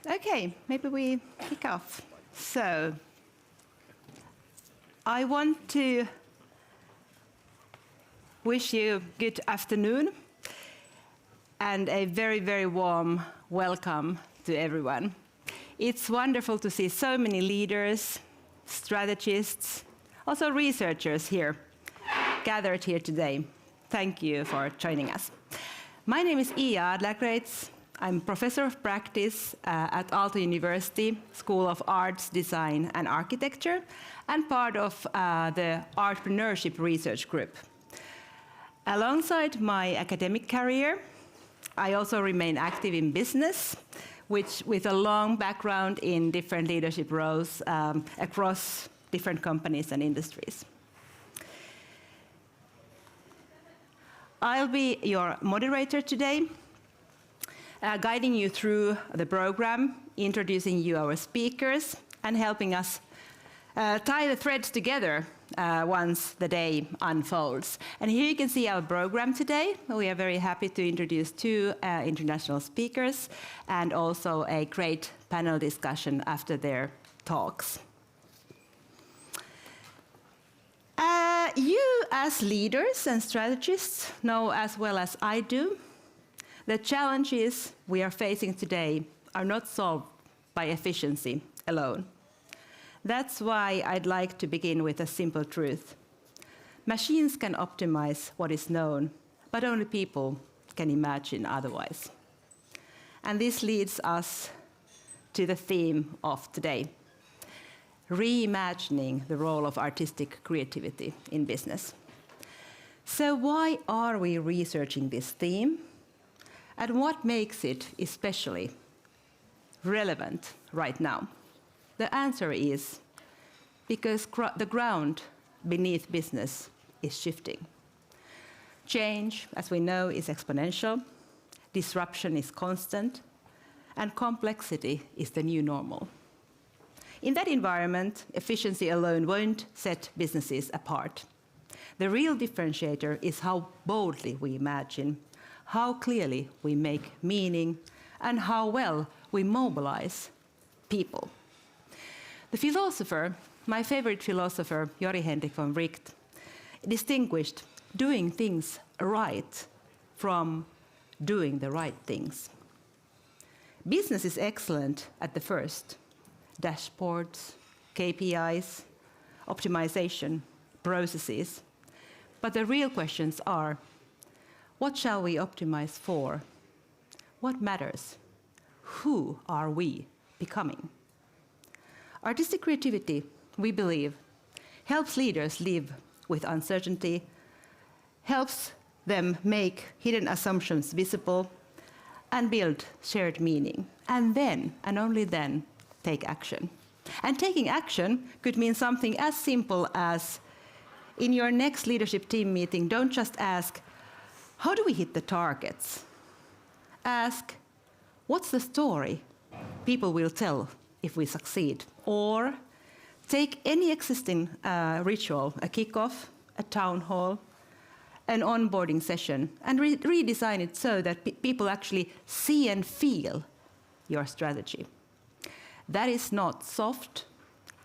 Okay, maybe we kick off. So, I want to wish you good afternoon and a very, very warm welcome to everyone. It's wonderful to see so many leaders, strategists, also researchers here, gathered here today. Thank you for joining us. My name is Ija Adlercreutz. I'm professor of practice at Aalto University, School of Arts, Design and Architecture, and part of the Artpreneurship research group. Alongside my academic career, I also remain active in business, with a long background in different leadership roles across different companies and industries. I'll be your moderator today, guiding you through the program, introducing you our speakers, and helping us tie the threads together once the day unfolds. And here you can see our program today. We are very happy to introduce two international speakers and also a great panel discussion after their talks. You as leaders and strategists know as well as I do, the challenges we are facing today are not solved by efficiency alone. That's why I'd like to begin with a simple truth. Machines can optimize what is known, but only people can imagine otherwise. And this leads us to the theme of today: reimagining the role of artistic creativity in business. So why are we researching this theme? And what makes it especially relevant right now? The answer is because the ground beneath business is shifting. Change, as we know, is exponential, disruption is constant, and complexity is the new normal. In that environment, efficiency alone won't set businesses apart. The real differentiator is how boldly we imagine, how clearly we make meaning, and how well we mobilize people. The philosopher, my favorite philosopher, Jori Hendrik von Wright, distinguished doing things right from doing the right things. Business is excellent at the first: dashboards, KPIs, optimization, processes. But the real questions are, what shall we optimize for? What matters? Who are we becoming? Artistic creativity, we believe, helps leaders live with uncertainty, helps them make hidden assumptions visible, and build shared meaning. And then, and only then, take action. And taking action could mean something as simple as, in your next leadership team meeting, don't just ask, how do we hit the targets? Ask, what's the story people will tell if we succeed? Or take any existing ritual, a kickoff, a town hall, an onboarding session, and redesign it so that people actually see and feel your strategy. That is not soft,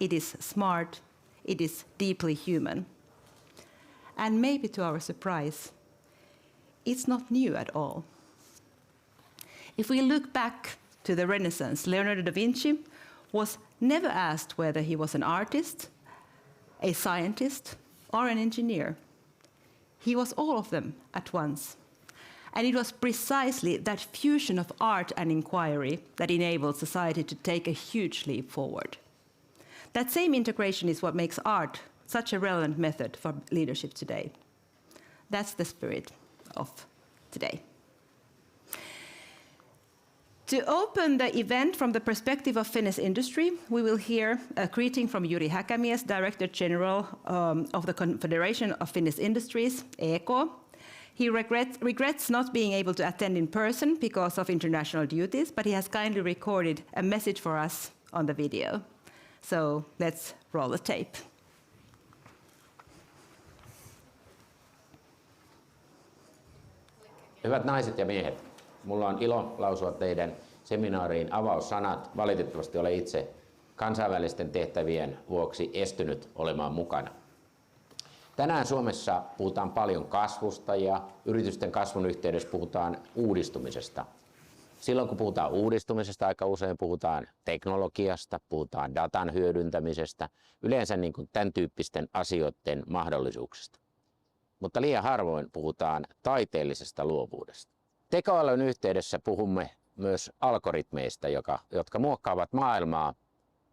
it is smart, it is deeply human. And maybe to our surprise, it's not new at all. If we look back to the Renaissance, Leonardo da Vinci was never asked whether he was an artist, a scientist, or an engineer. He was all of them at once. And it was precisely that fusion of art and inquiry that enabled society to take a huge leap forward. That same integration is what makes art such a relevant method for leadership today. That's the spirit of today. To open the event from the perspective of Finnish industry, we will hear a greeting from Jyri Häkämies, Director General of the Confederation of Finnish Industries, EK. He regrets not being able to attend in person because of international duties, but he has kindly recorded a message for us on the video. So let's roll the tape. Hyvät naiset ja miehet, mulla on ilo lausua teidän seminaariin avaussanat. Valitettavasti olen itse kansainvälisten tehtävien vuoksi estynyt olemaan mukana. Tänään Suomessa puhutaan paljon kasvusta ja yritysten kasvun yhteydessä puhutaan uudistumisesta. Silloin kun puhutaan uudistumisesta, aika usein puhutaan teknologiasta, puhutaan datan hyödyntämisestä, yleensä niin kuin tämän tyyppisten asioiden mahdollisuuksista. Mutta liian harvoin puhutaan taiteellisesta luovuudesta. Tekoälyn yhteydessä puhumme myös algoritmeista, jotka muokkaavat maailmaa,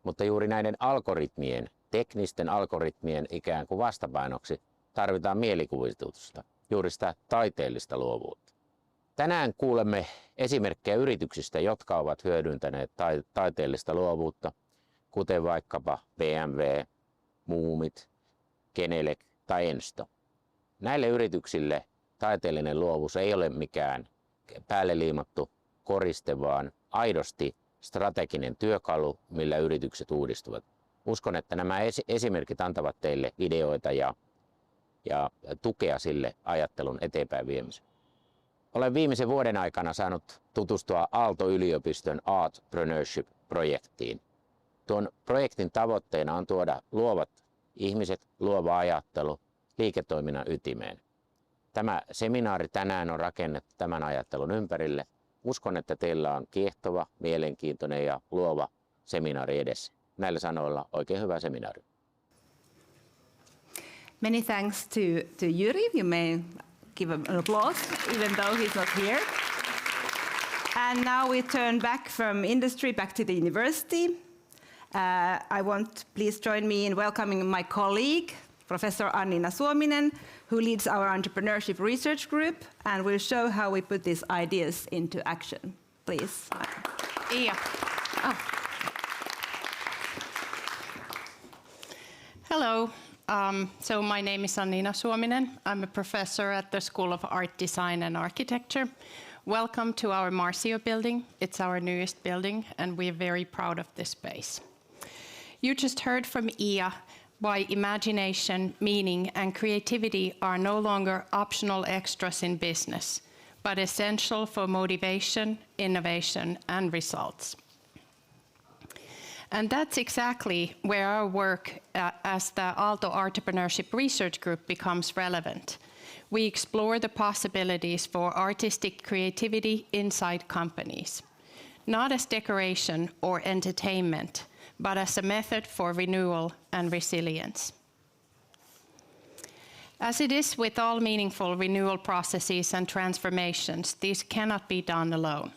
mutta juuri näiden algoritmien, teknisten algoritmien ikään kuin vastapainoksi tarvitaan mielikuvitusta, juuri sitä taiteellista luovuutta. Tänään kuulemme esimerkkejä yrityksistä, jotka ovat hyödyntäneet taiteellista luovuutta, kuten vaikkapa BMW, Muumit, Genelec tai Ensto. Näille yrityksille taiteellinen luovuus ei ole mikään päälle liimattu koriste, vaan aidosti strateginen työkalu, millä yritykset uudistuvat. Uskon, että nämä esimerkit antavat teille ideoita ja tukea sille ajattelun eteenpäin viemiseen. Olen viimeisen vuoden aikana saanut tutustua Aalto-yliopiston Artpreneurship-projektiin. Tuon projektin tavoitteena on tuoda luovat ihmiset, luova ajattelu liiketoiminnan ytimeen. Tämä seminaari tänään on rakennettu tämän ajattelun ympärille. Uskon, että teillä on kiehtova, mielenkiintoinen ja luova seminaari edessä. Näillä sanoilla oikein hyvää seminaaria. Many thanks to Jyri. You may give an applause, even though he's not here. And now we turn back from industry back to the university. Please join me in welcoming my colleague, Professor Anniina Suominen, who leads our Entrepreneurship Research Group and will show how we put these ideas into action. Please. Iya. Oh. Hello. So my name is Anniina Suominen. I'm a professor at the School of Art, Design and Architecture. Welcome to our Marcio building. It's our newest building, and we're very proud of this space. You just heard from Iya why imagination, meaning, and creativity are no longer optional extras in business, but essential for motivation, innovation, and results. And that's exactly where our work as the Aalto Artpreneurship Research Group becomes relevant. We explore the possibilities for artistic creativity inside companies, not as decoration or entertainment, but as a method for renewal and resilience. As it is with all meaningful renewal processes and transformations, these cannot be done alone.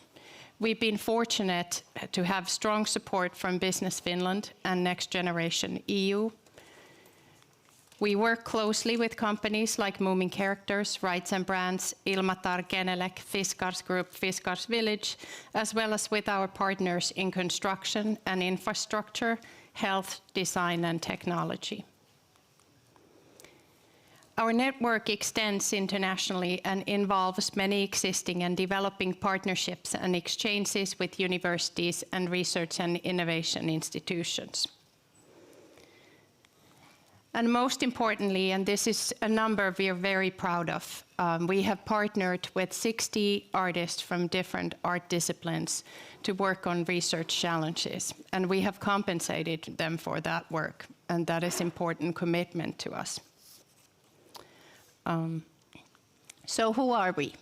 We've been fortunate to have strong support from Business Finland and Next Generation EU. We work closely with companies like Moomin Characters, Rights and Brands, Ilmatar, Genelec, Fiskars Group, Fiskars Village, as well as with our partners in construction and infrastructure, health, design and technology. Our network extends internationally and involves many existing and developing partnerships and exchanges with universities and research and innovation institutions. And most importantly, and this is a number we are very proud of, we have partnered with 60 artists from different art disciplines to work on research challenges, and we have compensated them for that work, and that is important commitment to us. So who are we?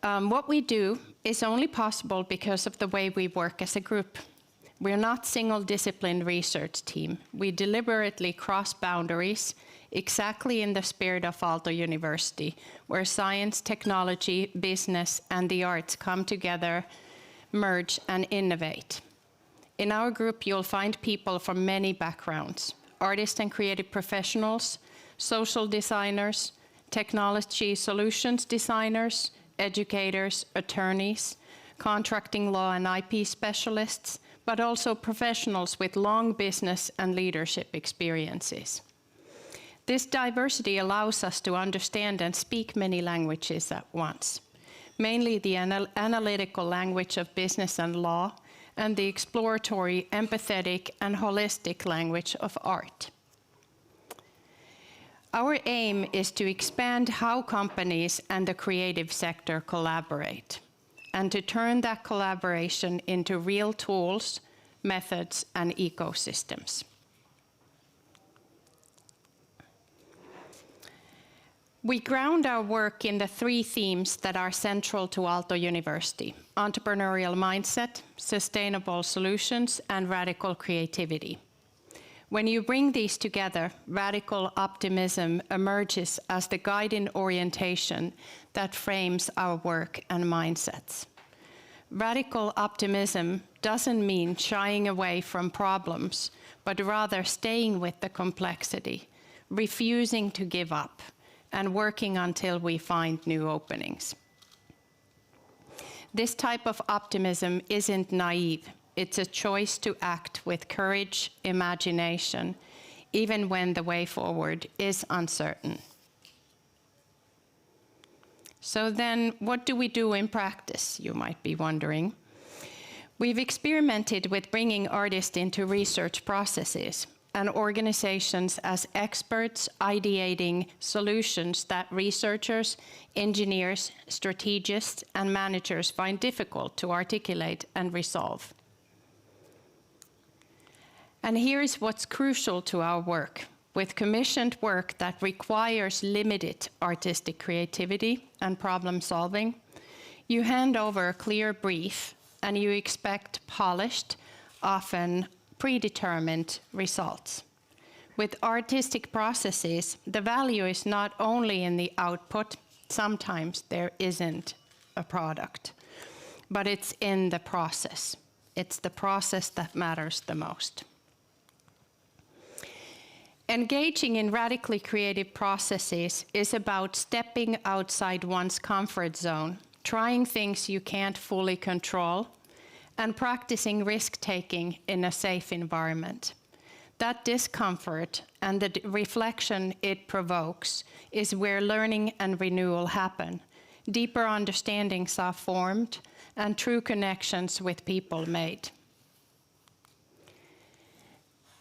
What we do is only possible because of the way we work as a group. We're not single-discipline research team. We deliberately cross boundaries exactly in the spirit of Aalto University, where science, technology, business, and the arts come together, merge, and innovate. In our group, you'll find people from many backgrounds: artists and creative professionals, social designers, technology solutions designers, educators, attorneys, contracting law and IP specialists, but also professionals with long business and leadership experiences. This diversity allows us to understand and speak many languages at once, mainly the analytical language of business and law, and the exploratory, empathetic, and holistic language of art. Our aim is to expand how companies and the creative sector collaborate. and to turn that collaboration into real tools, methods, and ecosystems. We ground our work in the 3 themes that are central to Aalto University: entrepreneurial mindset, sustainable solutions, and radical creativity. When you bring these together, radical optimism emerges as the guiding orientation that frames our work and mindsets. Radical optimism doesn't mean shying away from problems, but rather staying with the complexity, refusing to give up, and working until we find new openings. This type of optimism isn't naive. It's a choice to act with courage, imagination, even when the way forward is uncertain. So then, what do we do in practice, you might be wondering? We've experimented with bringing artists into research processes and organizations as experts ideating solutions that researchers, engineers, strategists, and managers find difficult to articulate and resolve. And here's what's crucial to our work. With commissioned work that requires limited artistic creativity and problem solving, you hand over a clear brief and you expect polished, often predetermined results. With artistic processes, the value is not only in the output, sometimes there isn't a product, but it's in the process. It's the process that matters the most. Engaging in radically creative processes is about stepping outside one's comfort zone, trying things you can't fully control, and practicing risk-taking in a safe environment. That discomfort and the reflection it provokes is where learning and renewal happen. Deeper understandings are formed and true connections with people made.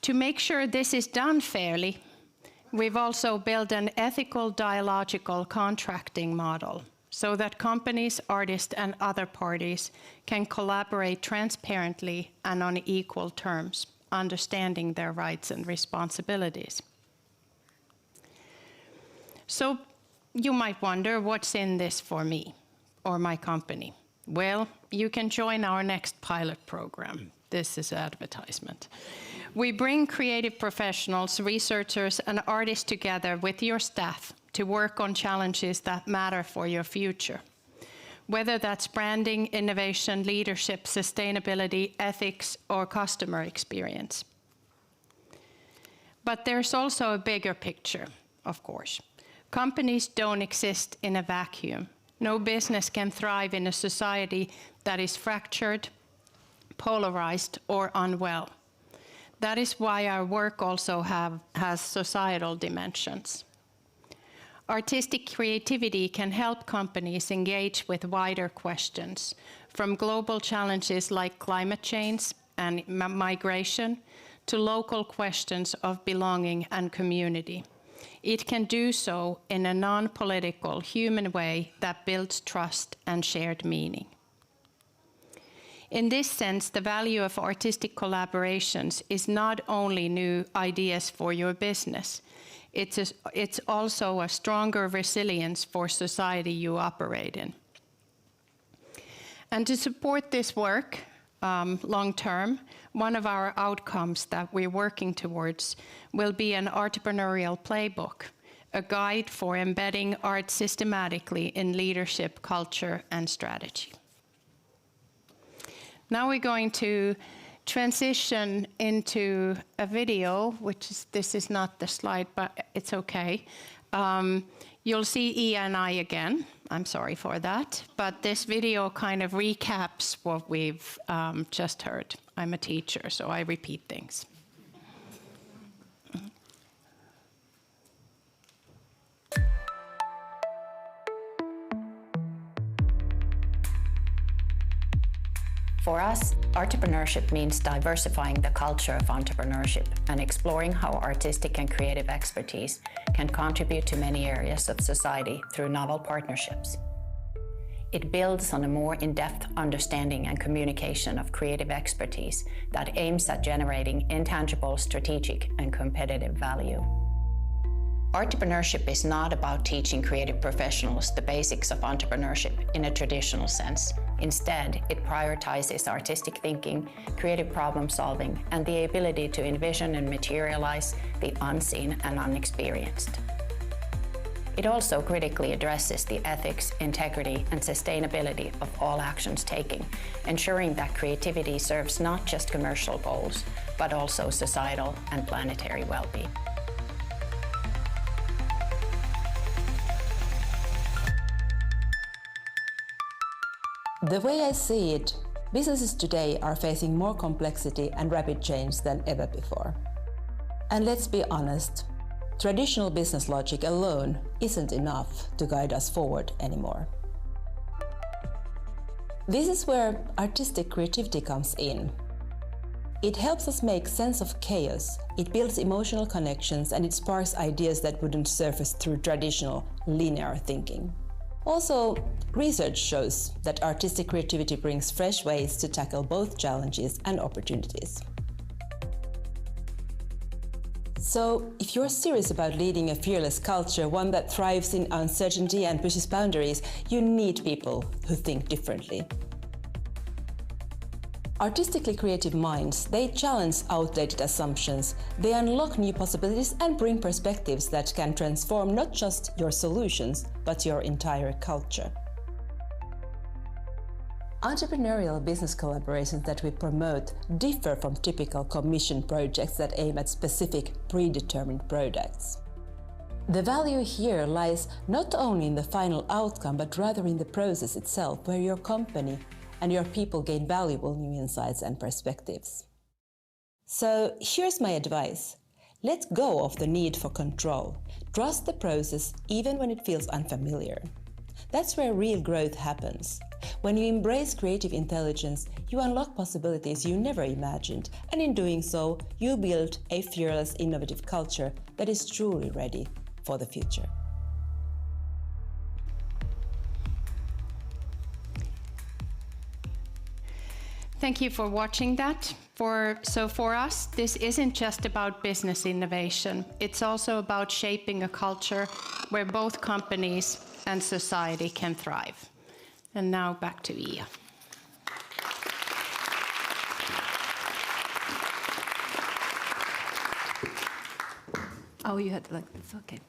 To make sure this is done fairly, we've also built an ethical dialogical contracting model so that companies, artists, and other parties can collaborate transparently and on equal terms, understanding their rights and responsibilities. So you might wonder, what's in this for me or my company? Well, you can join our next pilot program. This is advertisement. We bring creative professionals, researchers, and artists together with your staff to work on challenges that matter for your future. Whether that's branding, innovation, leadership, sustainability, ethics, or customer experience. But there's also a bigger picture, of course. Companies don't exist in a vacuum. No business can thrive in a society that is fractured, polarized, or unwell. That is why our work also has societal dimensions. Artistic creativity can help companies engage with wider questions, from global challenges like climate change and migration to local questions of belonging and community. It can do so in a non-political, human way that builds trust and shared meaning. In this sense, the value of artistic collaborations is not only new ideas for your business, it's also a stronger resilience for society you operate in. And to support this work long term, one of our outcomes that we're working towards will be an entrepreneurial playbook, a guide for embedding art systematically in leadership, culture, and strategy. Now we're going to transition into a video, which is, this is not the slide, but it's okay. You'll see Ia and I again. I'm sorry for that. But this video kind of recaps what we've just heard. I'm a teacher, so I repeat things. For us, Artpreneurship means diversifying the culture of entrepreneurship and exploring how artistic and creative expertise can contribute to many areas of society through novel partnerships. It builds on a more in-depth understanding and communication of creative expertise that aims at generating intangible, strategic, and competitive value. Artpreneurship is not about teaching creative professionals the basics of entrepreneurship in a traditional sense. Instead, it prioritizes artistic thinking, creative problem solving, and the ability to envision and materialize the unseen and unexperienced. It also critically addresses the ethics, integrity, and sustainability of all actions taken, ensuring that creativity serves not just commercial goals, but also societal and planetary well-being. The way I see it, businesses today are facing more complexity and rapid change than ever before. And let's be honest, traditional business logic alone isn't enough to guide us forward anymore. This is where artistic creativity comes in. It helps us make sense of chaos, it builds emotional connections, and it sparks ideas that wouldn't surface through traditional linear thinking. Also, research shows that artistic creativity brings fresh ways to tackle both challenges and opportunities. So, if you're serious about leading a fearless culture, one that thrives in uncertainty and pushes boundaries, you need people who think differently. Artistically creative minds, they challenge outdated assumptions, they unlock new possibilities and bring perspectives that can transform not just your solutions, but your entire culture. Entrepreneurial business collaborations that we promote differ from typical commission projects that aim at specific predetermined products. The value here lies not only in the final outcome, but rather in the process itself, where your company and your people gain valuable new insights and perspectives. So here's my advice. Let go of the need for control. Trust the process even when it feels unfamiliar. That's where real growth happens. When you embrace creative intelligence, you unlock possibilities you never imagined, and in doing so, you build a fearless, innovative culture that is truly ready for the future. Thank you for watching that. For us, this isn't just about business innovation. It's also about shaping a culture where both companies and society can thrive. And now back to Ia. Oh, you had like this, okay.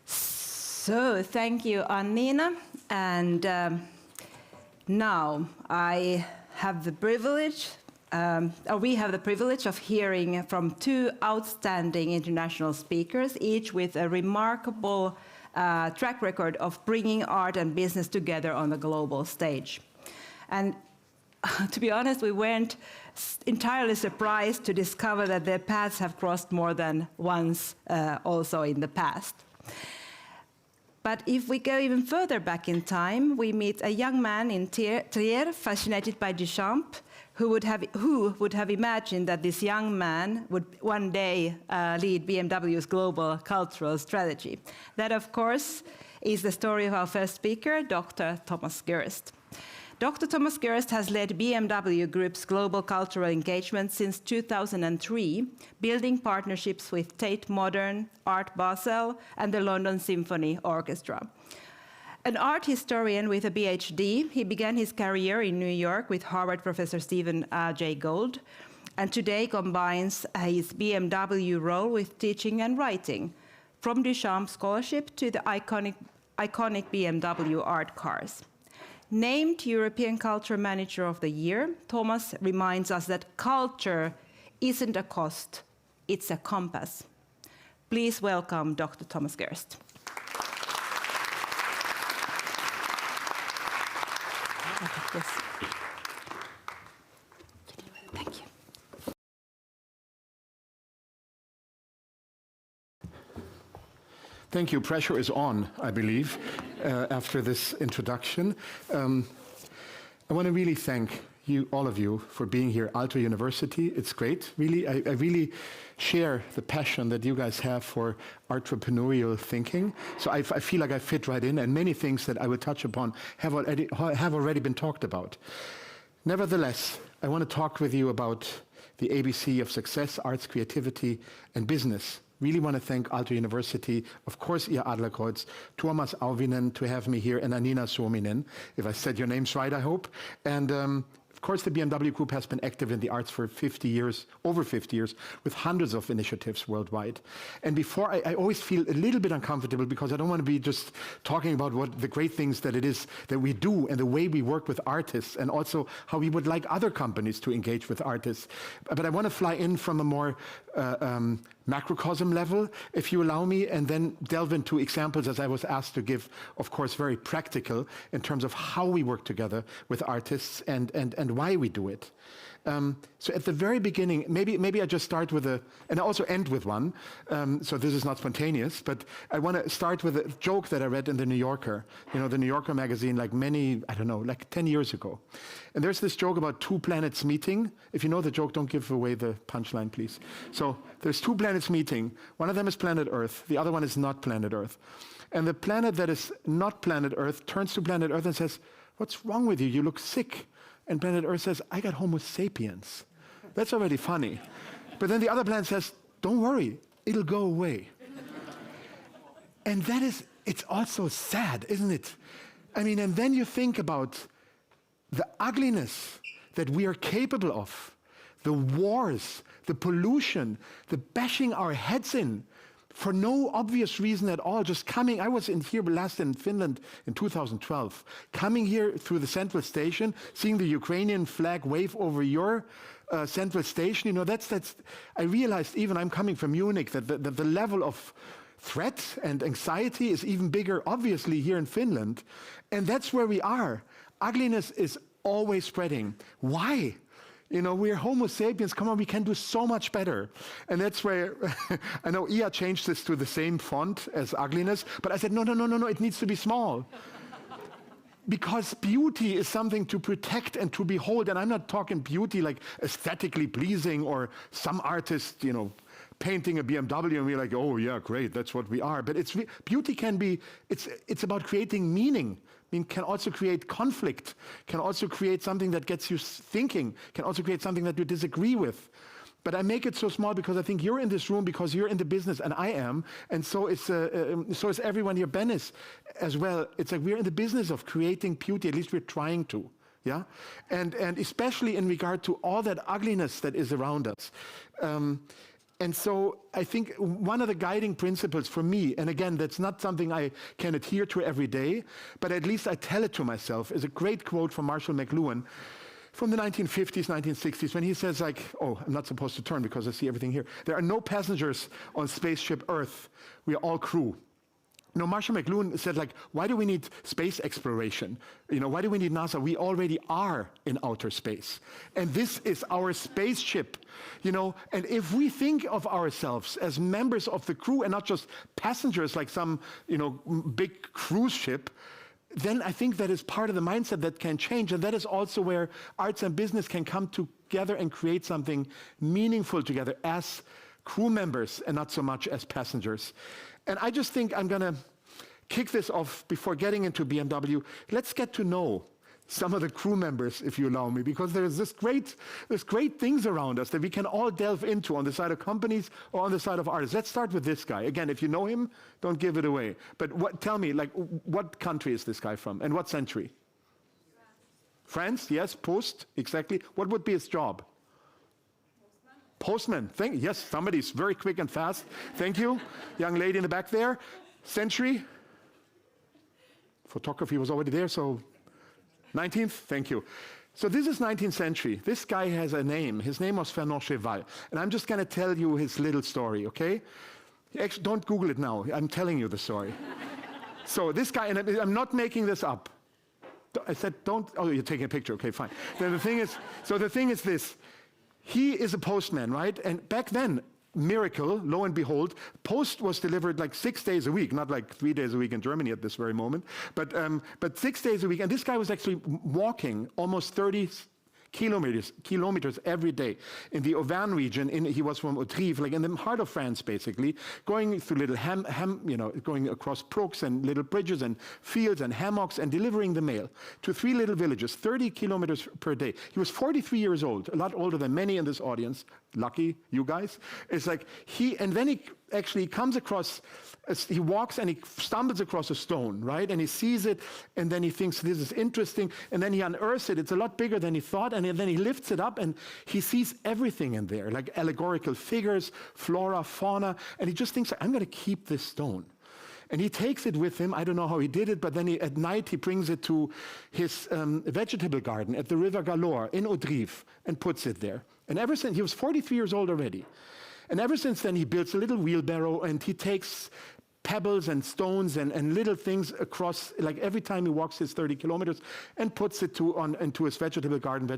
So thank you, Annina. And now I have the privilege, we have the privilege of hearing from two outstanding international speakers, each with a remarkable track record of bringing art and business together on the global stage. And to be honest, we weren't entirely surprised to discover that their paths have crossed more than once also in the past. But if we go even further back in time, we meet a young man in Trier, fascinated by Duchamp, who would have imagined that this young man would one day lead BMW's global cultural strategy. That, of course, is the story of our first speaker, Dr. Thomas Gerst. Dr. Thomas Gerst has led BMW Group's global cultural engagement since 2003, building partnerships with Tate Modern, Art Basel, and the London Symphony Orchestra. An art historian with a PhD, he began his career in New York with Harvard professor Stephen Jay Gould, and today combines his BMW role with teaching and writing, from Duchamp scholarship to the iconic BMW art cars. Named European Culture Manager of the Year, Thomas reminds us that culture isn't a cost, it's a compass. Please welcome Dr. Thomas Gerst. Thank you. Thank you. Pressure is on, I believe, after this introduction. I want to really thank you, all of you, for being here. Aalto University, it's great. Really, I really share the passion that you guys have for entrepreneurial thinking. So I feel like I fit right in, and many things that I will touch upon have already been talked about. Nevertheless, I want to talk with you about the ABC of success, arts, creativity, and business. Really want to thank Aalto University, of course, Ihr Adlerkreuz, Tuomas Auvinen to have me here, and Anina Suominen, if I said your names right, I hope. And of course, the BMW Group has been active in the arts for 50 years, over 50 years, with hundreds of initiatives worldwide. And before, I always feel a little bit uncomfortable because I don't want to be just talking about what the great things that it is that we do and the way we work with artists, and also how we would like other companies to engage with artists. But I want to fly in from a more macrocosm level, if you allow me, and then delve into examples, as I was asked to give, of course, very practical in terms of how we work together with artists and why we do it. So at the very beginning, maybe I just start with and I also end with one, so this is not spontaneous, but I want to start with a joke that I read in the New Yorker, the New Yorker magazine, like 10 years ago. And there's this joke about two planets meeting. If you know the joke, don't give away the punchline, please. So there's two planets meeting. One of them is planet Earth. The other one is not planet Earth. And the planet that is not planet Earth turns to planet Earth and says, "What's wrong with you? You look sick." And planet Earth says, "I got Homo sapiens." That's already funny. But then the other planet says, "Don't worry, it'll go away." And it's also sad, isn't it? I mean, and then you think about the ugliness that we are capable of, the wars, the pollution, the bashing our heads in, for no obvious reason at all, just coming. I was here last in Finland in 2012, coming here through the central station, seeing the Ukrainian flag wave over your central station. I realized, even I'm coming from Munich, that the level of threat and anxiety is even bigger, obviously, here in Finland. And that's where we are. Ugliness is always spreading. Why? We're Homo sapiens. Come on, we can do so much better. And that's where, I know Ia changed this to the same font as ugliness, but I said, no, it needs to be small. Because beauty is something to protect and to behold. And I'm not talking beauty like aesthetically pleasing or some artist, painting a BMW and we're like, oh yeah, great, that's what we are. But beauty can be, it's about creating meaning. Can also create conflict, can also create something that gets you thinking, can also create something that you disagree with. But I make it so small because I think you're in this room because you're in the business, and I am, and so is everyone here, Ben is as well. It's like we're in the business of creating beauty, at least we're trying to. Yeah, and especially in regard to all that ugliness that is around us. And so I think one of the guiding principles for me, and again, that's not something I can adhere to every day, but at least I tell it to myself, is a great quote from Marshall McLuhan from the 1950s, 1960s, when he says I'm not supposed to turn because I see everything here. There are no passengers on spaceship Earth. We are all crew. Marshall McLuhan said, why do we need space exploration? Why do we need NASA? We already are in outer space. And this is our spaceship, And if we think of ourselves as members of the crew and not just passengers like some, big cruise ship, then I think that is part of the mindset that can change. And that is also where arts and business can come together and create something meaningful together as crew members and not so much as passengers. And I just think I'm going to kick this off before getting into BMW. Let's get to know some of the crew members, if you allow me, because there's great things around us that we can all delve into on the side of companies or on the side of artists. Let's start with this guy. Again, if you know him, don't give it away. But tell me, what country is this guy from and what century? France, yes, post, exactly. What would be his job? Postman. Yes, somebody's very quick and fast. Thank you. Young lady in the back there. Century. Photography was already there, so 19th. Thank you. So this is 19th century. This guy has a name. His name was Fernand Cheval. And I'm just going to tell you his little story, okay? Actually, don't Google it now. I'm telling you the story. So this guy, and I'm not making this up. I said, don't. Oh, you're taking a picture. Okay, fine. Then the thing is this. He is a postman, right? And back then, miracle, lo and behold, post was delivered 6 days a week, not 3 days a week in Germany at this very moment, but 6 days a week. And this guy was actually walking almost 30 kilometers every day in the Auvergne region. He was from Autrive, like in the heart of France, basically, going through little going across brooks and little bridges and fields and hammocks and delivering the mail to 3 little villages, 30 kilometers per day. He was 43 years old, a lot older than many in this audience. Lucky you guys. It's like and then he actually comes across, he walks and he stumbles across a stone, right? And he sees it, and then he thinks this is interesting, and then he unearths it. It's a lot bigger than he thought, and then he lifts it up, and he sees everything in there, like allegorical figures, flora, fauna, and he just thinks, I'm going to keep this stone. And he takes it with him. I don't know how he did it, but then at night he brings it to his vegetable garden at the River Galore in Autrive and puts it there. And ever since, he was 43 years old already. And ever since then, he builds a little wheelbarrow, and he takes pebbles and stones and little things across, like every time he walks his 30 kilometers, and puts it into his vegetable garden. Do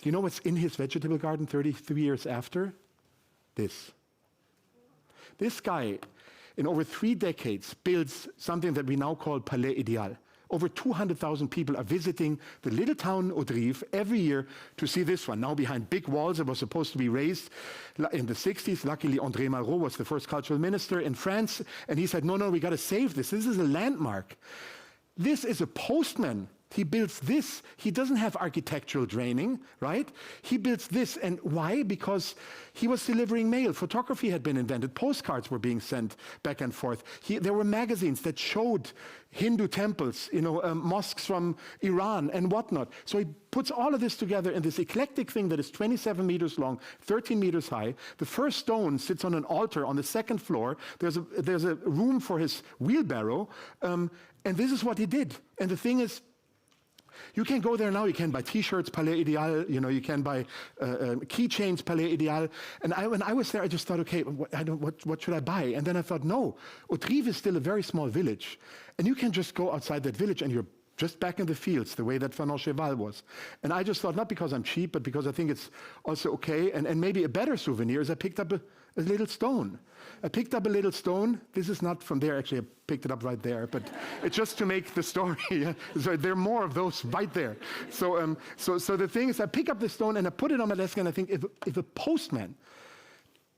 you know what's in his vegetable garden 33 years after? This guy, in over 3 decades, builds something that we now call Palais Ideal. Over 200,000 people are visiting the little town Autrive every year to see this one. Now behind big walls, it was supposed to be raised in the 60s. Luckily, André Malraux was the first cultural minister in France, and he said, no, we got to save this. This is a landmark. This is a postman. He builds this. He doesn't have architectural training, right? He builds this. And why? Because he was delivering mail. Photography had been invented. Postcards were being sent back and forth. There were magazines that showed Hindu temples, mosques from Iran and whatnot. So he puts all of this together in this eclectic thing that is 27 meters long, 13 meters high. The first stone sits on an altar on the second floor. There's a room for his wheelbarrow. And this is what he did. And the thing is, you can go there now, you can buy T-shirts, Palais Ideal, you can buy keychains, Palais Ideal. And when I was there, I just thought, okay, what should I buy? And then I thought, no, Autrive is still a very small village. And you can just go outside that village and you're just back in the fields, the way that Fanon-Cheval was. And I just thought, not because I'm cheap, but because I think it's also okay. And maybe a better souvenir is I picked up a little stone. I picked up a little stone. This is not from there, actually. I picked it up right there. But it's just to make the story. So there are more of those right there. So the thing is, I pick up the stone and I put it on my desk, and I think if a postman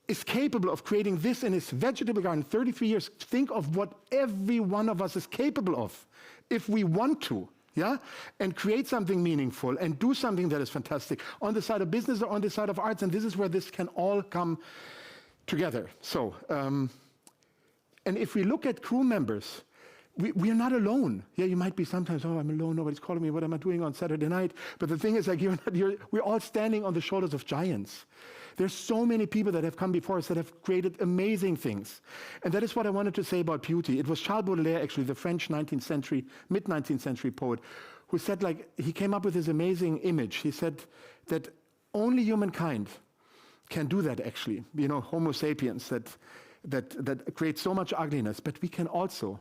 is capable of creating this in his vegetable garden 33 years, think of what every one of us is capable of if we want to. Yeah, and create something meaningful and do something that is fantastic on the side of business or on the side of arts. And this is where this can all come together. So, and if we look at crew members, we are not alone. Yeah, you might be sometimes, I'm alone, nobody's calling me, what am I doing on Saturday night? But the thing is, like, we're all standing on the shoulders of giants. There's so many people that have come before us that have created amazing things. And that is what I wanted to say about beauty. It was Charles Baudelaire, actually, the French mid-19th century poet, who said, like, he came up with this amazing image. He said that only humankind can do that, actually. Homo sapiens, that creates so much ugliness. But we can also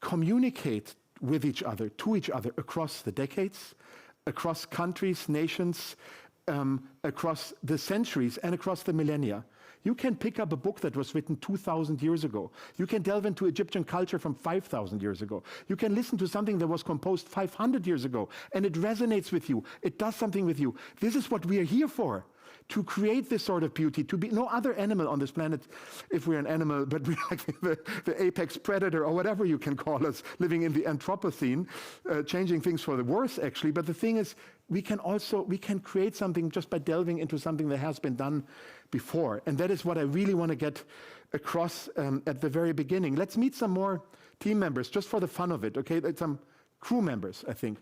communicate with each other, to each other, across the decades, across countries, nations, across the centuries and across the millennia. You can pick up a book that was written 2,000 years ago. You can delve into Egyptian culture from 5,000 years ago. You can listen to something that was composed 500 years ago, and it resonates with you. It does something with you. This is what we are here for, to create this sort of beauty, to be no other animal on this planet, if we're an animal, but we're like the apex predator, or whatever you can call us, living in the Anthropocene, changing things for the worse, actually. But the thing is, we can create something just by delving into something that has been done before. And that is what I really want to get across at the very beginning. Let's meet some more team members, just for the fun of it, okay? Some crew members, I think.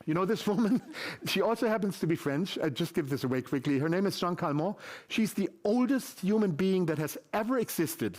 You know this woman? She also happens to be French. I just give this away quickly. Her name is Jeanne Calment. She's the oldest human being that has ever existed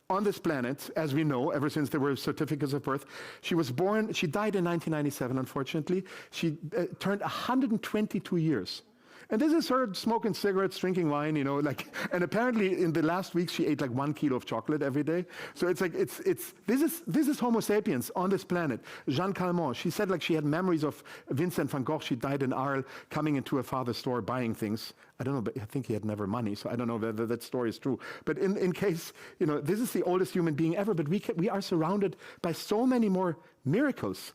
on this planet, as we know, ever since there were certificates of birth. She died in 1997, unfortunately. She turned 122 years. And this is her smoking cigarettes, drinking wine, and apparently in the last week she ate like 1 kilo of chocolate every day. So it's like, this is Homo sapiens on this planet. Jeanne Calment, she said like she had memories of Vincent van Gogh. She died in Arles, coming into her father's store, buying things. I don't know, but I think he had never money, so I don't know whether that story is true. But in case, this is the oldest human being ever, but we are surrounded by so many more miracles.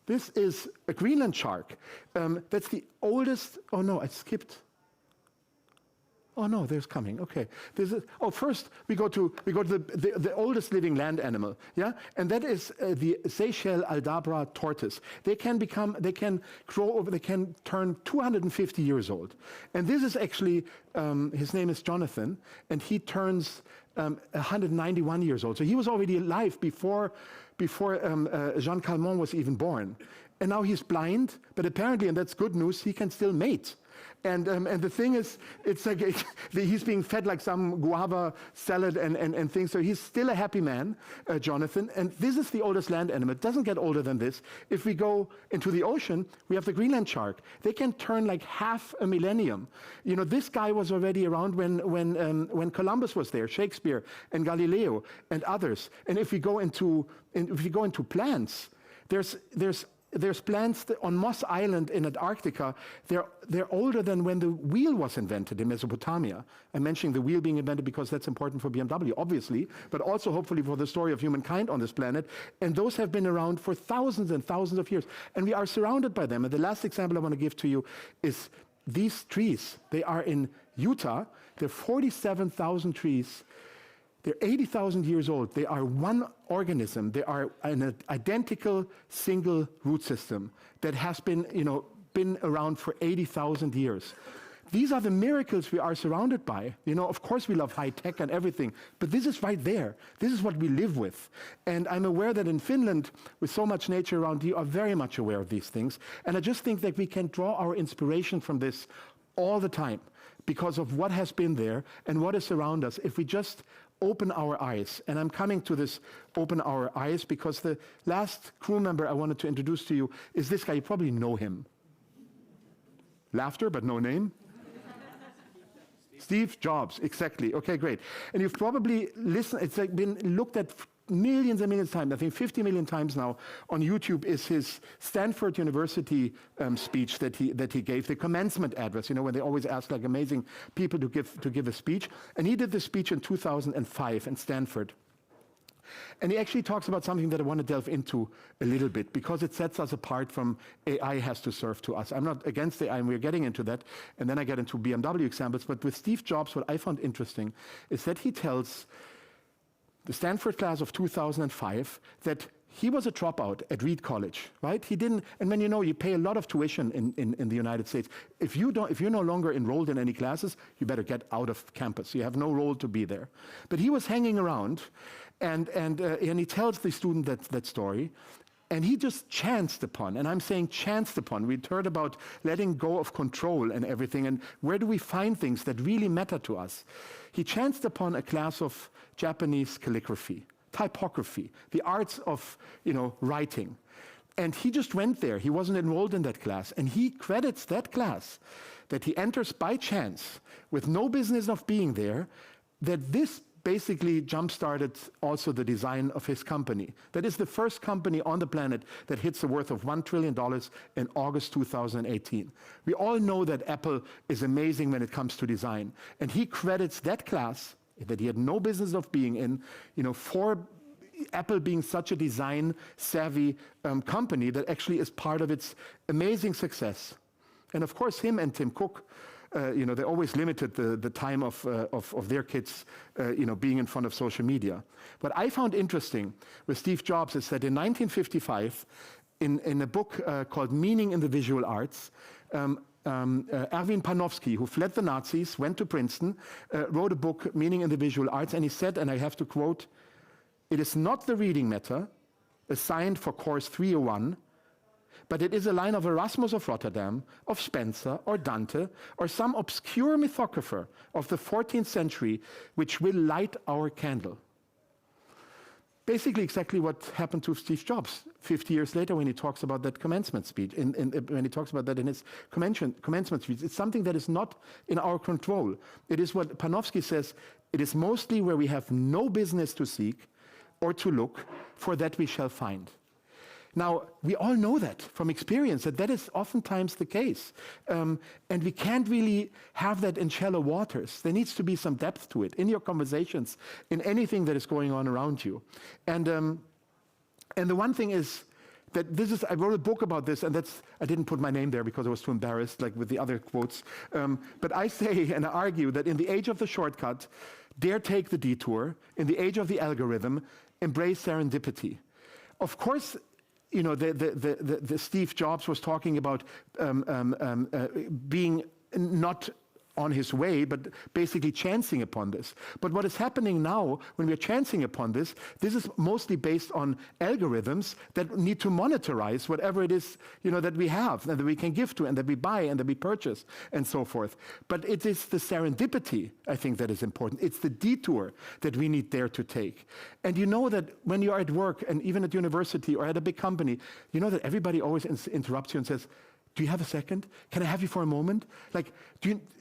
This is a Greenland shark. That's the oldest, oh no, I skipped. Oh no, there's coming. Okay. First we go to the oldest living land animal, yeah, and that is the Seychelles Aldabra tortoise. They can grow over. They can turn 250 years old, and this is actually his name is Jonathan, and he turns 191 years old. So he was already alive before Jean Calment was even born, and now he's blind, but apparently, and that's good news, he can still mate. And the thing is, it's like he's being fed like some guava salad and things. So he's still a happy man, Jonathan. And this is the oldest land animal. It doesn't get older than this. If we go into the ocean, we have the Greenland shark. They can turn like half a millennium. You know, this guy was already around when Columbus was there, Shakespeare and Galileo and others. And if we go into plants, there's plants on Moss Island in Antarctica. They're older than when the wheel was invented in Mesopotamia. I'm mentioning the wheel being invented because that's important for BMW, obviously, but also hopefully for the story of humankind on this planet. And those have been around for thousands and thousands of years. And we are surrounded by them. And the last example I want to give to you is these trees. They are in Utah. There are 47,000 trees. They're 80,000 years old. They are one organism. They are an identical single root system that has been around for 80,000 years. These are the miracles we are surrounded by. You know, of course we love high tech and everything, but this is right there. This is what we live with. And I'm aware that in Finland, with so much nature around, you are very much aware of these things. And I just think that we can draw our inspiration from this all the time because of what has been there and what is around us. If we just open our eyes, and I'm coming to this open our eyes because the last crew member I wanted to introduce to you is this guy. You probably know him. Laughter, but no name. Steve Jobs, exactly. Okay, great. And you've probably listened, it's like been looked at millions and millions of times. I think 50 million times now on YouTube is his Stanford University speech that he gave, the commencement address, you know, when they always ask like amazing people to give a speech. And he did this speech in 2005 in Stanford. And he actually talks about something that I want to delve into a little bit because it sets us apart from AI has to serve to us. I'm not against AI, and we're getting into that. And then I get into BMW examples. But with Steve Jobs, what I found interesting is that he tells the Stanford class of 2005 that he was a dropout at Reed College, right? He didn't, and when you pay a lot of tuition in the United States. If you're no longer enrolled in any classes, you better get out of campus. You have no role to be there. But he was hanging around, and he tells the student that story. And he just chanced upon, and I'm saying chanced upon. We'd heard about letting go of control and everything, and where do we find things that really matter to us? He chanced upon a class of Japanese calligraphy, typography, the arts of, writing. And he just went there. He wasn't enrolled in that class. And he credits that class that he enters by chance with no business of being there, that this basically jump-started also the design of his company. That is the first company on the planet that hits the worth of $1 trillion in August 2018. We all know that Apple is amazing when it comes to design. And he credits that class that he had no business of being in, for Apple being such a design-savvy company that actually is part of its amazing success. And of course, him and Tim Cook, they always limited the time of their kids, being in front of social media. What I found interesting with Steve Jobs is that in 1955, in a book called Meaning in the Visual Arts, Erwin Panofsky, who fled the Nazis, went to Princeton, wrote a book, Meaning in the Visual Arts, and he said, and I have to quote, "It is not the reading matter assigned for course 301, but it is a line of Erasmus of Rotterdam, of Spencer, or Dante, or some obscure mythographer of the 14th century which will light our candle." Basically exactly what happened to Steve Jobs 50 years later when he talks about that commencement speech, when he talks about that in his commencement speech. It's something that is not in our control. It is what Panofsky says, it is mostly where we have no business to seek or to look, for that we shall find. Now, we all know that from experience, that is oftentimes the case. And we can't really have that in shallow waters. There needs to be some depth to it in your conversations, in anything that is going on around you. And the one thing is that this is, I wrote a book about this, and I didn't put my name there because I was too embarrassed, like with the other quotes. But I say and I argue that in the age of the shortcut, dare take the detour. In the age of the algorithm, embrace serendipity. Of course, you know, the Steve Jobs was talking about being not on his way, but basically chancing upon this. But what is happening now, when we're chancing upon this is mostly based on algorithms that need to monetize whatever it is, you know, that we have, and that we can give to, and that we buy, and that we purchase, and so forth. But it is the serendipity, I think, that is important. It's the detour that we need there to take. And you know that when you are at work, and even at university or at a big company, you know that everybody always interrupts you and says, do you have a second? Can I have you for a moment? Like,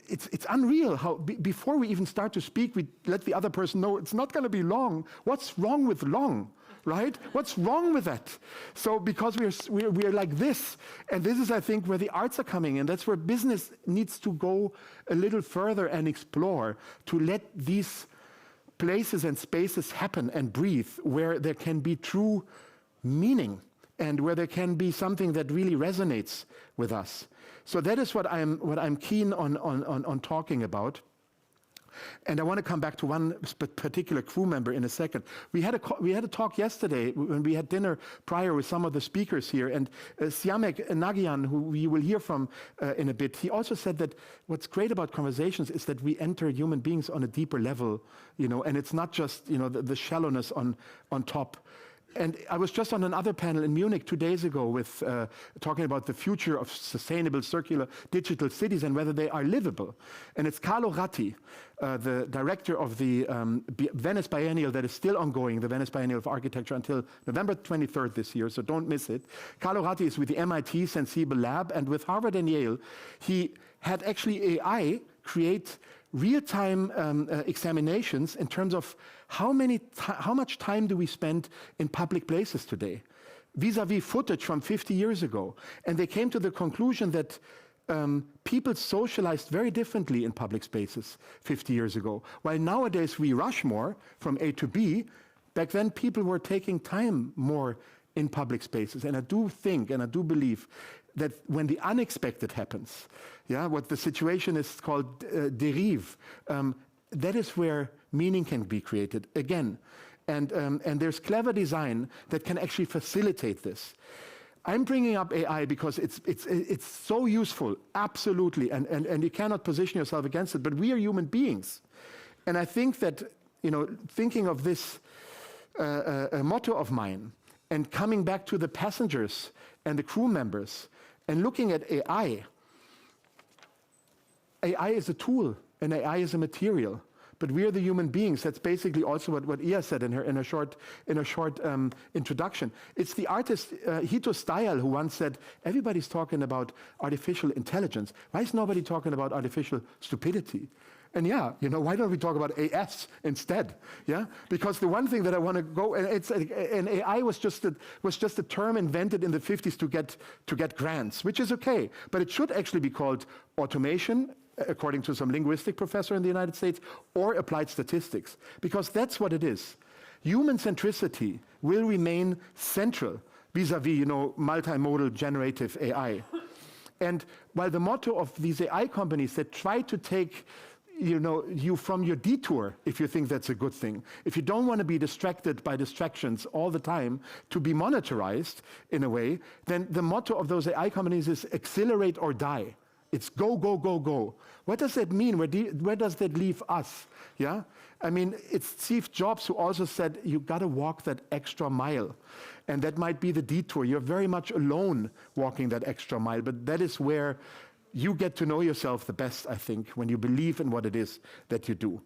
it's unreal how before we even start to speak, we let the other person know it's not going to be long. What's wrong with long, right? What's wrong with that? So because we're like this, and this is, I think, where the arts are coming in. That's where business needs to go a little further and explore, to let these places and spaces happen and breathe, where there can be true meaning, and where there can be something that really resonates with us. So that is what I'm keen on talking about. And I want to come back to one particular crew member in a second. We had a talk yesterday when we had dinner prior with some of the speakers here, and Siamek Nagyan, who we will hear from in a bit, he also said that what's great about conversations is that we enter human beings on a deeper level, you know, and it's not just, you know, the shallowness on top. And I was just on another panel in Munich 2 days ago with talking about the future of sustainable, circular, digital cities and whether they are livable. And it's Carlo Ratti, the director of the Venice Biennial that is still ongoing, the Venice Biennial of Architecture, until November 23rd this year, so don't miss it. Carlo Ratti is with the MIT Sensible Lab, and with Harvard and Yale, he had actually AI create real-time examinations in terms of how much time do we spend in public places today, vis-a-vis footage from 50 years ago. And they came to the conclusion that people socialized very differently in public spaces 50 years ago. While nowadays we rush more from A to B, back then people were taking time more in public spaces. And I do think, and I do believe, that when the unexpected happens, what the situation is called dérive, that is where meaning can be created again. And there's clever design that can actually facilitate this. I'm bringing up AI because it's so useful, absolutely, and you cannot position yourself against it, but we are human beings. And I think that, you know, thinking of this motto of mine, and coming back to the passengers and the crew members, and looking at AI, AI is a tool, and AI is a material. But we are the human beings. That's basically also what Ia said in a short introduction. It's the artist Hito Steyerl who once said, everybody's talking about artificial intelligence. Why is nobody talking about artificial stupidity? And you know, why don't we talk about AS instead? Because the one thing that I want to go, and AI was just a term invented in the 50s to get grants, which is okay, but it should actually be called automation, according to some linguistic professor in the United States, or applied statistics, because that's what it is. Human centricity will remain central vis-a-vis, you know, multimodal generative AI. And while the motto of these AI companies that try to take, you know, you from your detour, if you think that's a good thing, if you don't want to be distracted by distractions all the time, to be monitorized in a way, then the motto of those AI companies is accelerate or die. It's go, go, go, go. What does that mean? Where does that leave us? I mean, it's Steve Jobs who also said, you got to walk that extra mile. And that might be the detour. You're very much alone walking that extra mile, but that is where you get to know yourself the best, I think, when you believe in what it is that you do.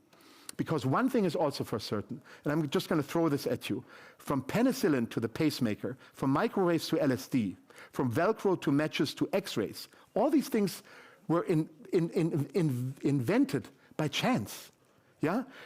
Because one thing is also for certain, and I'm just going to throw this at you, from penicillin to the pacemaker, from microwaves to LSD, from Velcro to matches to X-rays, all these things were invented by chance.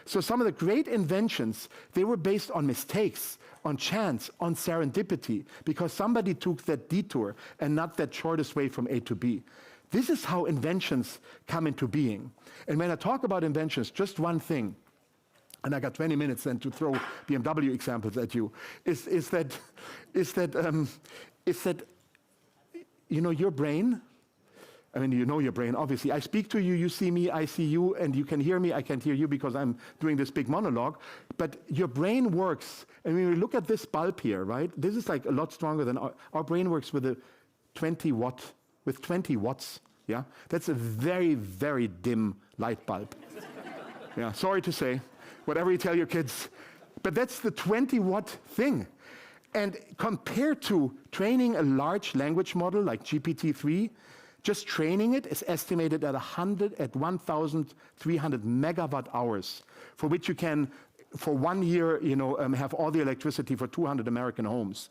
So some of the great inventions, they were based on mistakes, on chance, on serendipity, because somebody took that detour and not that shortest way from A to B. This is how inventions come into being. And when I talk about inventions, just one thing, and I got 20 minutes then to throw BMW examples at you, is that is that, you know, your brain, I mean, you know your brain, obviously. I speak to you, you see me, I see you, and you can hear me, I can't hear you because I'm doing this big monologue. But your brain works, and when you look at this bulb here, right? This is like a lot stronger than our brain works with a 20 watts, yeah? That's a very, very dim light bulb. Yeah, sorry to say, whatever you tell your kids. But that's the 20-watt thing. And compared to training a large language model like GPT-3, just training it is estimated at 1,300 megawatt hours, for which you can, for 1 year, you know, have all the electricity for 200 American homes.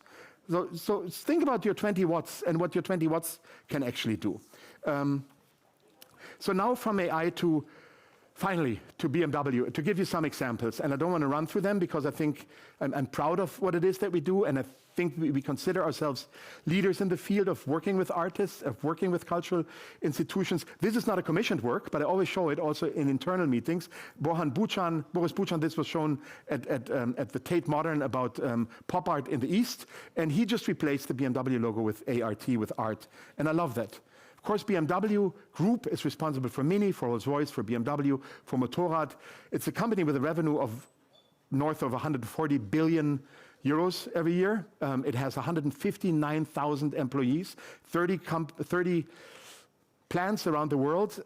So think about your 20 watts and what your 20 watts can actually do. So now from AI to, finally, to BMW, to give you some examples, and I don't want to run through them because I think I'm proud of what it is that we do, and I think we consider ourselves leaders in the field of working with artists, of working with cultural institutions. This is not a commissioned work, but I always show it also in internal meetings. Boris Buchan, this was shown at the Tate Modern about pop art in the East, and he just replaced the BMW logo with ART, with art, and I love that. Of course, BMW Group is responsible for Mini, for Rolls-Royce, for BMW, for Motorrad. It's a company with a revenue of north of 140 billion euros every year. It has 159,000 employees, 30 plants around the world,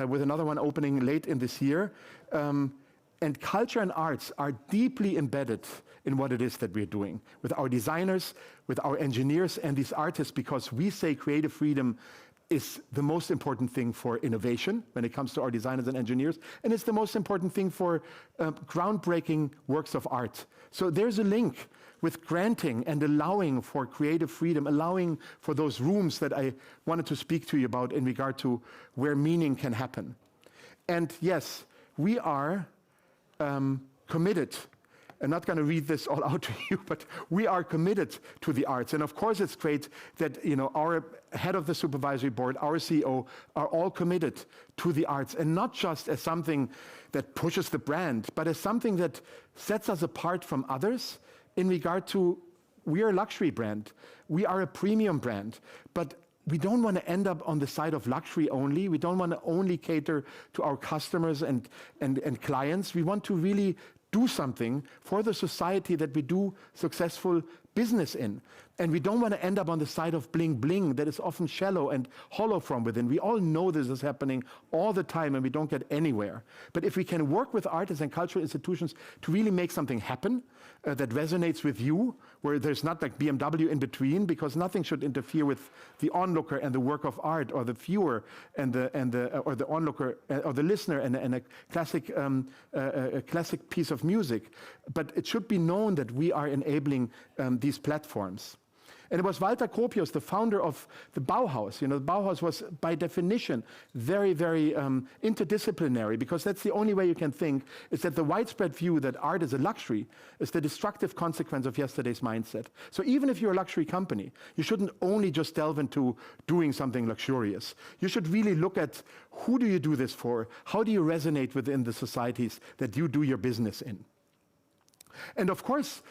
with another one opening late in this year. And culture and arts are deeply embedded in what it is that we're doing, with our designers, with our engineers, and these artists, because we say creative freedom is the most important thing for innovation when it comes to our designers and engineers, and it's the most important thing for groundbreaking works of art. So there's a link with granting and allowing for creative freedom, allowing for those rooms that I wanted to speak to you about in regard to where meaning can happen. And yes, we are committed. I'm not going to read this all out to you, but we are committed to the arts. And of course, it's great that, you know, our head of the supervisory board, our CEO, are all committed to the arts, and not just as something that pushes the brand, but as something that sets us apart from others in regard to, we are a luxury brand, we are a premium brand, but we don't want to end up on the side of luxury only. We don't want to only cater to our customers and clients. We want to really do something for the society that we do successful business in. And we don't want to end up on the side of bling bling that is often shallow and hollow from within. We all know this is happening all the time and we don't get anywhere. But if we can work with artists and cultural institutions to really make something happen that resonates with you, where there's not like BMW in between, because nothing should interfere with the onlooker and the work of art, or the viewer and or the onlooker or the listener and a classic piece of music. But it should be known that we are enabling these platforms. And it was Walter Gropius, the founder of the Bauhaus. You know, the Bauhaus was, by definition, very, very interdisciplinary, because that's the only way you can think, is that the widespread view that art is a luxury is the destructive consequence of yesterday's mindset. So even if you're a luxury company, you shouldn't only just delve into doing something luxurious. You should really look at, who do you do this for? How do you resonate within the societies that you do your business in? And of course,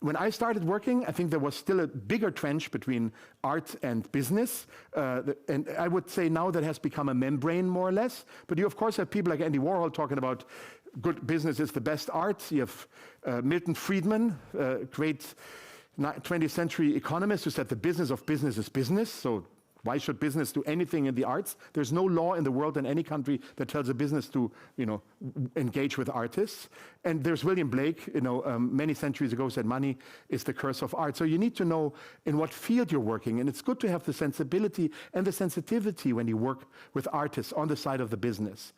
when I started working, I think there was still a bigger trench between art and business. And I would say now that has become a membrane, more or less. But you, of course, have people like Andy Warhol talking about good business is the best art. You have Milton Friedman, great 20th century economist, who said the business of business is business. So why should business do anything in the arts? There's no law in the world in any country that tells a business to, you know, engage with artists. And there's William Blake, you know, many centuries ago said money is the curse of art. So you need to know in what field you're working. And it's good to have the sensibility and the sensitivity when you work with artists on the side of the business.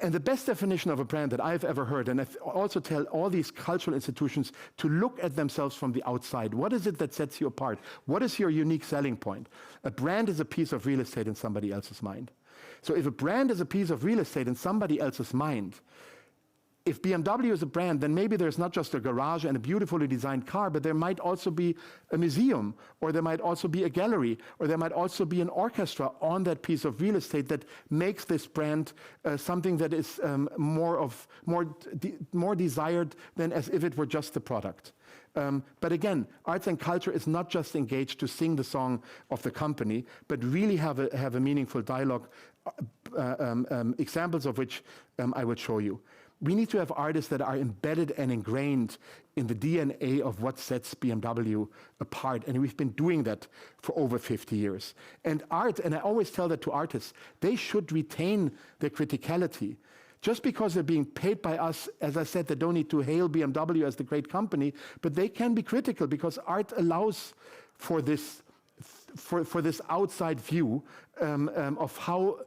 And the best definition of a brand that I've ever heard, and I also tell all these cultural institutions to look at themselves from the outside. What is it that sets you apart? What is your unique selling point? A brand is a piece of real estate in somebody else's mind. So if a brand is a piece of real estate in somebody else's mind, if BMW is a brand, then maybe there's not just a garage and a beautifully designed car, but there might also be a museum, or there might also be a gallery, or there might also be an orchestra on that piece of real estate that makes this brand something that is more desired than as if it were just the product. But again, arts and culture is not just engaged to sing the song of the company, but really have a meaningful dialogue, examples of which I would show you. We need to have artists that are embedded and ingrained in the DNA of what sets BMW apart. And we've been doing that for over 50 years. And art, and I always tell that to artists, they should retain their criticality. Just because they're being paid by us, as I said, they don't need to hail BMW as the great company, but they can be critical because art allows for this outside view of how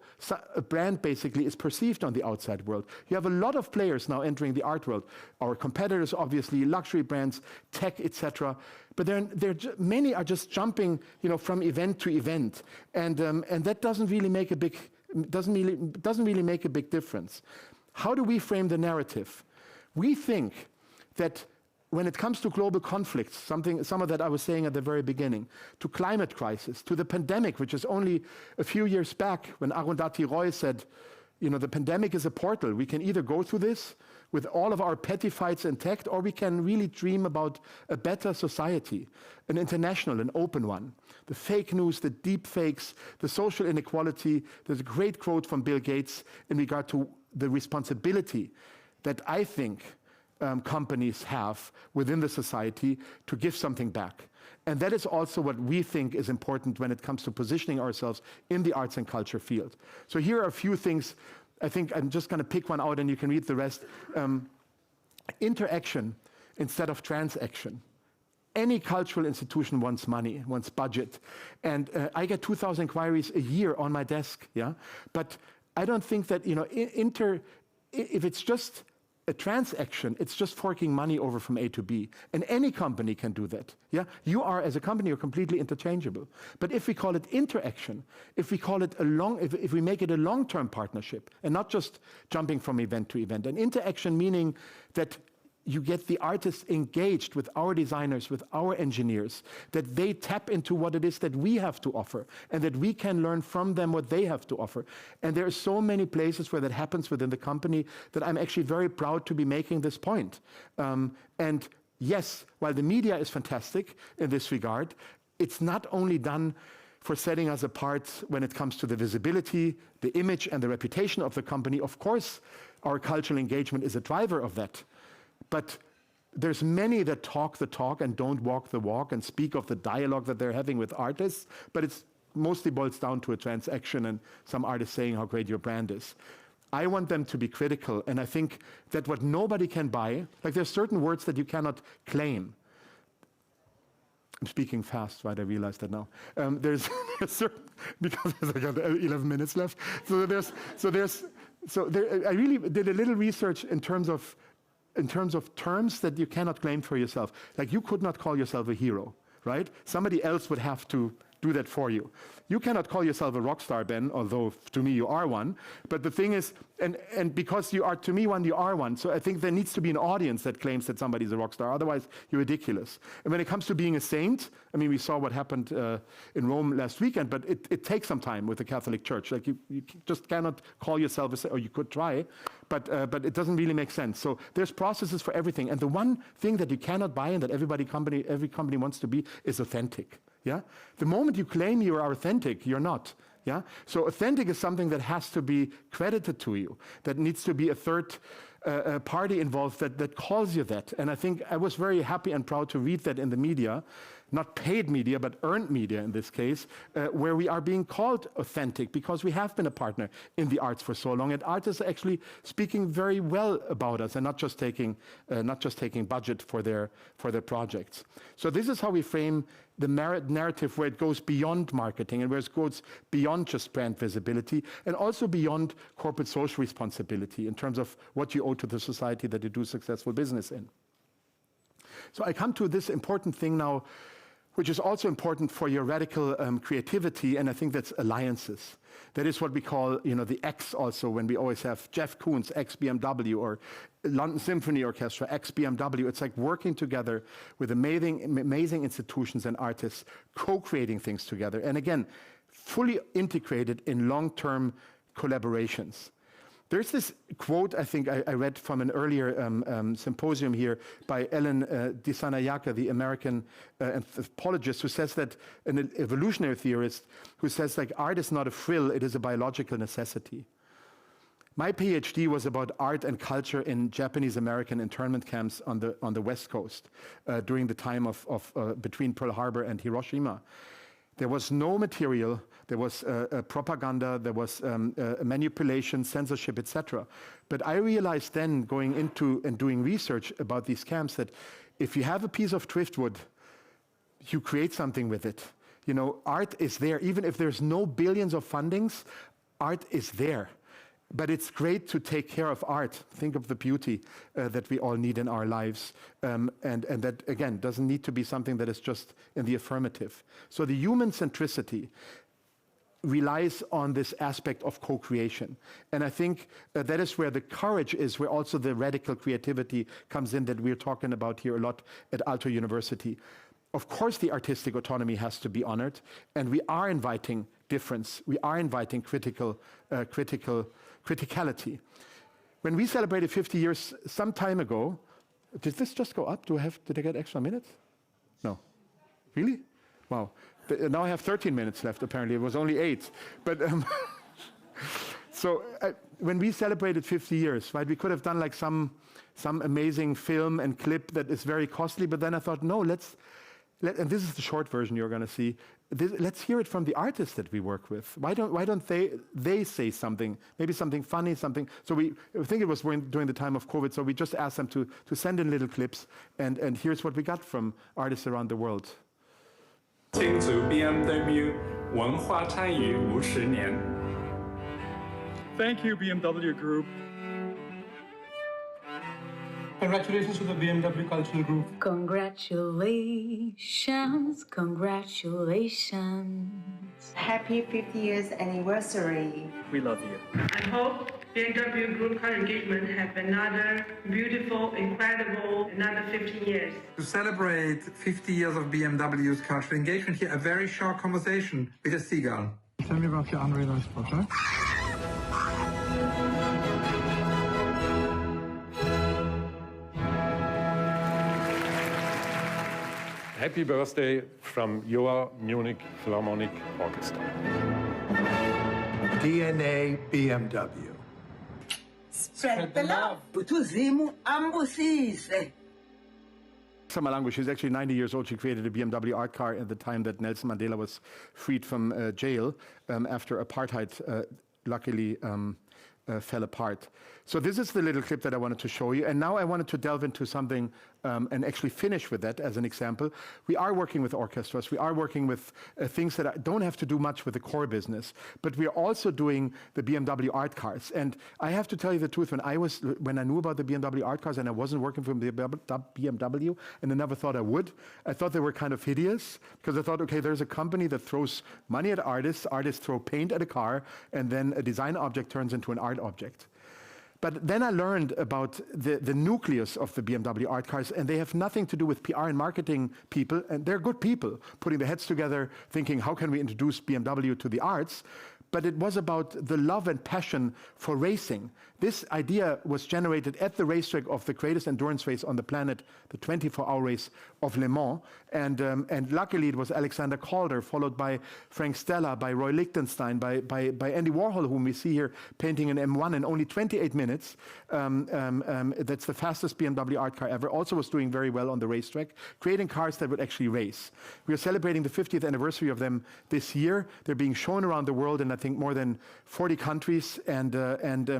a brand basically is perceived on the outside world. You have a lot of players now entering the art world. Our competitors, obviously, luxury brands, tech, etc. But many are just jumping, from event to event, and that doesn't really make a big difference. How do we frame the narrative? We think that when it comes to global conflicts, some of that I was saying at the very beginning, to climate crisis, to the pandemic, which is only a few years back when Arundhati Roy said, the pandemic is a portal. We can either go through this with all of our petty fights intact, or we can really dream about a better society, an international, an open one. The fake news, the deep fakes, the social inequality. There's a great quote from Bill Gates in regard to the responsibility that I think companies have within the society to give something back. And that is also what we think is important when it comes to positioning ourselves in the arts and culture field. So here are a few things. I think I'm just going to pick one out and you can read the rest. Interaction instead of transaction. Any cultural institution wants money, wants budget. And I get 2,000 inquiries a year on my desk, yeah? But I don't think that, if it's just a transaction, it's just forking money over from A to B. And any company can do that. Yeah? You are, as a company, you're completely interchangeable. But if we call it interaction, if we call it if we make it a long-term partnership and not just jumping from event to event, and interaction meaning that you get the artists engaged with our designers, with our engineers, that they tap into what it is that we have to offer, and that we can learn from them what they have to offer. And there are so many places where that happens within the company that I'm actually very proud to be making this point. And yes, while the media is fantastic in this regard, it's not only done for setting us apart when it comes to the visibility, the image, and the reputation of the company. Of course, our cultural engagement is a driver of that. But there's many that talk the talk and don't walk the walk and speak of the dialogue that they're having with artists, but it mostly boils down to a transaction and some artists saying how great your brand is. I want them to be critical, and I think that what nobody can buy, like there's certain words that you cannot claim. I'm speaking fast, right? I realize that now. There's certain, because I got 11 minutes left. I really did a little research in terms of terms that you cannot claim for yourself. Like you could not call yourself a hero, right? Somebody else would have to do that for you. You cannot call yourself a rock star, Ben, although to me you are one. But the thing is, and because you are to me one, you are one. So I think there needs to be an audience that claims that somebody's a rock star. Otherwise, you're ridiculous. And when it comes to being a saint, I mean, we saw what happened in Rome last weekend, but it takes some time with the Catholic Church. Like you just cannot call yourself a saint, or you could try, but it doesn't really make sense. So there's processes for everything. And the one thing that you cannot buy and that every company wants to be is authentic. Yeah? The moment you claim you are authentic, you're not. Yeah? So authentic is something that has to be credited to you, that needs to be a third party involved that calls you that. And I think I was very happy and proud to read that in the media, not paid media, but earned media in this case, where we are being called authentic because we have been a partner in the arts for so long, and artists are actually speaking very well about us and not just taking budget for their projects. So this is how we frame the narrative, where it goes beyond marketing and where it goes beyond just brand visibility and also beyond corporate social responsibility in terms of what you owe to the society that you do successful business in. So I come to this important thing now, which is also important for your radical creativity, and I think that's alliances. That is what we call, the X also, when we always have Jeff Koons, ex-BMW, or London Symphony Orchestra, ex-BMW. It's like working together with amazing institutions and artists, co-creating things together. And again, fully integrated in long-term collaborations. There's this quote I think I read from an earlier symposium here by Ellen Dissanayake, the American anthropologist, who says that, an evolutionary theorist, who says like art is not a frill, it is a biological necessity. My PhD was about art and culture in Japanese American internment camps on the West Coast during the time of between Pearl Harbor and Hiroshima. There was no material, there was propaganda, there was manipulation, censorship, etc. But I realized then, going into and doing research about these camps, that if you have a piece of driftwood, you create something with it. You know, art is there. Even if there's no billions of fundings, art is there. But it's great to take care of art. Think of the beauty that we all need in our lives. And that, again, doesn't need to be something that is just in the affirmative. So the human centricity relies on this aspect of co-creation. And I think that is where the courage is, where also the radical creativity comes in that we're talking about here a lot at Aalto University. Of course, the artistic autonomy has to be honored, and we are inviting difference. We are inviting criticality. When we celebrated 50 years some time ago, did this just go up? Did I get extra minutes? No. Really? Wow. But now I have 13 minutes left, apparently. It was only 8. But so when we celebrated 50 years, right, we could have done like some amazing film and clip that is very costly, but then I thought, no, and this is the short version you're going to see. Let's hear it from the artists that we work with. Why don't they say something? Maybe something funny, something. So I think it was during the time of COVID. So we just asked them to send in little clips, and here's what we got from artists around the world. 庆祝 BMW 文化参与50年。Thank you, BMW Group. Congratulations to the BMW Cultural Group. Congratulations, congratulations. Happy 50 years anniversary. We love you. I hope BMW Group Cultural Engagement have another beautiful, incredible, another 15 years. To celebrate 50 years of BMW's cultural engagement here, a very short conversation with a seagull. Tell me about your unrealized project. Happy birthday from your Munich Philharmonic Orchestra. DNA BMW. Spread the love. Samalango, she's actually 90 years old. She created a BMW art car at the time that Nelson Mandela was freed from jail after apartheid luckily fell apart. So this is the little clip that I wanted to show you. And now I wanted to delve into something and actually finish with that as an example. We are working with orchestras. We are working with things that don't have to do much with the core business, but we are also doing the BMW art cars. And I have to tell you the truth, when I knew about the BMW art cars and I wasn't working for the BMW, and I never thought I would, I thought they were kind of hideous, because I thought, okay, there's a company that throws money at artists throw paint at a car, and then a design object turns into an art object. But then I learned about the nucleus of the BMW art cars, and they have nothing to do with PR and marketing people, and they're good people, putting their heads together, thinking, how can we introduce BMW to the arts? But it was about the love and passion for racing. This idea was generated at the racetrack of the greatest endurance race on the planet, the 24-hour race of Le Mans. And luckily it was Alexander Calder, followed by Frank Stella, by Roy Lichtenstein, by Andy Warhol, whom we see here painting an M1 in only 28 minutes. That's the fastest BMW art car ever. Also was doing very well on the racetrack, creating cars that would actually race. We are celebrating the 50th anniversary of them this year. They're being shown around the world in, I think, more than 40 countries, and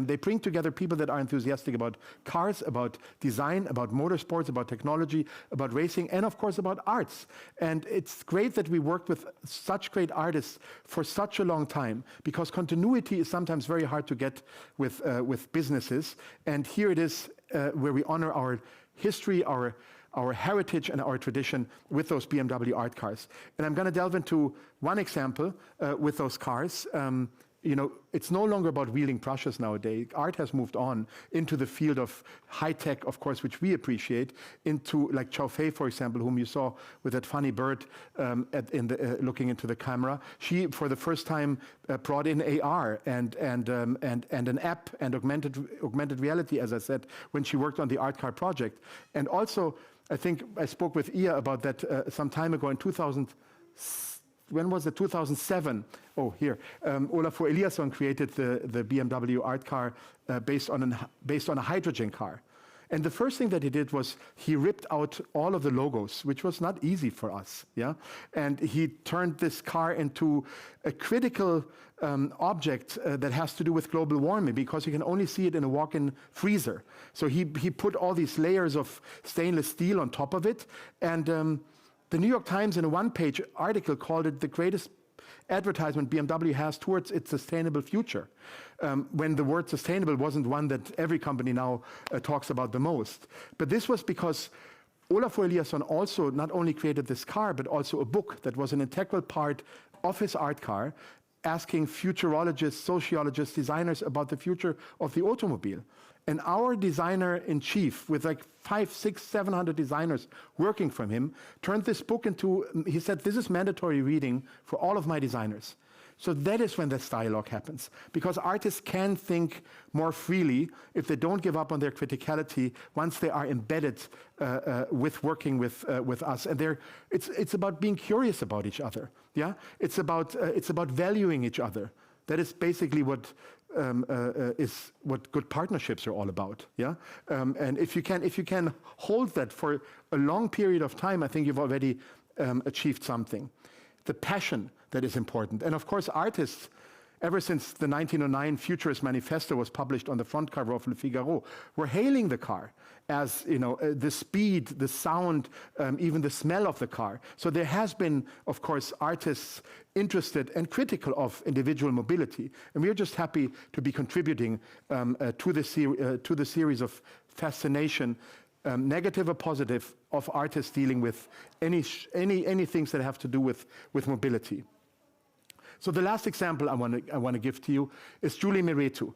they bring together people that are enthusiastic about cars, about design, about motorsports, about technology, about racing, and of course about arts. And it's great that we worked with such great artists for such a long time, because continuity is sometimes very hard to get with businesses. And here it is where we honor our history, our heritage and our tradition with those BMW art cars. And I'm going to delve into one example with those cars. it's no longer about wielding brushes nowadays. Art has moved on into the field of high tech, of course, which we appreciate, into like Chao Fei, for example, whom you saw with that funny bird looking into the camera. She, for the first time, brought in AR and an app and augmented reality, as I said, when she worked on the art car project. And also, I think I spoke with Ia about that some time ago in 2007. Oh, here. Aalto-Yliopisto created the BMW art car based on a hydrogen car. And the first thing that he did was he ripped out all of the logos, which was not easy for us. Yeah, and he turned this car into a critical object that has to do with global warming, because you can only see it in a walk-in freezer. So he put all these layers of stainless steel on top of it, and the New York Times, in a one-page article, called it the greatest advertisement BMW has towards its sustainable future, when the word sustainable wasn't one that every company now talks about the most. But this was because Aalto-Yliopisto also not only created this car, but also a book that was an integral part of his art car, asking futurologists, sociologists, designers about the future of the automobile. And our designer-in-chief, with like 500, 600, 700 designers working from him, turned this book into, he said, this is mandatory reading for all of my designers. So that is when this dialogue happens, because artists can think more freely if they don't give up on their criticality once they are embedded with working with us. And it's about being curious about each other. Yeah, it's about valuing each other. That is basically what good partnerships are all about. Yeah, and if you can hold that for a long period of time, I think you've already achieved something. The passion that is important, and of course, artists. Ever since the 1909 Futurist Manifesto was published on the front cover of Le Figaro, were hailing the car as, the speed, the sound, even the smell of the car. So there has been, of course, artists interested and critical of individual mobility. And we are just happy to be contributing to the series of fascination, negative or positive, of artists dealing with any things that have to do with mobility. So the last example I want to give to you is Julie Miretu.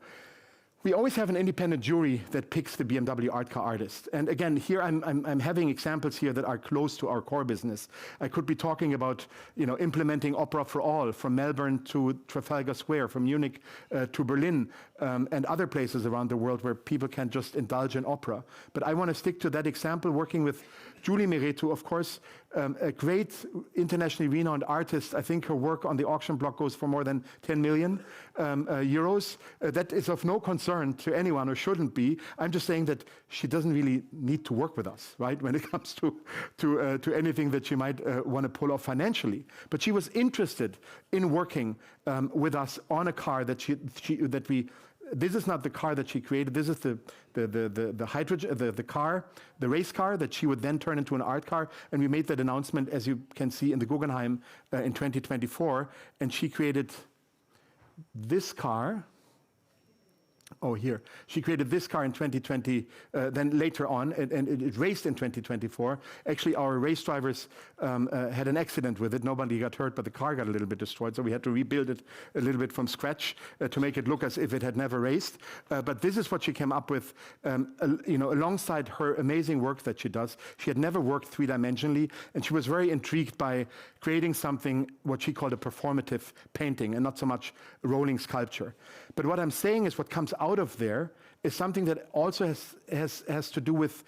We always have an independent jury that picks the BMW art car artist. And again, here I'm having examples here that are close to our core business. I could be talking about, implementing Opera for All from Melbourne to Trafalgar Square, from Munich to Berlin, and other places around the world where people can just indulge in opera. But I want to stick to that example, working with Julie Miretu, of course, a great internationally renowned artist. I think her work on the auction block goes for more than 10 million euros. That is of no concern to anyone, or shouldn't be. I'm just saying that she doesn't really need to work with us, right, when it comes to anything that she might want to pull off financially. But she was interested in working with us on a car that we. This is not the car that she created. This is the race car that she would then turn into an art car. And we made that announcement, as you can see, in the Guggenheim in 2024. And she created this car. Oh, here. She created this car in 2020, then later on, and it raced in 2024. Actually, our race drivers had an accident with it. Nobody got hurt, but the car got a little bit destroyed, so we had to rebuild it a little bit from scratch to make it look as if it had never raced. But this is what she came up with, alongside her amazing work that she does. She had never worked three-dimensionally, and she was very intrigued by creating something, what she called a performative painting, and not so much rolling sculpture. But what I'm saying is what comes out of there is something that also has to do with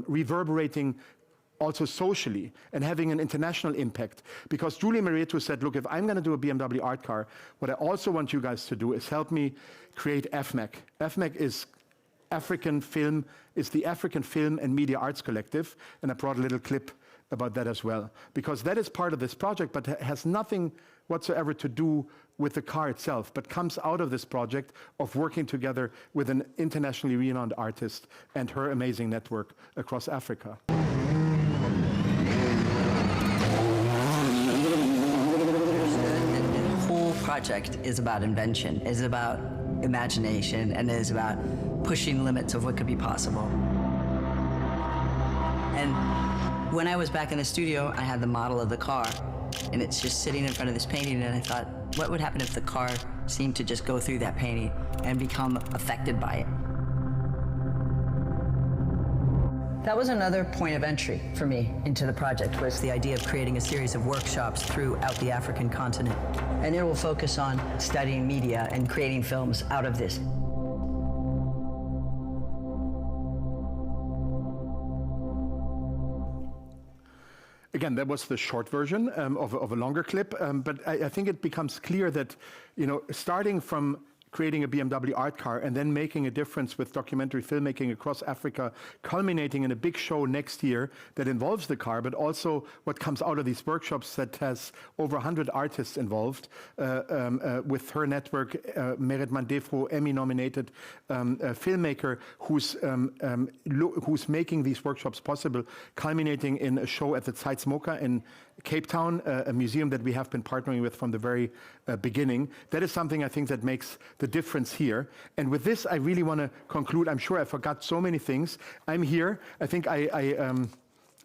reverberating also socially and having an international impact. Because Julie Miretu said, look, if I'm going to do a BMW art car, what I also want you guys to do is help me create AFMEC. AFMEC is the African Film and Media Arts Collective, and I brought a little clip about that as well, because that is part of this project, but has nothing whatsoever to do with the car itself, but comes out of this project of working together with an internationally renowned artist and her amazing network across Africa. The whole project is about invention, is about imagination, and is about pushing limits of what could be possible. And when I was back in the studio, I had the model of the car, and it's just sitting in front of this painting, and I thought, What would happen if the car seemed to just go through that painting and become affected by it? That was another point of entry for me into the project, was the idea of creating a series of workshops throughout the African continent. And it will focus on studying media and creating films out of this. Again, that was the short version of a longer clip, but I think it becomes clear that, starting from creating a BMW art car and then making a difference with documentary filmmaking across Africa, culminating in a big show next year that involves the car, but also what comes out of these workshops that has over 100 artists involved with her network, Meret Mandefro, Emmy-nominated filmmaker who's making these workshops possible, culminating in a show at the Zeitmoka in Cape Town, a museum that we have been partnering with from the very beginning. That is something I think that makes the difference here. And with this, I really want to conclude. I'm sure I forgot so many things. I'm here. I think I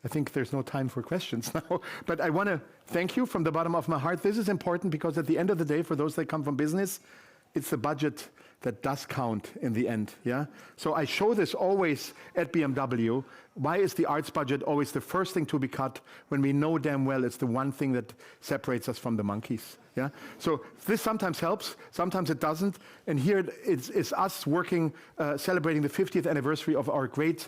think there's no time for questions now, but I want to thank you from the bottom of my heart. This is important because at the end of the day, for those that come from business, it's the budget that does count in the end, yeah? So I show this always at BMW. Why is the arts budget always the first thing to be cut when we know damn well it's the one thing that separates us from the monkeys, yeah? So this sometimes helps, sometimes it doesn't, and here it's us working, celebrating the 50th anniversary of our great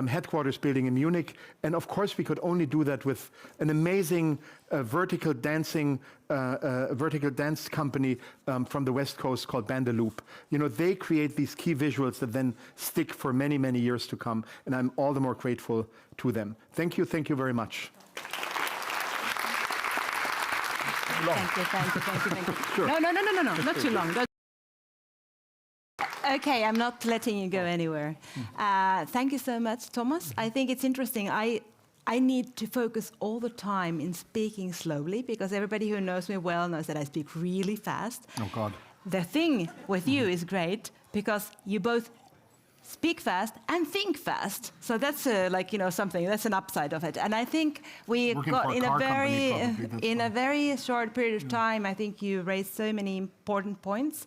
headquarters building in Munich, and of course we could only do that with an amazing vertical dance company from the West Coast called Bandaloop. They create these key visuals that then stick for many, many years to come, and I'm all the more grateful to them. Thank you very much. Thank you. Sure. No, not too long. Okay, I'm not letting you go anywhere. Thank you so much, Thomas. I think it's interesting. I need to focus all the time in speaking slowly because everybody who knows me well knows that I speak really fast. Oh, God. The thing with you is great because you both speak fast and think fast. So that's something, that's an upside of it. And I think we got in a very short period of time, I think you raised so many important points.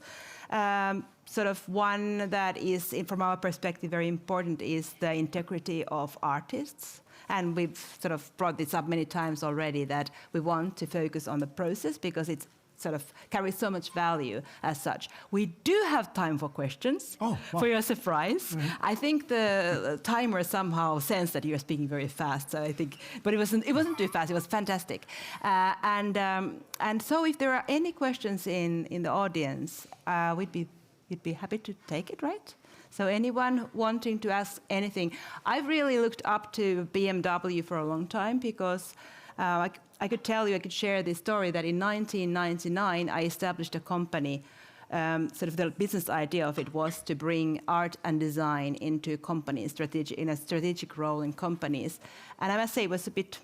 Sort of one that is, from our perspective, very important is the integrity of artists. And we've sort of brought this up many times already that we want to focus on the process because it's sort of carries so much value as such. We do have time for questions, for your surprise. Mm-hmm. I think the timer somehow sensed that you're speaking very fast, so I think, but it wasn't too fast, it was fantastic. And so if there are any questions in the audience, you'd be happy to take it, right? So anyone wanting to ask anything. I've really looked up to BMW for a long time because I could share this story that in 1999 I established a company. Sort of the business idea of it was to bring art and design into companies, in a strategic role in companies. And I must say it was a bit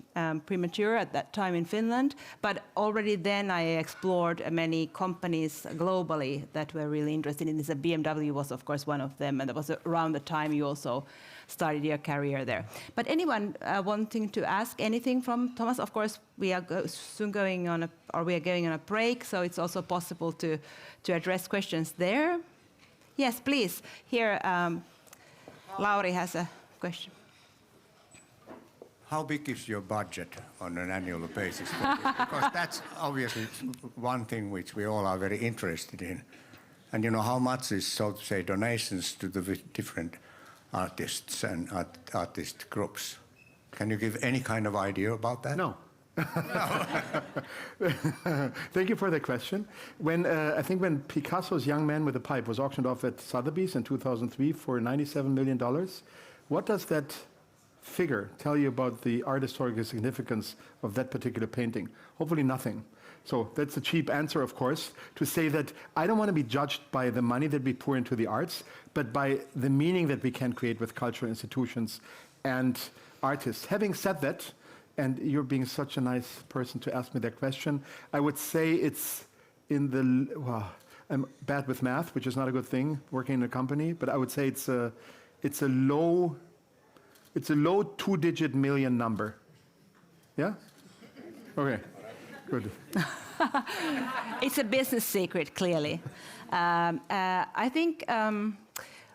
premature at that time in Finland, but already then I explored many companies globally that were really interested in this. BMW was, of course, one of them, and that was around the time you also started your career there. But anyone wanting to ask anything from Thomas? Of course, we are soon going on a break, so it's also possible to address questions there. Yes, please. Here, Lauri has a question. How big is your budget on an annual basis? Because that's obviously one thing which we all are very interested in. And how much is, so to say, donations to the different artists and artist groups? Can you give any kind of idea about that? No. Thank you for the question. I think when Picasso's Young Man with a Pipe was auctioned off at Sotheby's in 2003 for $97 million, what does that figure tell you about the art historical significance of that particular painting? Hopefully nothing. So that's a cheap answer, of course, to say that I don't want to be judged by the money that we pour into the arts, but by the meaning that we can create with cultural institutions and artists. Having said that, and you're being such a nice person to ask me that question, I would say it's in the, I'm bad with math, which is not a good thing, working in a company, but I would say it's a low two-digit million number. Yeah? Okay, good. It's a business secret, clearly. I think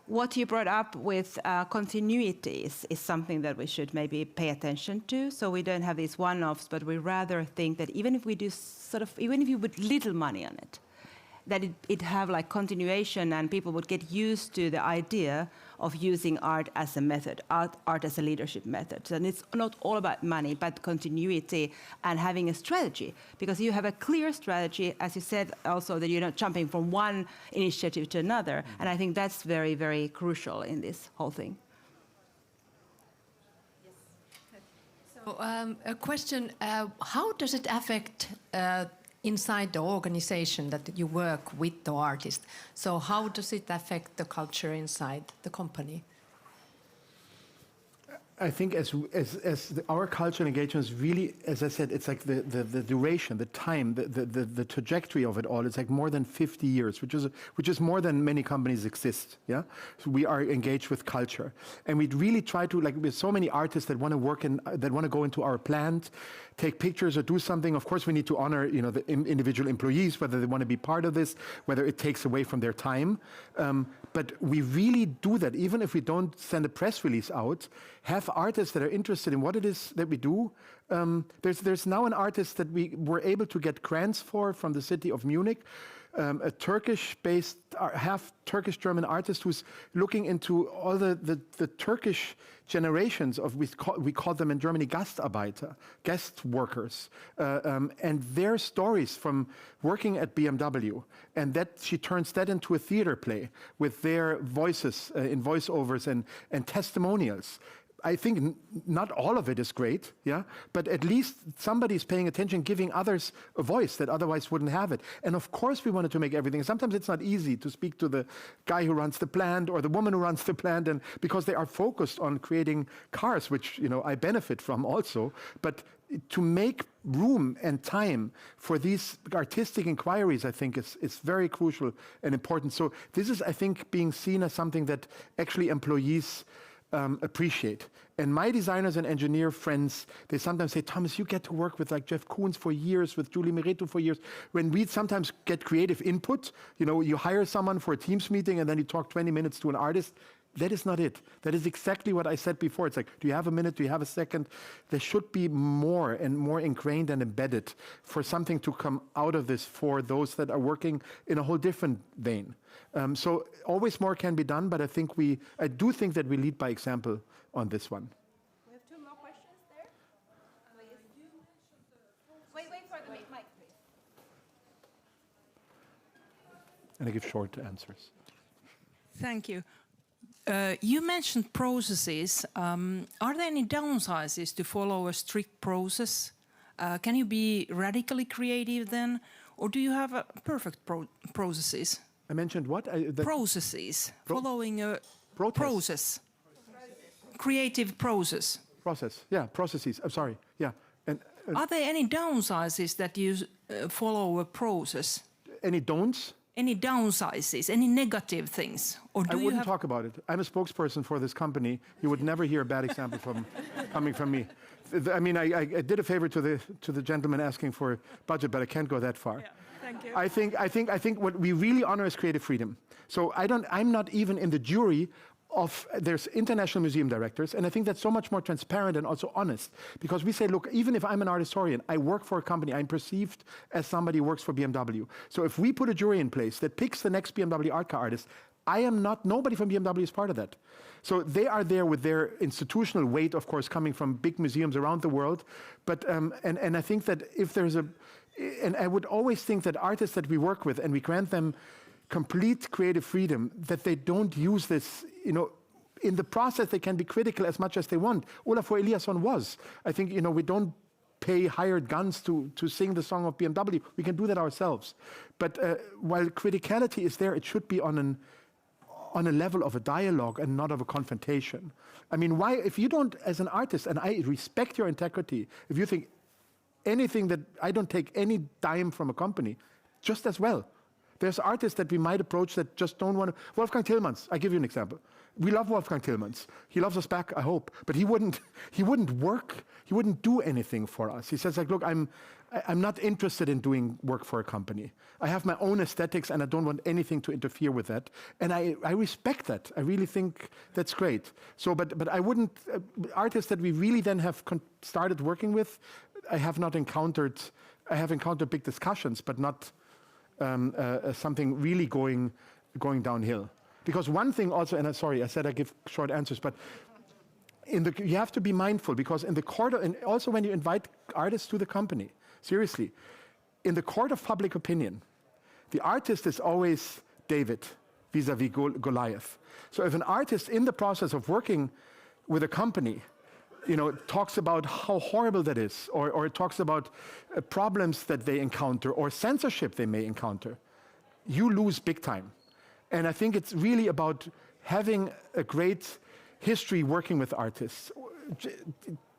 what you brought up with continuities is something that we should maybe pay attention to. So we don't have these one-offs, but we rather think that even if we do even if you put little money on it, that it have like continuation and people would get used to the idea of using art as a method, art as a leadership method. And it's not all about money, but continuity and having a strategy. Because you have a clear strategy, as you said also, that you're not jumping from one initiative to another. And I think that's very, very crucial in this whole thing. So a question, how does it affect inside the organization that you work with the artist? So how does it affect the culture inside the company? I think our culture and engagement is really, as I said, it's like the duration, the time, the trajectory of it all. It's like more than 50 years, which is more than many companies exist. Yeah, so we are engaged with culture, and we really try to, like, with so many artists that want to work in, that want to go into our plant, take pictures or do something. Of course, we need to honor, you know, the individual employees, whether they want to be part of this, whether it takes away from their time. But we really do that, even if we don't send a press release out, have artists that are interested in what it is that we do. There's now an artist that we were able to get grants for from the city of Munich, a Turkish-based, half Turkish-German artist who's looking into all the Turkish generations of, we call them in Germany Gastarbeiter, guest workers, and their stories from working at BMW, and that she turns that into a theater play with their voices in voiceovers and testimonials. I think not all of it is great, yeah, but at least somebody's paying attention, giving others a voice that otherwise wouldn't have it. And of course we wanted to make everything. Sometimes it's not easy to speak to the guy who runs the plant or the woman who runs the plant, and because they are focused on creating cars, which, you know, I benefit from also, but to make room and time for these artistic inquiries, I think is very crucial and important. So this is, I think, being seen as something that actually employees appreciate. And my designers and engineer friends, they sometimes say, Thomas, you get to work with like Jeff Koons for years, with Julie Miretu for years. When we sometimes get creative input, you know, you hire someone for a Teams meeting and then you talk 20 minutes to an artist. That is not it. That is exactly what I said before. It's like, do you have a minute? Do you have a second? There should be more and more ingrained and embedded for something to come out of this for those that are working in a whole different vein. So always more can be done, but I do think that we lead by example on this one. We have two more questions there. Wait for the mic, please. And I give short answers. Thank you. You mentioned processes. Are there any downsides to follow a strict process? Can you be radically creative then? Or do you have perfect processes? I mentioned what? Processes. Following a process. Creative process. Process, yeah, processes. I'm sorry, yeah. And are there any downsides that you follow a process? Any don'ts? Any downsides, any negative things? Or do I wouldn't talk about it. I'm a spokesperson for this company. You would never hear a bad example coming from me. I mean, I did a favor to the gentleman asking for budget, but I can't go that far. Yeah, thank you. I think what we really honor is creative freedom. So I'm not even in the jury of, there's international museum directors, and I think that's so much more transparent and also honest, because we say, look, even if I'm an art historian, I work for a company, I'm perceived as somebody who works for BMW. So if we put a jury in place that picks the next BMW art car artist, nobody from BMW is part of that. So they are there with their institutional weight, of course, coming from big museums around the world. But, and I think that if there's and I would always think that artists that we work with and we grant them complete creative freedom, that they don't use this, you know, in the process they can be critical as much as they want. Olafur Eliasson was. I think, you know, we don't pay hired guns to sing the song of BMW. We can do that ourselves. But while criticality is there, it should be on a level of a dialogue and not of a confrontation. I mean, why, if you don't, as an artist, and I respect your integrity, if you think anything that I don't take any dime from a company, just as well. There's artists that we might approach that just don't want to. Wolfgang Tillmans, I give you an example. We love Wolfgang Tillmans. He loves us back, I hope. But he wouldn't work. He wouldn't do anything for us. He says, like, look, I'm not interested in doing work for a company. I have my own aesthetics, and I don't want anything to interfere with that. And I respect that. I really think that's great. So, but I wouldn't artists that we really then have started working with. I have encountered big discussions, but not something really going downhill. Because one thing also, and sorry, I said I give short answers, but you have to be mindful, because in the court, and also when you invite artists to the company, seriously, in the court of public opinion, the artist is always David vis-a-vis Goliath. So if an artist in the process of working with a company, talks about how horrible that is, or it talks about problems that they encounter or censorship they may encounter, you lose big time. And I think it's really about having a great history working with artists.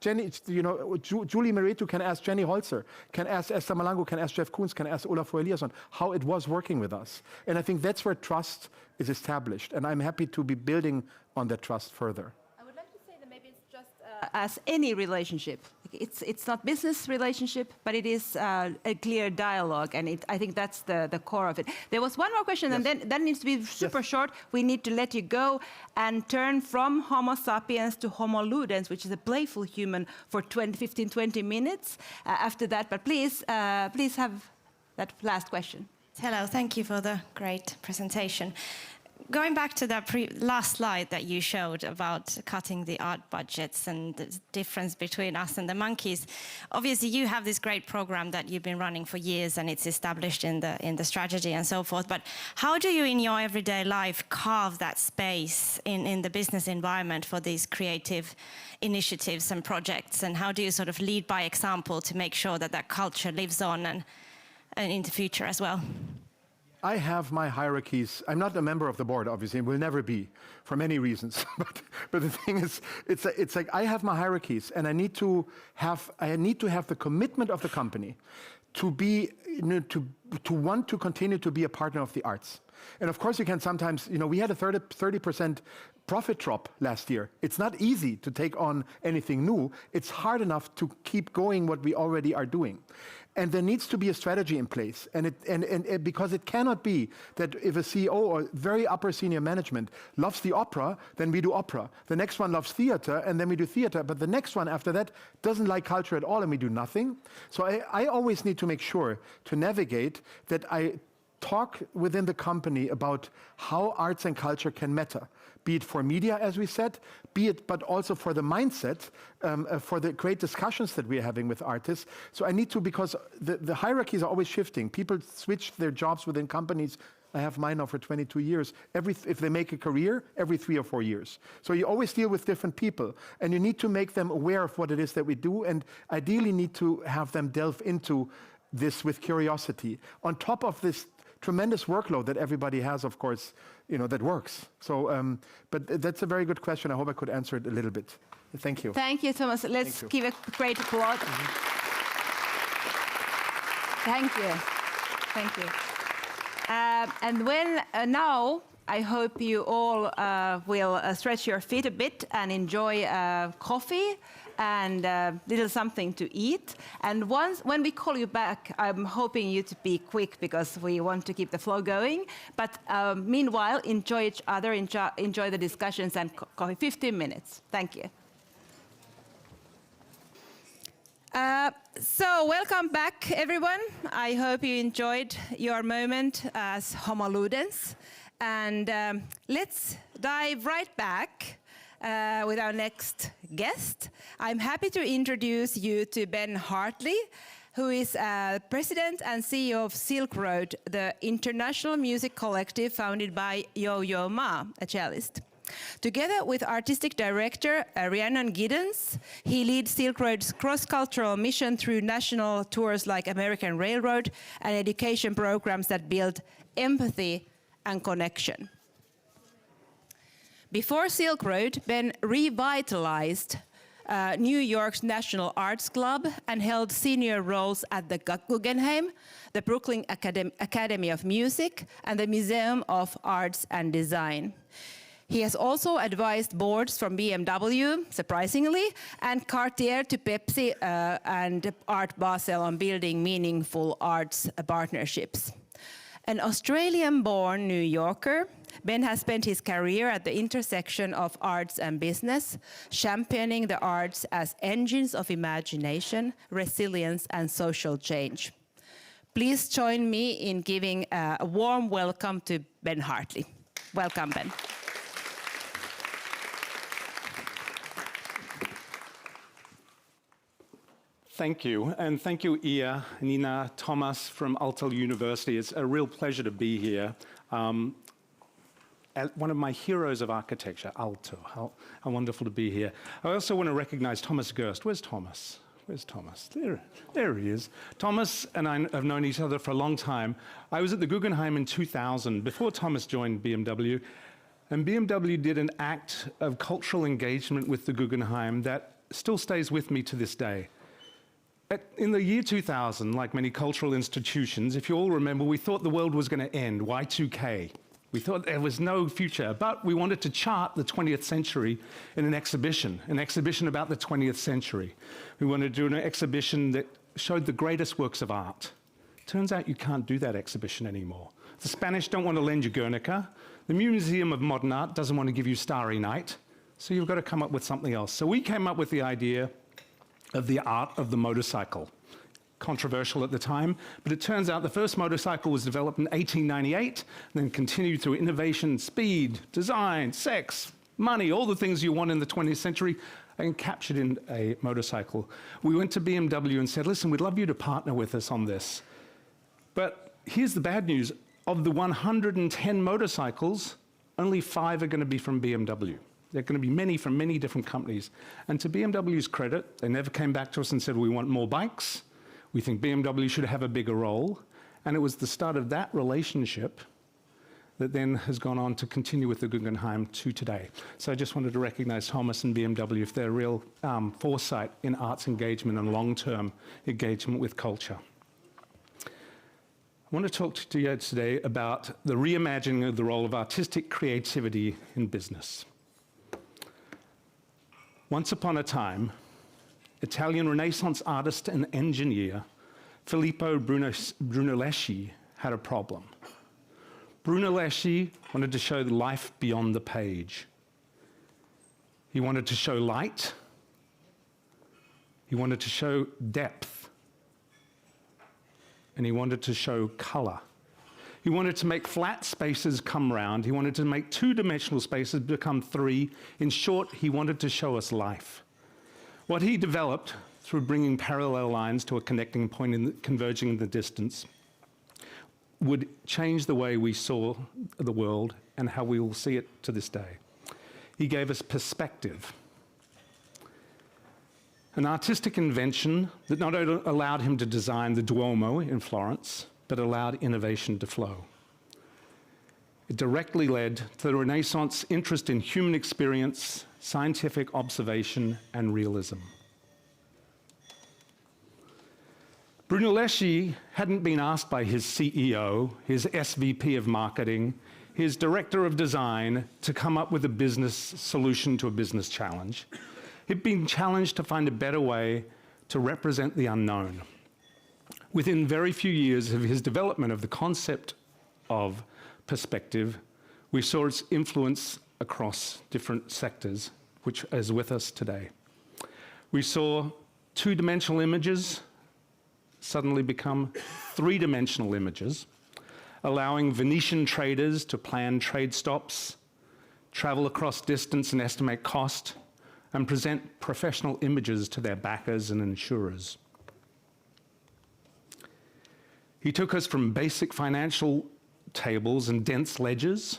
Jenny, Julie Meretu can ask Jenny Holzer, can ask Esther Malango, can ask Jeff Koons, can ask Olafur Eliasson how it was working with us. And I think that's where trust is established. And I'm happy to be building on that trust further. I would like to say that maybe it's just as any relationship. It's not business relationship, but it is a clear dialogue, and I think that's the core of it. There was one more question, yes. And then that needs to be super short. We need to let you go and turn from Homo sapiens to Homo ludens, which is a playful human, for 20 minutes after that. But please have that last question. Hello, thank you for the great presentation. Going back to that last slide that you showed about cutting the art budgets and the difference between us and the monkeys, obviously you have this great program that you've been running for years, and it's established in the strategy and so forth. But how do you, in your everyday life, carve that space in the business environment for these creative initiatives and projects? And how do you sort of lead by example to make sure that that culture lives on and in the future as well? I have my hierarchies. I'm not a member of the board, obviously, and will never be, for many reasons. but the thing is, it's like I have my hierarchies, and I need to have the commitment of the company to be, to want to continue to be a partner of the arts. And of course, you can sometimes, we had a 30% profit drop last year. It's not easy to take on anything new. It's hard enough to keep going what we already are doing. And there needs to be a strategy in place. And because it cannot be that if a CEO or very upper senior management loves the opera, then we do opera. The next one loves theater, and then we do theater. But the next one after that doesn't like culture at all, and we do nothing. So I always need to make sure to navigate that I talk within the company about how arts and culture can matter, be it for media, as we said, but also for the mindset, for the great discussions that we're having with artists. So I need to, because the hierarchies are always shifting. People switch their jobs within companies. I have mine now for 22 years. If they make a career, every 3 or 4 years. So you always deal with different people, and you need to make them aware of what it is that we do, and ideally need to have them delve into this with curiosity. On top of this tremendous workload that everybody has, of course, that works. So, but that's a very good question. I hope I could answer it a little bit. Thank you. Thank you, Thomas. Let's give a great applause. Thank you. Thank you. And now, I hope you all will stretch your feet a bit and enjoy coffee and little something to eat. And when we call you back, I'm hoping you to be quick, because we want to keep the flow going. But meanwhile, enjoy each other, enjoy the discussions and coffee. 15 minutes. Thank you. So welcome back, everyone. I hope you enjoyed your moment as Homo ludens. And let's dive right back with our next guest. I'm happy to introduce you to Ben Hartley, who is President and CEO of Silk Road, the international music collective founded by Yo-Yo Ma, a cellist. Together with artistic director Rhiannon Giddens, he leads Silk Road's cross-cultural mission through national tours like American Railroad and education programs that build empathy and connection. Before Silk Road, Ben revitalized New York's National Arts Club and held senior roles at the Guggenheim, the Brooklyn Academy of Music, and the Museum of Arts and Design. He has also advised boards from BMW, surprisingly, and Cartier to Pepsi and Art Basel on building meaningful arts partnerships. An Australian-born New Yorker, Ben has spent his career at the intersection of arts and business, championing the arts as engines of imagination, resilience, and social change. Please join me in giving a warm welcome to Ben Hartley. Welcome, Ben. Thank you, and thank you, Ia, Nina, Thomas from Aalto University. It's a real pleasure to be here. One of my heroes of architecture, Aalto. How wonderful to be here. I also want to recognize Thomas Gerst. Where's Thomas? Where's Thomas? There he is. Thomas and I have known each other for a long time. I was at the Guggenheim in 2000, before Thomas joined BMW, and BMW did an act of cultural engagement with the Guggenheim that still stays with me to this day. In the year 2000, like many cultural institutions, if you all remember, we thought the world was going to end, Y2K. We thought there was no future, but we wanted to chart the 20th century in an exhibition about the 20th century. We wanted to do an exhibition that showed the greatest works of art. Turns out you can't do that exhibition anymore. The Spanish don't want to lend you Guernica. The Museum of Modern Art doesn't want to give you Starry Night. So you've got to come up with something else. So we came up with the idea of the art of the motorcycle. Controversial at the time, but it turns out the first motorcycle was developed in 1898, and then continued through innovation, speed, design, sex, money, all the things you want in the 20th century, and captured in a motorcycle. We went to BMW and said, listen, we'd love you to partner with us on this. But here's the bad news. Of the 110 motorcycles, only 5 are going to be from BMW. There are going to be many from many different companies. And to BMW's credit, they never came back to us and said, we want more bikes. We think BMW should have a bigger role. And it was the start of that relationship that then has gone on to continue with the Guggenheim to today. So I just wanted to recognize Thomas and BMW for their real foresight in arts engagement and long-term engagement with culture. I want to talk to you today about the reimagining of the role of artistic creativity in business. Once upon a time, Italian Renaissance artist and engineer Filippo Brunelleschi had a problem. Brunelleschi wanted to show life beyond the page. He wanted to show light. He wanted to show depth. And he wanted to show color. He wanted to make flat spaces come round. He wanted to make two-dimensional spaces become three. In short, he wanted to show us life. What he developed through bringing parallel lines to a connecting point and converging in the distance would change the way we saw the world and how we will see it to this day. He gave us perspective. An artistic invention that not only allowed him to design the Duomo in Florence, but allowed innovation to flow. It directly led to the Renaissance interest in human experience, scientific observation, and realism. Brunelleschi hadn't been asked by his CEO, his SVP of marketing, his director of design to come up with a business solution to a business challenge. He'd been challenged to find a better way to represent the unknown. Within very few years of his development of the concept of perspective, we saw its influence across different sectors, which is with us today. We saw two-dimensional images suddenly become three-dimensional images, allowing Venetian traders to plan trade stops, travel across distance and estimate cost, and present professional images to their backers and insurers. He took us from basic financial tables and dense ledgers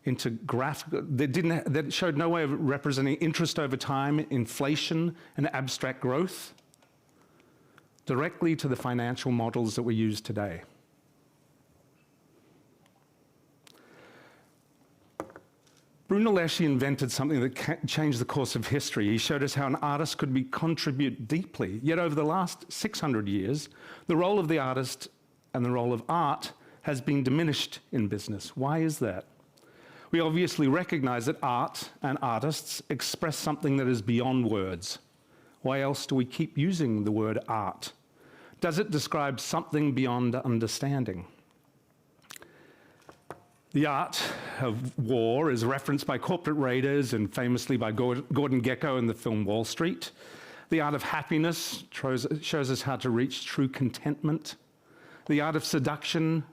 into graphical that showed no way of representing interest over time, inflation, and abstract growth, directly to the financial models that we use today. Brunelleschi invented something that changed the course of history. He showed us how an artist could contribute deeply. Yet over the last 600 years, the role of the artist and the role of art has been diminished in business. Why is that? We obviously recognize that art and artists express something that is beyond words. Why else do we keep using the word art? Does it describe something beyond understanding? The art of war is referenced by corporate raiders and famously by Gordon Gekko in the film Wall Street. The art of happiness shows us how to reach true contentment. The art of seduction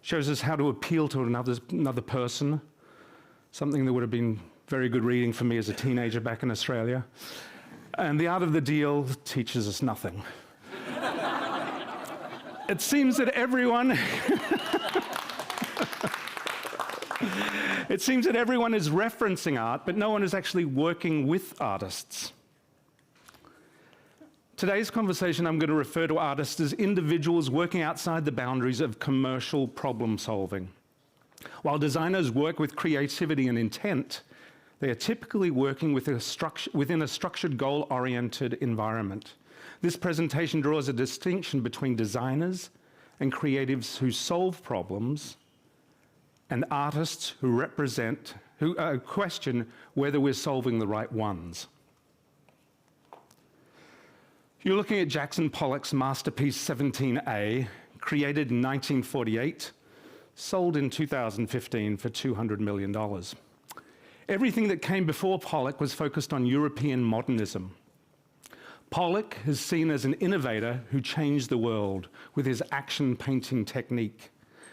shows us how to appeal to another person, something that would have been very good reading for me as a teenager back in Australia. And the art of the deal teaches us nothing. It seems that everyone It seems that everyone is referencing art, but no one is actually working with artists. Today's conversation, I'm going to refer to artists as individuals working outside the boundaries of commercial problem solving. While designers work with creativity and intent, they are typically working within a structured, goal-oriented environment. This presentation draws a distinction between designers and creatives who solve problems and artists who question whether we're solving the right ones. You're looking at Jackson Pollock's masterpiece 17A, created in 1948, sold in 2015 for $200 million. Everything that came before Pollock was focused on European modernism. Pollock is seen as an innovator who changed the world with his action painting technique,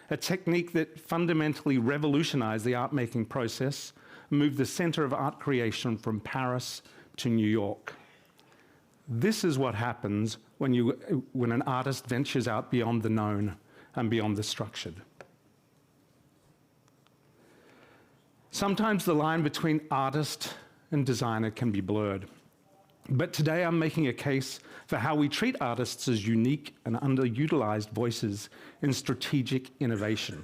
a technique that fundamentally revolutionized the art-making process, moved the center of art creation from Paris to New York. This is what happens when an artist ventures out beyond the known and beyond the structured. Sometimes the line between artist and designer can be blurred. But today I'm making a case for how we treat artists as unique and underutilized voices in strategic innovation.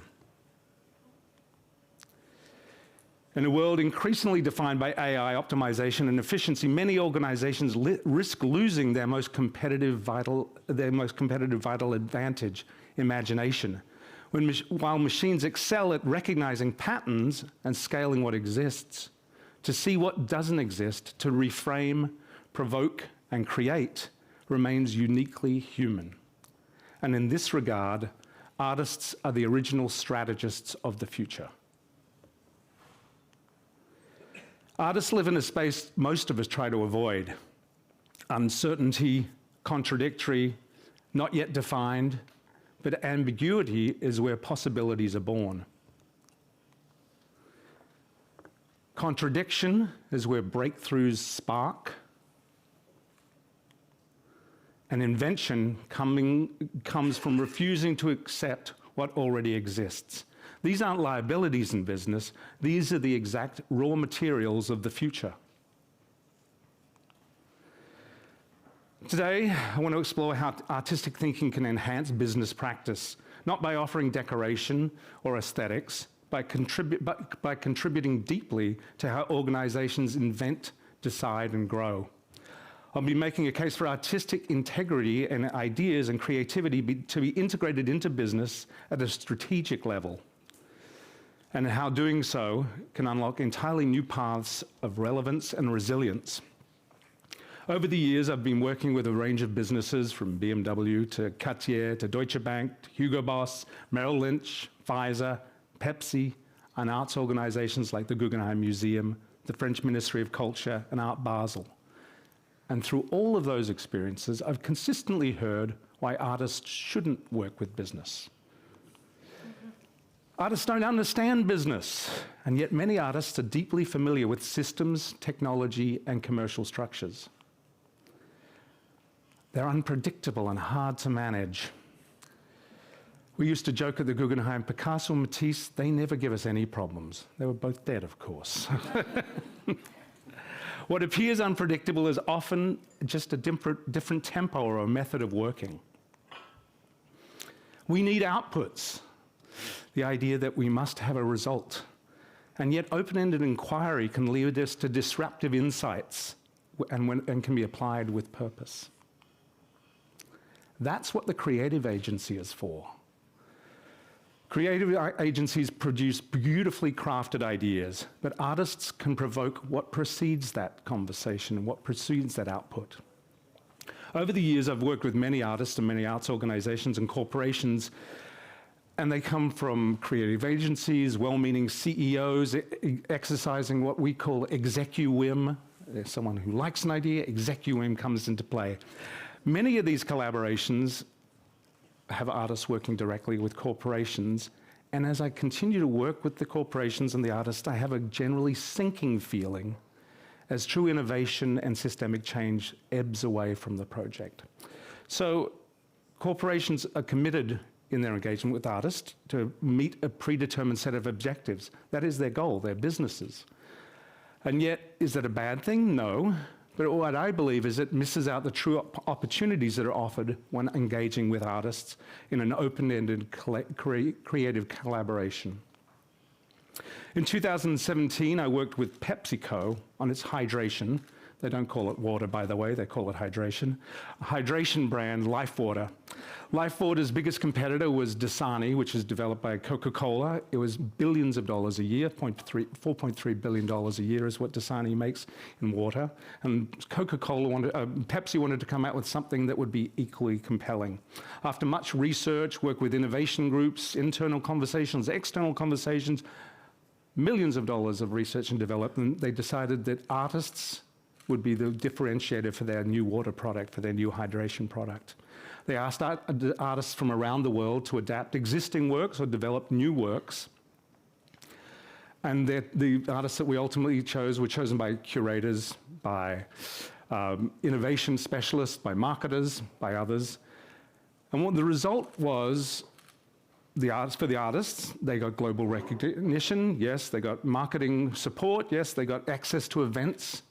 In a world increasingly defined by AI optimization and efficiency, many organizations risk losing their most competitive vital advantage, imagination. While machines excel at recognizing patterns and scaling what exists, to see what doesn't exist, to reframe, provoke, and create remains uniquely human. And in this regard, artists are the original strategists of the future. Artists live in a space most of us try to avoid: uncertainty, contradictory, not yet defined, but ambiguity is where possibilities are born. Contradiction is where breakthroughs spark, and invention comes from refusing to accept what already exists. These aren't liabilities in business, these are the exact raw materials of the future. Today, I want to explore how artistic thinking can enhance business practice, not by offering decoration or aesthetics, but by contributing deeply to how organizations invent, decide, and grow. I'll be making a case for artistic integrity and ideas and creativity to be integrated into business at a strategic level, and how doing so can unlock entirely new paths of relevance and resilience. Over the years, I've been working with a range of businesses from BMW to Cartier to Deutsche Bank, to Hugo Boss, Merrill Lynch, Pfizer, Pepsi, and arts organizations like the Guggenheim Museum, the French Ministry of Culture, and Art Basel. And through all of those experiences, I've consistently heard why artists shouldn't work with business. Artists don't understand business, and yet many artists are deeply familiar with systems, technology, and commercial structures. They're unpredictable and hard to manage. We used to joke at the Guggenheim, Picasso and Matisse, they never give us any problems. They were both dead, of course. What appears unpredictable is often just a different tempo or a method of working. We need outputs, the idea that we must have a result. And yet open-ended inquiry can lead us to disruptive insights and can be applied with purpose. That's what the creative agency is for. Creative agencies produce beautifully crafted ideas, but artists can provoke what precedes that conversation and what precedes that output. Over the years, I've worked with many artists and many arts organizations and corporations, and they come from creative agencies, well-meaning CEOs, exercising what we call execuwim. There's someone who likes an idea, execuwim comes into play. Many of these collaborations have artists working directly with corporations, and as I continue to work with the corporations and the artists, I have a generally sinking feeling as true innovation and systemic change ebbs away from the project. So corporations are committed in their engagement with artists to meet a predetermined set of objectives. That is their goal, their businesses. And yet, is that a bad thing? No. But what I believe is it misses out the true opportunities that are offered when engaging with artists in an open-ended creative collaboration. In 2017, I worked with PepsiCo on its hydration. They don't call it water, by the way, they call it hydration. A hydration brand, LifeWater. LifeWater's biggest competitor was Dasani, which is developed by Coca-Cola. It was billions of dollars a year, $4.3 billion a year is what Dasani makes in water. And Pepsi wanted to come out with something that would be equally compelling. After much research, work with innovation groups, internal conversations, external conversations, millions of dollars of research and development, they decided that artists would be the differentiator for their new water product, for their new hydration product. They asked artists from around the world to adapt existing works or develop new works. And the artists that we ultimately chose were chosen by curators, by innovation specialists, by marketers, by others. And what the result was, for the artists, they got global recognition, yes, they got marketing support, yes, they got access to events,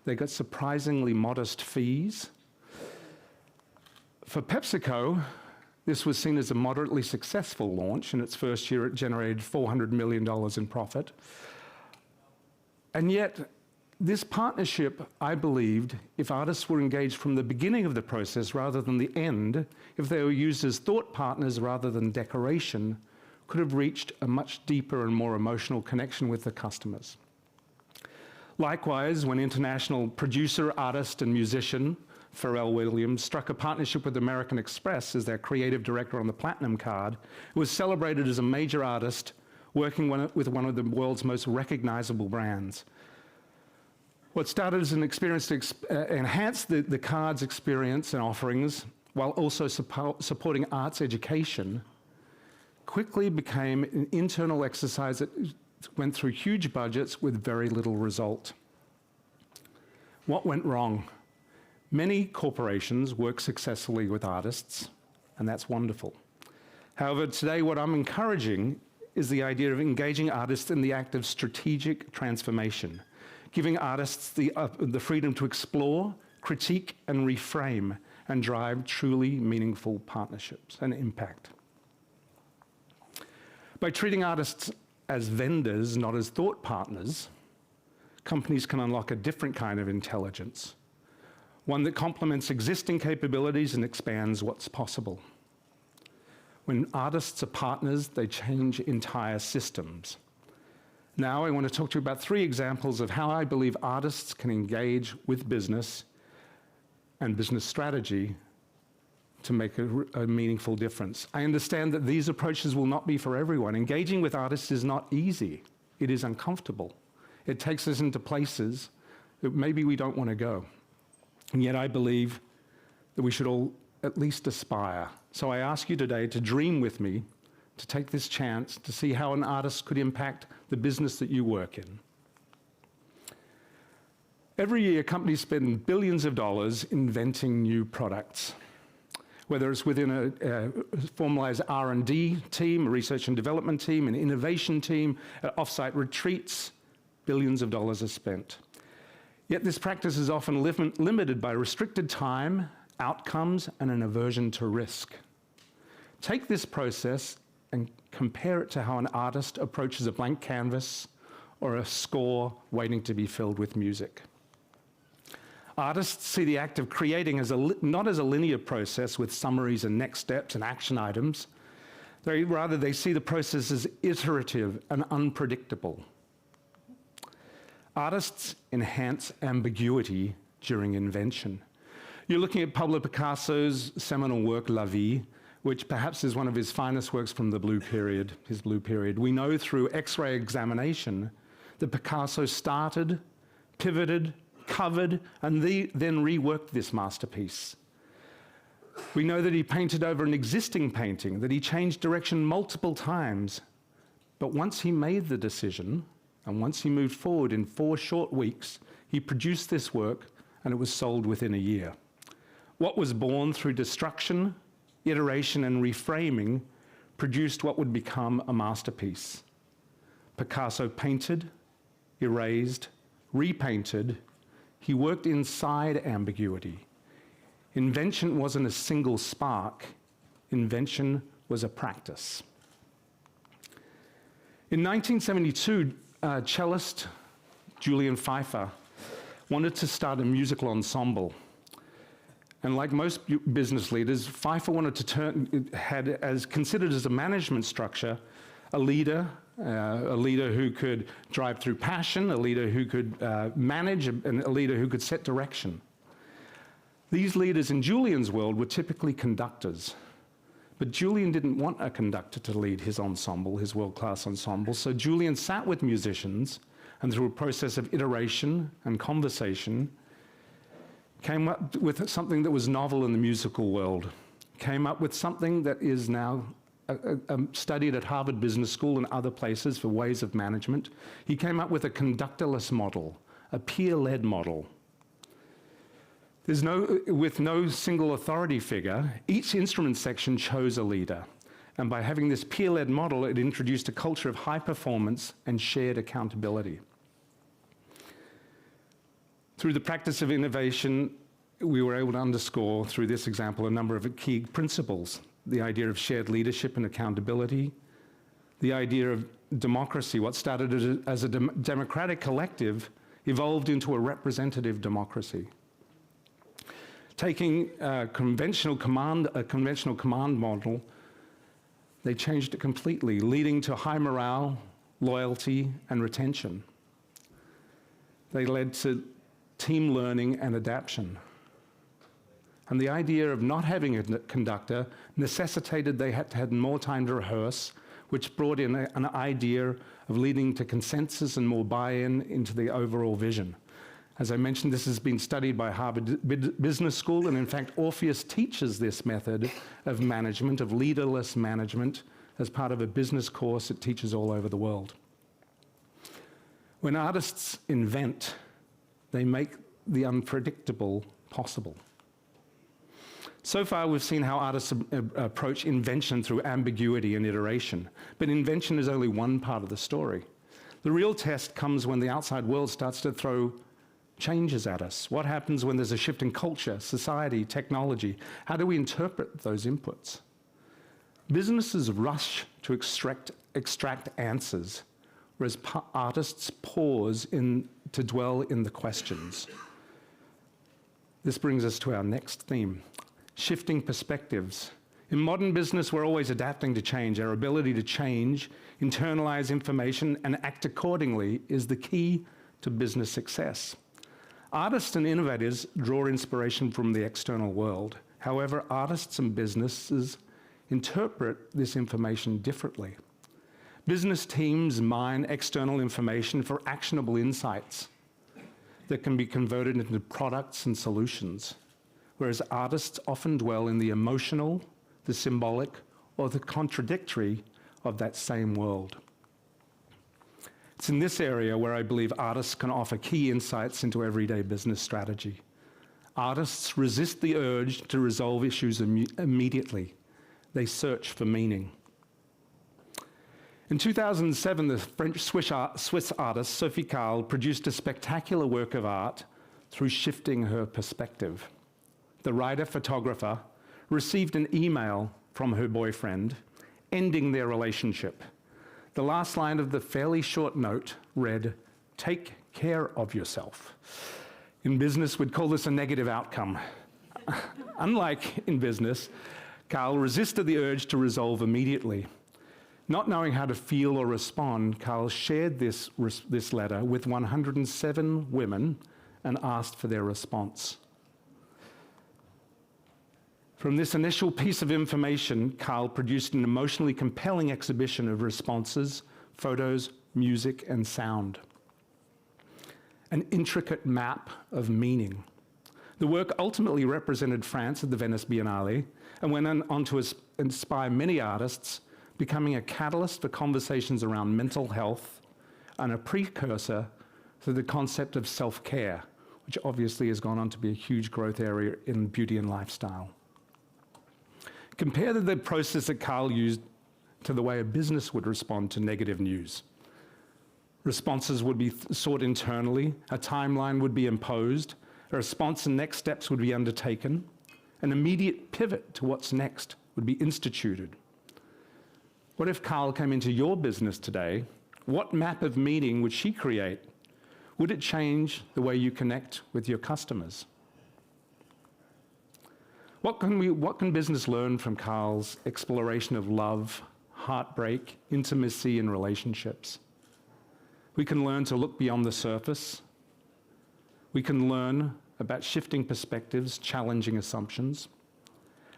they got surprisingly modest fees. For PepsiCo, this was seen as a moderately successful launch. In its first year, it generated $400 million in profit. And yet, this partnership, I believed, if artists were engaged from the beginning of the process rather than the end, if they were used as thought partners rather than decoration, could have reached a much deeper and more emotional connection with the customers. Likewise, when international producer, artist, and musician Pharrell Williams struck a partnership with American Express as their creative director on the Platinum Card, it was celebrated as a major artist working with one of the world's most recognizable brands. What started as an experience to enhance the card's experience and offerings while also supporting arts education quickly became an internal exercise that went through huge budgets with very little result. What went wrong? Many corporations work successfully with artists, and that's wonderful. However, today what I'm encouraging is the idea of engaging artists in the act of strategic transformation, giving artists the freedom to explore, critique, and reframe, and drive truly meaningful partnerships and impact. By treating artists as vendors, not as thought partners, companies can unlock a different kind of intelligence, one that complements existing capabilities and expands what's possible. When artists are partners, they change entire systems. Now I want to talk to you about 3 examples of how I believe artists can engage with business and business strategy to make a meaningful difference. I understand that these approaches will not be for everyone. Engaging with artists is not easy. It is uncomfortable. It takes us into places that maybe we don't want to go. And yet I believe that we should all at least aspire. So I ask you today to dream with me, to take this chance to see how an artist could impact the business that you work in. Every year, companies spend billions of dollars inventing new products. Whether it's within a formalized R&D team, a research and development team, an innovation team, off-site retreats, billions of dollars are spent. Yet this practice is often limited by restricted time, outcomes, and an aversion to risk. Take this process and compare it to how an artist approaches a blank canvas or a score waiting to be filled with music. Artists see the act of creating as not as a linear process with summaries and next steps and action items. Rather, they see the process as iterative and unpredictable. Artists enhance ambiguity during invention. You're looking at Pablo Picasso's seminal work, La Vie, which perhaps is one of his finest works from the Blue Period, his Blue Period. We know through X-ray examination that Picasso started, pivoted, covered, and then reworked this masterpiece. We know that he painted over an existing painting, that he changed direction multiple times. But once he made the decision, and once he moved forward in 4 short weeks, he produced this work, and it was sold within a year. What was born through destruction, iteration, and reframing produced what would become a masterpiece. Picasso painted, erased, repainted. He worked inside ambiguity. Invention wasn't a single spark. Invention was a practice. In 1972, cellist Julian Pfeiffer wanted to start a musical ensemble. And like most business leaders, Pfeiffer wanted to considered as a management structure, a leader who could drive through passion, a leader who could manage, and a leader who could set direction. These leaders in Julian's world were typically conductors. But Julian didn't want a conductor to lead his ensemble, his world-class ensemble, so Julian sat with musicians and through a process of iteration and conversation, came up with something that was novel in the musical world, came up with something that is now studied at Harvard Business School and other places for ways of management. He came up with a conductorless model, a peer-led model. With no single authority figure, each instrument section chose a leader. And by having this peer-led model, it introduced a culture of high performance and shared accountability. Through the practice of innovation, we were able to underscore, through this example, a number of key principles. The idea of shared leadership and accountability, the idea of democracy, what started as a democratic collective, evolved into a representative democracy. Taking a conventional command model, they changed it completely, leading to high morale, loyalty, and retention. They led to team learning and adaptation. And the idea of not having a conductor necessitated they had to have more time to rehearse, which brought in an idea of leading to consensus and more buy-in into the overall vision. As I mentioned, this has been studied by Harvard Business School, and in fact, Orpheus teaches this method of management, of leaderless management, as part of a business course it teaches all over the world. When artists invent, they make the unpredictable possible. So far, we've seen how artists approach invention through ambiguity and iteration, but invention is only one part of the story. The real test comes when the outside world starts to throw changes at us. What happens when there's a shift in culture, society, technology? How do we interpret those inputs? Businesses rush to extract answers, whereas artists pause to dwell in the questions. This brings us to our next theme, shifting perspectives. In modern business, we're always adapting to change. Our ability to change, internalize information, and act accordingly is the key to business success. Artists and innovators draw inspiration from the external world. However, artists and businesses interpret this information differently. Business teams mine external information for actionable insights that can be converted into products and solutions, whereas artists often dwell in the emotional, the symbolic, or the contradictory of that same world. It's in this area where I believe artists can offer key insights into everyday business strategy. Artists resist the urge to resolve issues immediately. They search for meaning. In 2007, the French-Swiss artist Sophie Calle produced a spectacular work of art through shifting her perspective. The writer-photographer received an email from her boyfriend ending their relationship. The last line of the fairly short note read, "Take care of yourself." In business, we'd call this a negative outcome. Unlike in business, Carl resisted the urge to resolve immediately. Not knowing how to feel or respond, Carl shared this letter with 107 women and asked for their response. From this initial piece of information, Carl produced an emotionally compelling exhibition of responses, photos, music, and sound. An intricate map of meaning. The work ultimately represented France at the Venice Biennale and went on to inspire many artists, becoming a catalyst for conversations around mental health and a precursor to the concept of self-care, which obviously has gone on to be a huge growth area in beauty and lifestyle. Compare the process that Carl used to the way a business would respond to negative news. Responses would be sought internally, a timeline would be imposed, a response and next steps would be undertaken, an immediate pivot to what's next would be instituted. What if Carl came into your business today? What map of meaning would she create? Would it change the way you connect with your customers? What can business learn from Carl's exploration of love, heartbreak, intimacy, and relationships? We can learn to look beyond the surface. We can learn about shifting perspectives, challenging assumptions.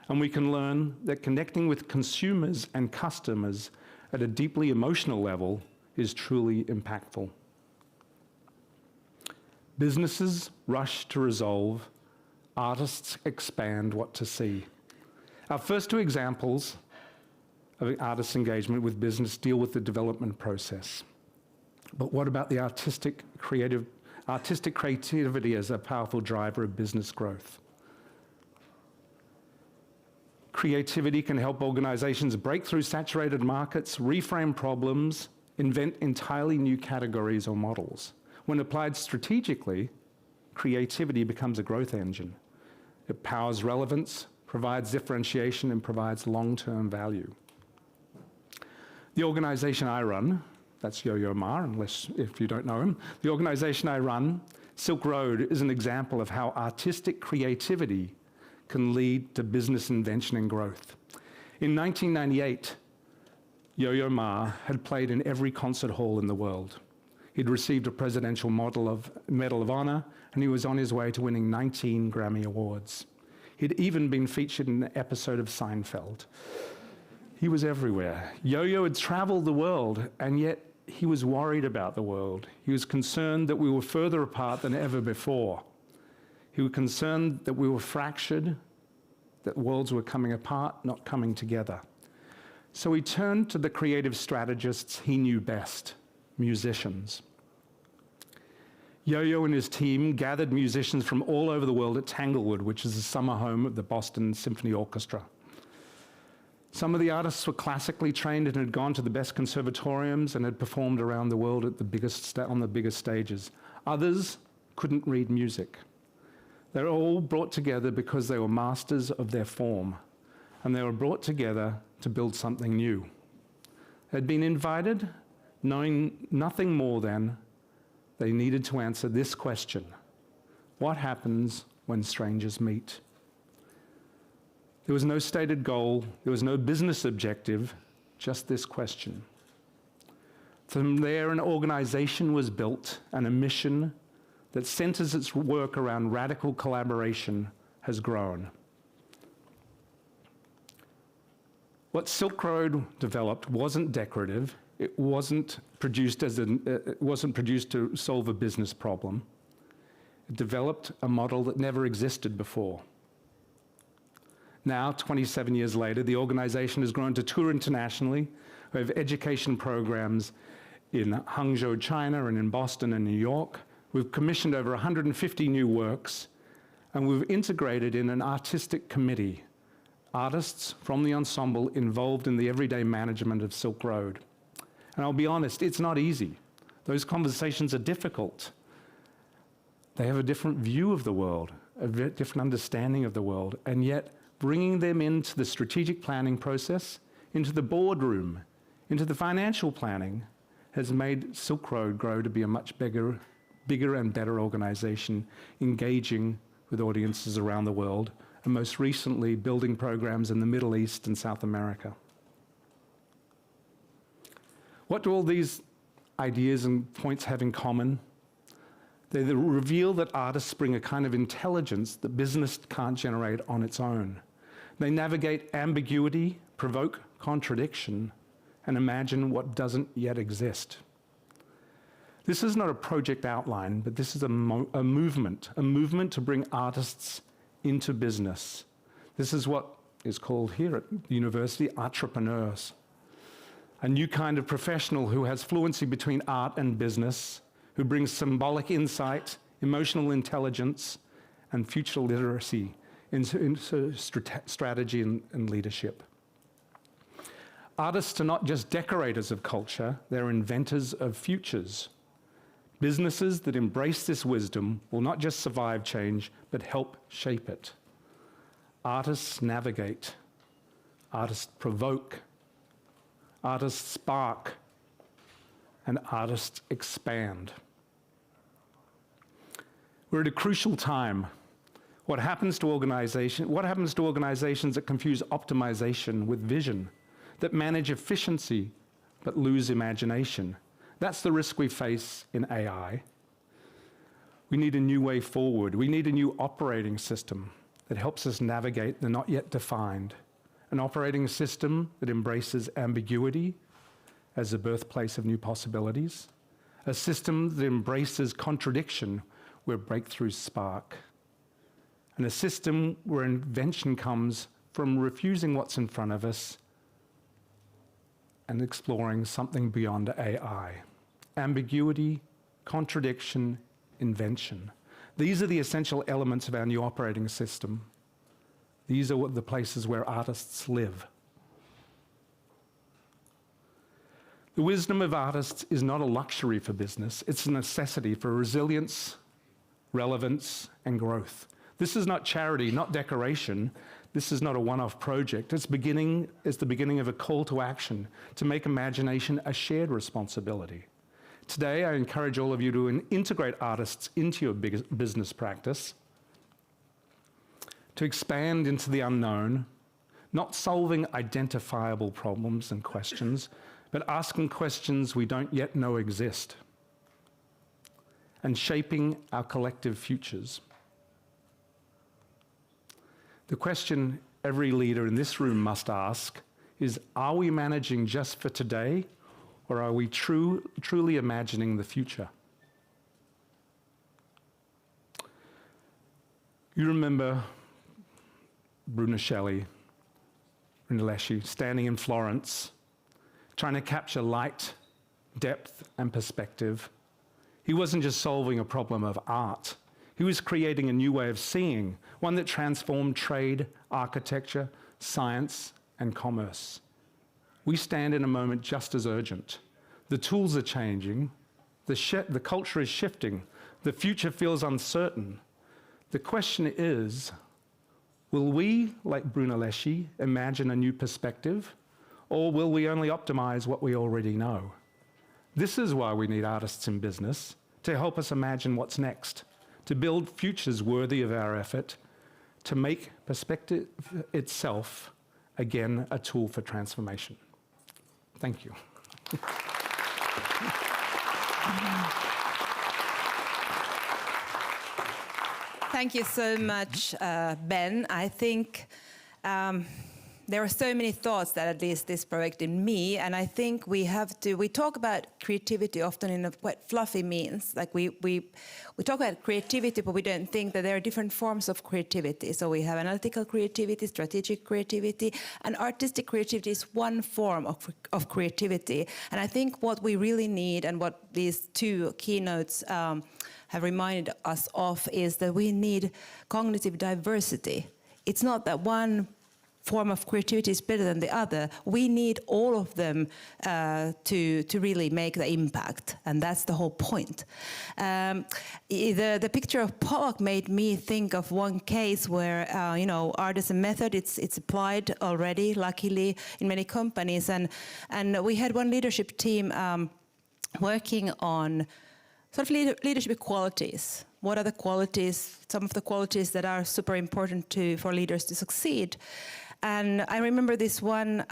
And we can learn that connecting with consumers and customers at a deeply emotional level is truly impactful. Businesses rush to resolve, artists expand what to see. Our first two examples of artist engagement with business deal with the development process. But what about the artistic creativity as a powerful driver of business growth? Creativity can help organizations break through saturated markets, reframe problems, invent entirely new categories or models. When applied strategically, creativity becomes a growth engine. It powers relevance, provides differentiation, and provides long-term value. The organization I run, that's Yo-Yo Ma, if you don't know him, the organization I run, Silk Road, is an example of how artistic creativity can lead to business invention and growth. In 1998, Yo-Yo Ma had played in every concert hall in the world. He'd received a Presidential Medal of Honor, and he was on his way to winning 19 Grammy Awards. He'd even been featured in an episode of Seinfeld. He was everywhere. Yo-Yo had traveled the world, and yet he was worried about the world. He was concerned that we were further apart than ever before. He was concerned that we were fractured, that worlds were coming apart, not coming together. So he turned to the creative strategists he knew best, musicians. Yo-Yo and his team gathered musicians from all over the world at Tanglewood, which is the summer home of the Boston Symphony Orchestra. Some of the artists were classically trained and had gone to the best conservatoriums and had performed around the world at on the biggest stages. Others couldn't read music. They were all brought together because they were masters of their form, and they were brought together to build something new. They'd been invited knowing nothing more than they needed to answer this question: what happens when strangers meet? There was no stated goal, there was no business objective, just this question. From there, an organization was built, and a mission that centers its work around radical collaboration has grown. What Silk Road developed wasn't decorative. It wasn't produced to solve a business problem. It developed a model that never existed before. Now, 27 years later, the organization has grown to tour internationally. We have education programs in Hangzhou, China, and in Boston and New York. We've commissioned over 150 new works, and we've integrated in an artistic committee artists from the ensemble involved in the everyday management of Silk Road. And I'll be honest, it's not easy. Those conversations are difficult. They have a different view of the world, a different understanding of the world, and yet bringing them into the strategic planning process, into the boardroom, into the financial planning, has made Silk Road grow to be a much bigger and better organization, engaging with audiences around the world and most recently building programs in the Middle East and South America. What do all these ideas and points have in common? They reveal that artists bring a kind of intelligence that business can't generate on its own. They navigate ambiguity, provoke contradiction, and imagine what doesn't yet exist. This is not a project outline, but this is a movement to bring artists into business. This is what is called here at the university Artpreneurship. A new kind of professional who has fluency between art and business, who brings symbolic insight, emotional intelligence, and future literacy into strategy and leadership. Artists are not just decorators of culture, they're inventors of futures. Businesses that embrace this wisdom will not just survive change, but help shape it. Artists navigate, artists provoke, artists spark, and artists expand. We're at a crucial time. What happens to organizations that confuse optimization with vision, that manage efficiency but lose imagination? That's the risk we face in AI. We need a new way forward. We need a new operating system that helps us navigate the not yet defined. An operating system that embraces ambiguity as the birthplace of new possibilities. A system that embraces contradiction where breakthroughs spark. And a system where invention comes from refusing what's in front of us and exploring something beyond AI. Ambiguity, contradiction, invention. These are the essential elements of our new operating system. These are the places where artists live. The wisdom of artists is not a luxury for business, it's a necessity for resilience, relevance, and growth. This is not charity, not decoration. This is not a one-off project. It's the beginning of a call to action to make imagination a shared responsibility. Today, I encourage all of you to integrate artists into your business practice, to expand into the unknown, not solving identifiable problems and questions, but asking questions we don't yet know exist, and shaping our collective futures. The question every leader in this room must ask is, are we managing just for today, or are we truly imagining the future? You remember Brunelleschi standing in Florence, trying to capture light, depth, and perspective. He wasn't just solving a problem of art. He was creating a new way of seeing, one that transformed trade, architecture, science, and commerce. We stand in a moment just as urgent. The tools are changing, the culture is shifting, the future feels uncertain. The question is, will we, like Brunelleschi, imagine a new perspective, or will we only optimize what we already know? This is why we need artists in business, to help us imagine what's next, to build futures worthy of our effort, to make perspective itself, again, a tool for transformation. Thank you. Thank you so much, Ben. I think there are so many thoughts that at least this provoked in me, and I think we talk about creativity often in a quite fluffy means. Like we talk about creativity, but we don't think that there are different forms of creativity. So we have analytical creativity, strategic creativity, and artistic creativity is one form of creativity. And I think what we really need, and what these two keynotes have reminded us of, is that we need cognitive diversity. It's not that one form of creativity is better than the other. We need all of them to really make the impact, and that's the whole point. The picture of Pollock made me think of one case where art as a method, it's applied already, luckily, in many companies, and we had one leadership team working on sort of leadership qualities. What are the qualities, some of the qualities that are super important for leaders to succeed? And I remember this one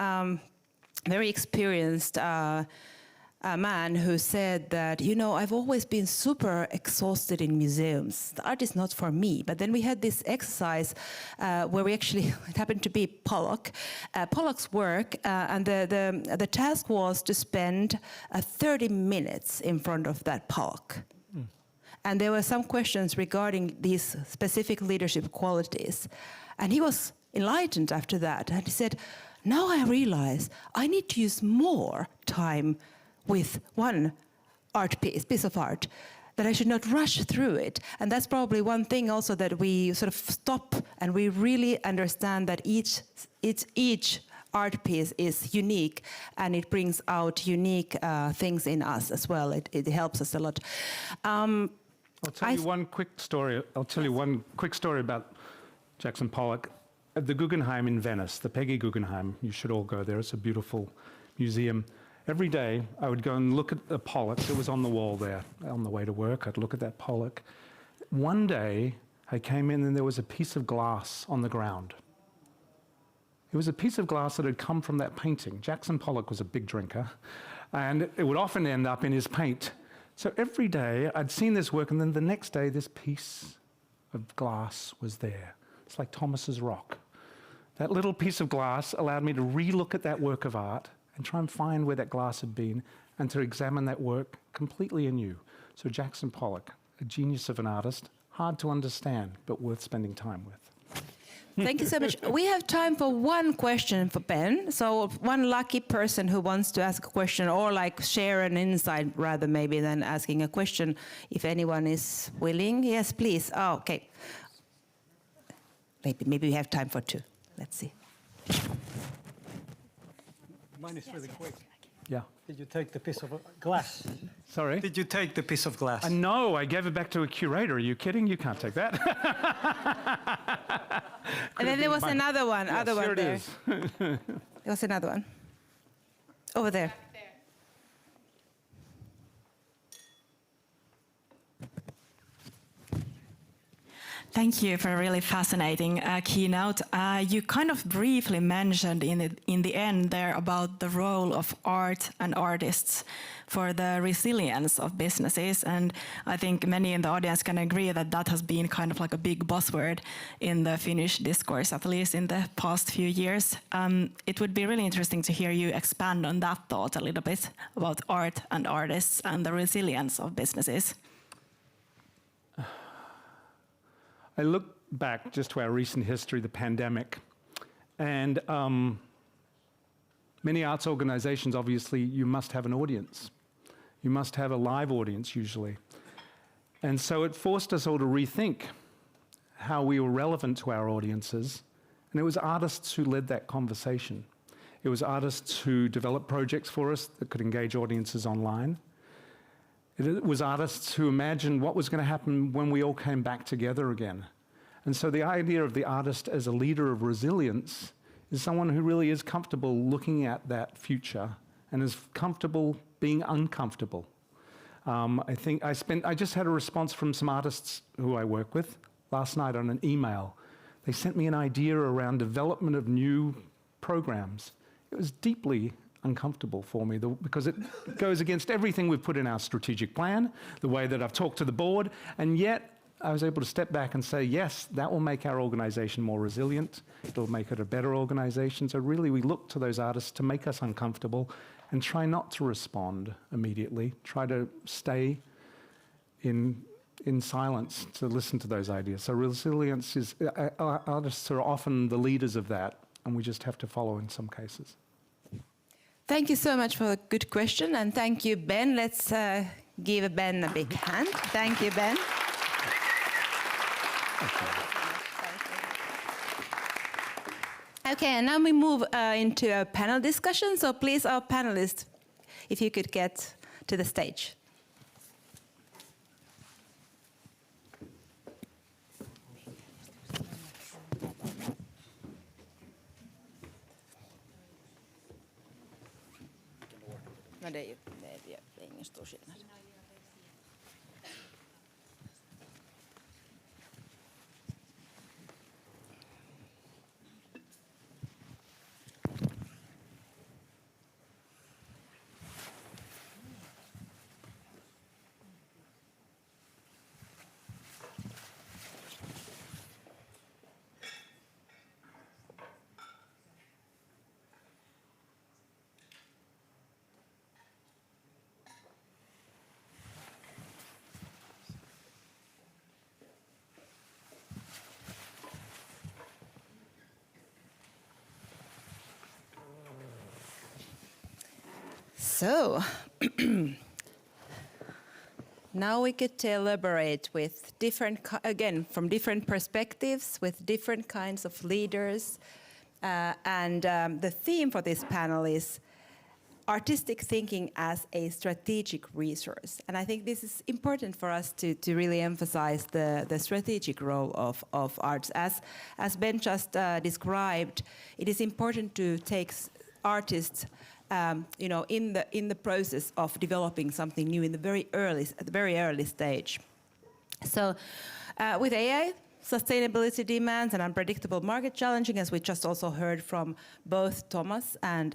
very experienced man who said that, you know, I've always been super exhausted in museums. The art is not for me. But then we had this exercise where we actually, it happened to be Pollock. Pollock's work, and the task was to spend 30 minutes in front of that Pollock. And there were some questions regarding these specific leadership qualities. And he was enlightened after that. And he said, now I realize I need to use more time with one art piece of art, that I should not rush through it. And that's probably one thing also that we sort of stop and we really understand that each art piece is unique and it brings out unique things in us as well. It helps us a lot. I'll tell you one quick story. I'll tell you one quick story about Jackson Pollock. At the Guggenheim in Venice, the Peggy Guggenheim, you should all go there. It's a beautiful museum. Every day, I would go and look at the Pollock that was on the wall there. On the way to work, I'd look at that Pollock. One day, I came in and there was a piece of glass on the ground. It was a piece of glass that had come from that painting. Jackson Pollock was a big drinker, and it would often end up in his paint. So every day, I'd seen this work, and then the next day, this piece of glass was there. It's like Thomas's rock. That little piece of glass allowed me to re-look at that work of art and try and find where that glass had been and to examine that work completely anew. So Jackson Pollock, a genius of an artist, hard to understand, but worth spending time with. Thank you so much. We have time for one question for Ben. So one lucky person who wants to ask a question or like share an insight rather maybe than asking a question, if anyone is willing. Yes, please. Oh, okay. Maybe we have time for two. Let's see. Mine is really quick. Yeah. Did you take the piece of glass? Sorry? Did you take the piece of glass? No, I gave it back to a curator. Are you kidding? You can't take that. And then there was another one. Yes, other one here there. it is. There was another one. Over there. Thank you for a really fascinating keynote. You kind of briefly mentioned in the end there about the role of art and artists for the resilience of businesses. And I think many in the audience can agree that that has been kind of like a big buzzword in the Finnish discourse, at least in the past few years. It would be really interesting to hear you expand on that thought a little bit about art and artists and the resilience of businesses. I look back just to our recent history, the pandemic, and many arts organizations, obviously, you must have an audience. You must have a live audience, usually. And so it forced us all to rethink how we were relevant to our audiences, and it was artists who led that conversation. It was artists who developed projects for us that could engage audiences online. It was artists who imagined what was going to happen when we all came back together again. And so the idea of the artist as a leader of resilience is someone who really is comfortable looking at that future and is comfortable being uncomfortable. I just had a response from some artists who I work with last night on an email. They sent me an idea around development of new programs. It was deeply uncomfortable for me because it goes against everything we've put in our strategic plan, the way that I've talked to the board, and yet I was able to step back and say, yes, that will make our organization more resilient. It'll make it a better organization. So really we look to those artists to make us uncomfortable and try not to respond immediately, try to stay in silence to listen to those ideas. So resilience is, artists are often the leaders of that, and we just have to follow in some cases. Thank you so much for a good question, and thank you, Ben. Let's give Ben a big hand. Thank you, Ben. Okay, and now we move into a panel discussion. So please, our panelists, if you could get to the stage. No, det är ingen stor skillnad. So, now we get to elaborate with again, from different perspectives, with different kinds of leaders. And the theme for this panel is artistic thinking as a strategic resource. And I think this is important for us to really emphasize the strategic role of arts. As Ben just described, it is important to take artists in the process of developing something new at the very early stage. So with AI, sustainability demands and unpredictable market challenging, as we just also heard from both Thomas and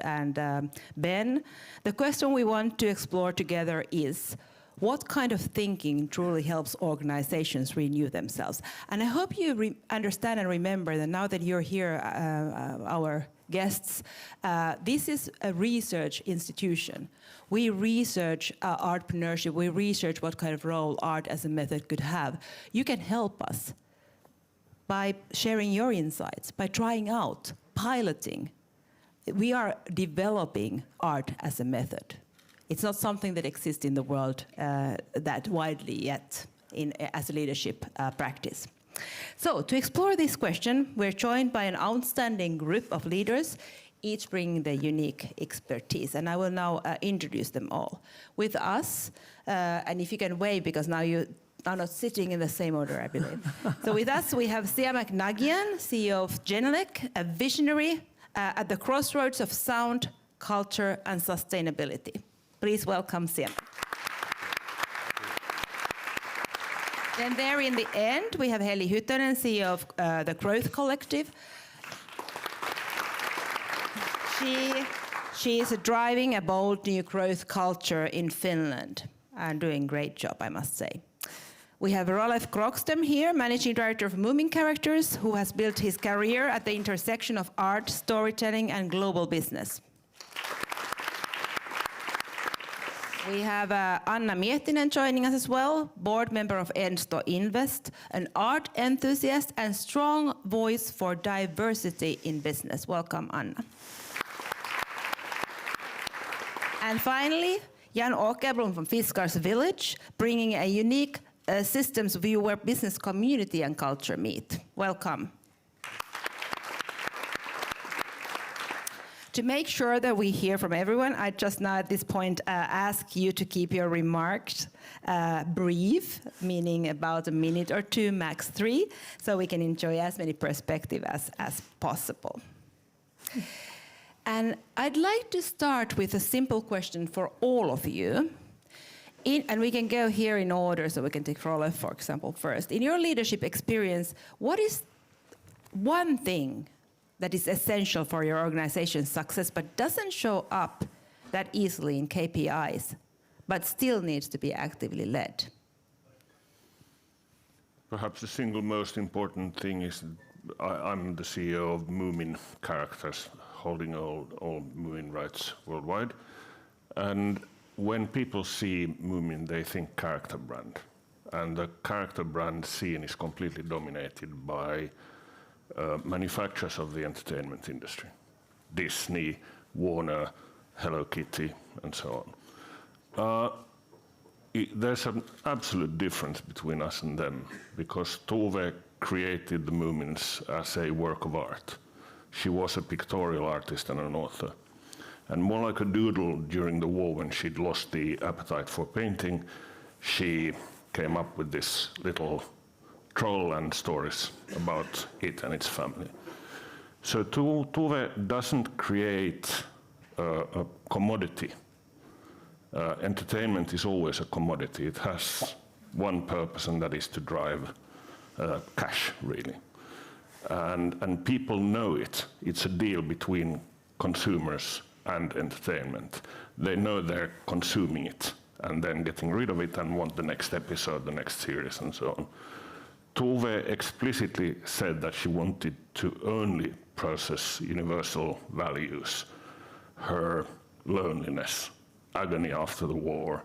Ben, the question we want to explore together is, what kind of thinking truly helps organizations renew themselves? And I hope you understand and remember that now that you're here, our guests, this is a research institution. We research artpreneurship, we research what kind of role art as a method could have. You can help us by sharing your insights, by trying out, piloting. We are developing art as a method. It's not something that exists in the world that widely yet as a leadership practice. So to explore this question, we're joined by an outstanding group of leaders, each bringing their unique expertise. And I will now introduce them all. With us, and if you can wave, because now you are not sitting in the same order, I believe. So with us, we have Sia McNagian, CEO of Genelec, a visionary at the crossroads of sound, culture, and sustainability. Please welcome Sia. Then there in the end, we have Heli Hytönen, CEO of the Growth Collective. She is driving a bold new growth culture in Finland and doing a great job, I must say. We have Rolf Krogström here, Managing Director of Moomin Characters, who has built his career at the intersection of art, storytelling, and global business. We have Anna Miettinen joining us as well, board member of Ensto Invest, an art enthusiast and strong voice for diversity in business. Welcome, Anna. And finally, Jan Åkerblom from Fiskars Village, bringing a unique systems view where business community and culture meet. Welcome. To make sure that we hear from everyone, I just now at this point ask you to keep your remarks brief, meaning about a minute or two, max 3, so we can enjoy as many perspectives as possible. And I'd like to start with a simple question for all of you. And we can go here in order, so we can take Rolf, for example, first. In your leadership experience, what is one thing that is essential for your organization's success but doesn't show up that easily in KPIs, but still needs to be actively led? Perhaps the single most important thing is I'm the CEO of Moomin Characters, holding all Moomin rights worldwide. And when people see Moomin, they think character brand. And the character brand scene is completely dominated by manufacturers of the entertainment industry. Disney, Warner, Hello Kitty, and so on. There's an absolute difference between us and them, because Tove created the Moomins as a work of art. She was a pictorial artist and an author. And more like a doodle during the war, when she'd lost the appetite for painting, she came up with this little troll and stories about it and its family. So Tove doesn't create a commodity. Entertainment is always a commodity. It has one purpose, and that is to drive cash, really. And people know it. It's a deal between consumers and entertainment. They know they're consuming it and then getting rid of it and want the next episode, the next series, and so on. Tove explicitly said that she wanted to only process universal values, her loneliness, agony after the war,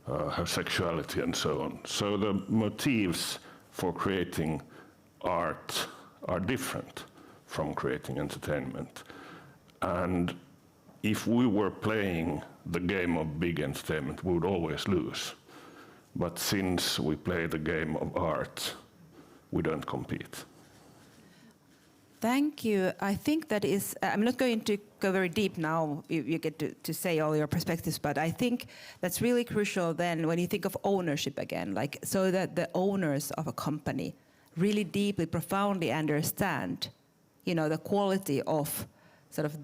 her sexuality, and so on. So the motives for creating art are different from creating entertainment. And if we were playing the game of big entertainment, we would always lose. But since we play the game of art, we don't compete. Thank you. I think that is, I'm not going to go very deep now, you get to say all your perspectives, but I think that's really crucial then when you think of ownership again, like so that the owners of a company really deeply, profoundly understand, you know, the quality of sort of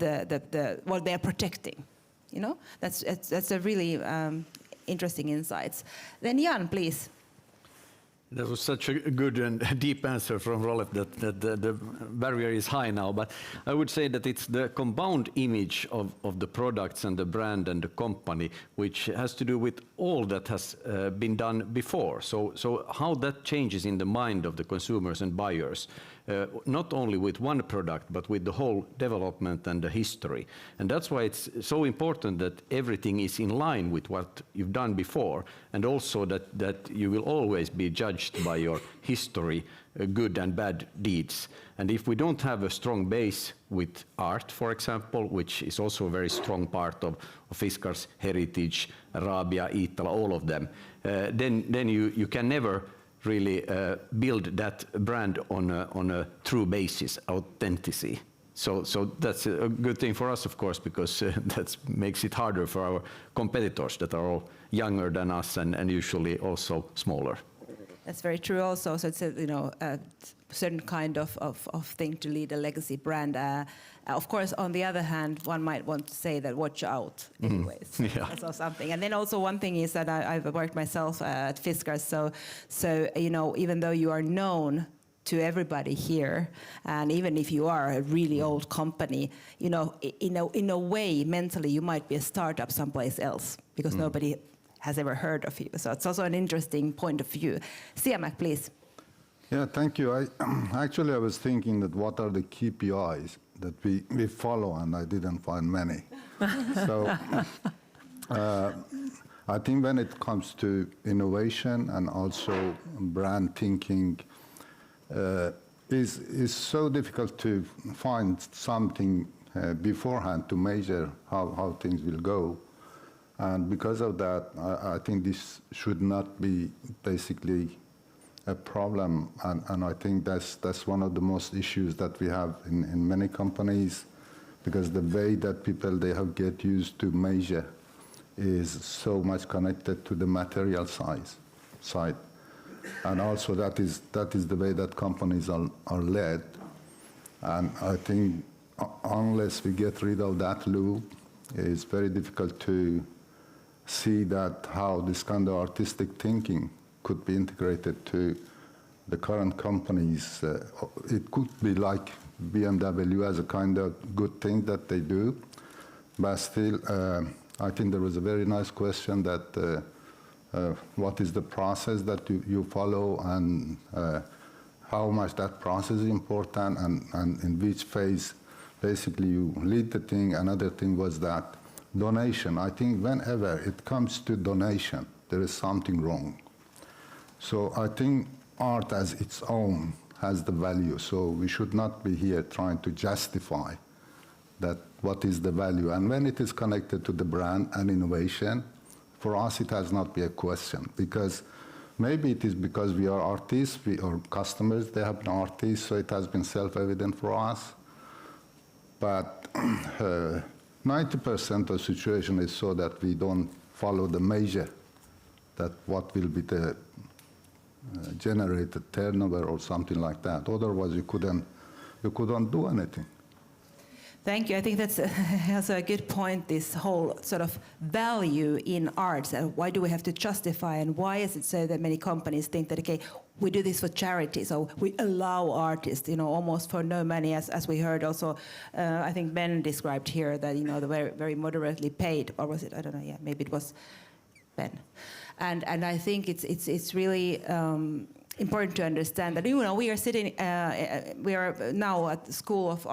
what they're protecting, you know? That's a really interesting insights. Then Jan, please. That was such a good and deep answer from Rolf that the barrier is high now. But I would say that it's the compound image of the products and the brand and the company, which has to do with all that has been done before. So how that changes in the mind of the consumers and buyers, not only with one product, but with the whole development and the history. And that's why it's so important that everything is in line with what you've done before, and also that you will always be judged by your history, good and bad deeds. And if we don't have a strong base with art, for example, which is also a very strong part of Fiskar's heritage, Arabia, Iittala, all of them, then you can never really build that brand on a true basis, authenticity. So that's a good thing for us, of course, because that makes it harder for our competitors that are all younger than us and usually also smaller. That's very true also. So it's a certain kind of thing to lead a legacy brand. Of course, on the other hand, one might want to say that watch out anyways. Yeah. That's also something. And then also one thing is that I've worked myself at Fiskars. So even though you are known to everybody here, and even if you are a really old company, in a way, mentally, you might be a startup someplace else because nobody has ever heard of you. So it's also an interesting point of view. Siamak, please. Yeah, thank you. I was thinking that what are the KPIs that we follow, and I didn't find many. So I think when it comes to innovation and also brand thinking, is so difficult to find something beforehand to measure how things will go. And because of that, I think this should not be basically a problem. And I think that's one of the most issues that we have in many companies, because the way that people, they have get used to measure is so much connected to the material side. And also that is the way that companies are led. And I think unless we get rid of that loop, it's very difficult to see that how this kind of artistic thinking could be integrated to the current companies. It could be like BMW as a kind of good thing that they do, but still, I think there was a very nice question that what is the process that you follow, and how much that process is important, and in which phase basically you lead the thing. Another thing was that donation. I think whenever it comes to donation, there is something wrong. So I think art as its own has the value. So we should not be here trying to justify that what is the value. And when it is connected to the brand and innovation, for us it has not been a question, because maybe it is because we are artists, or customers, they have been artists, so it has been self-evident for us. But 90% of the situation is so that we don't follow the measure that what will be the generated turnover or something like that. Otherwise, you couldn't do anything. Thank you. I think that's also a good point, this whole sort of value in arts, and why do we have to justify, and why is it so that many companies think that, okay, we do this for charity, so we allow artists, almost for no money, as we heard also, I think Ben described here that, the very, very moderately paid, or was it, I don't know, yeah, maybe it was Ben. And I think it's really important to understand that we are sitting, we are now at the School of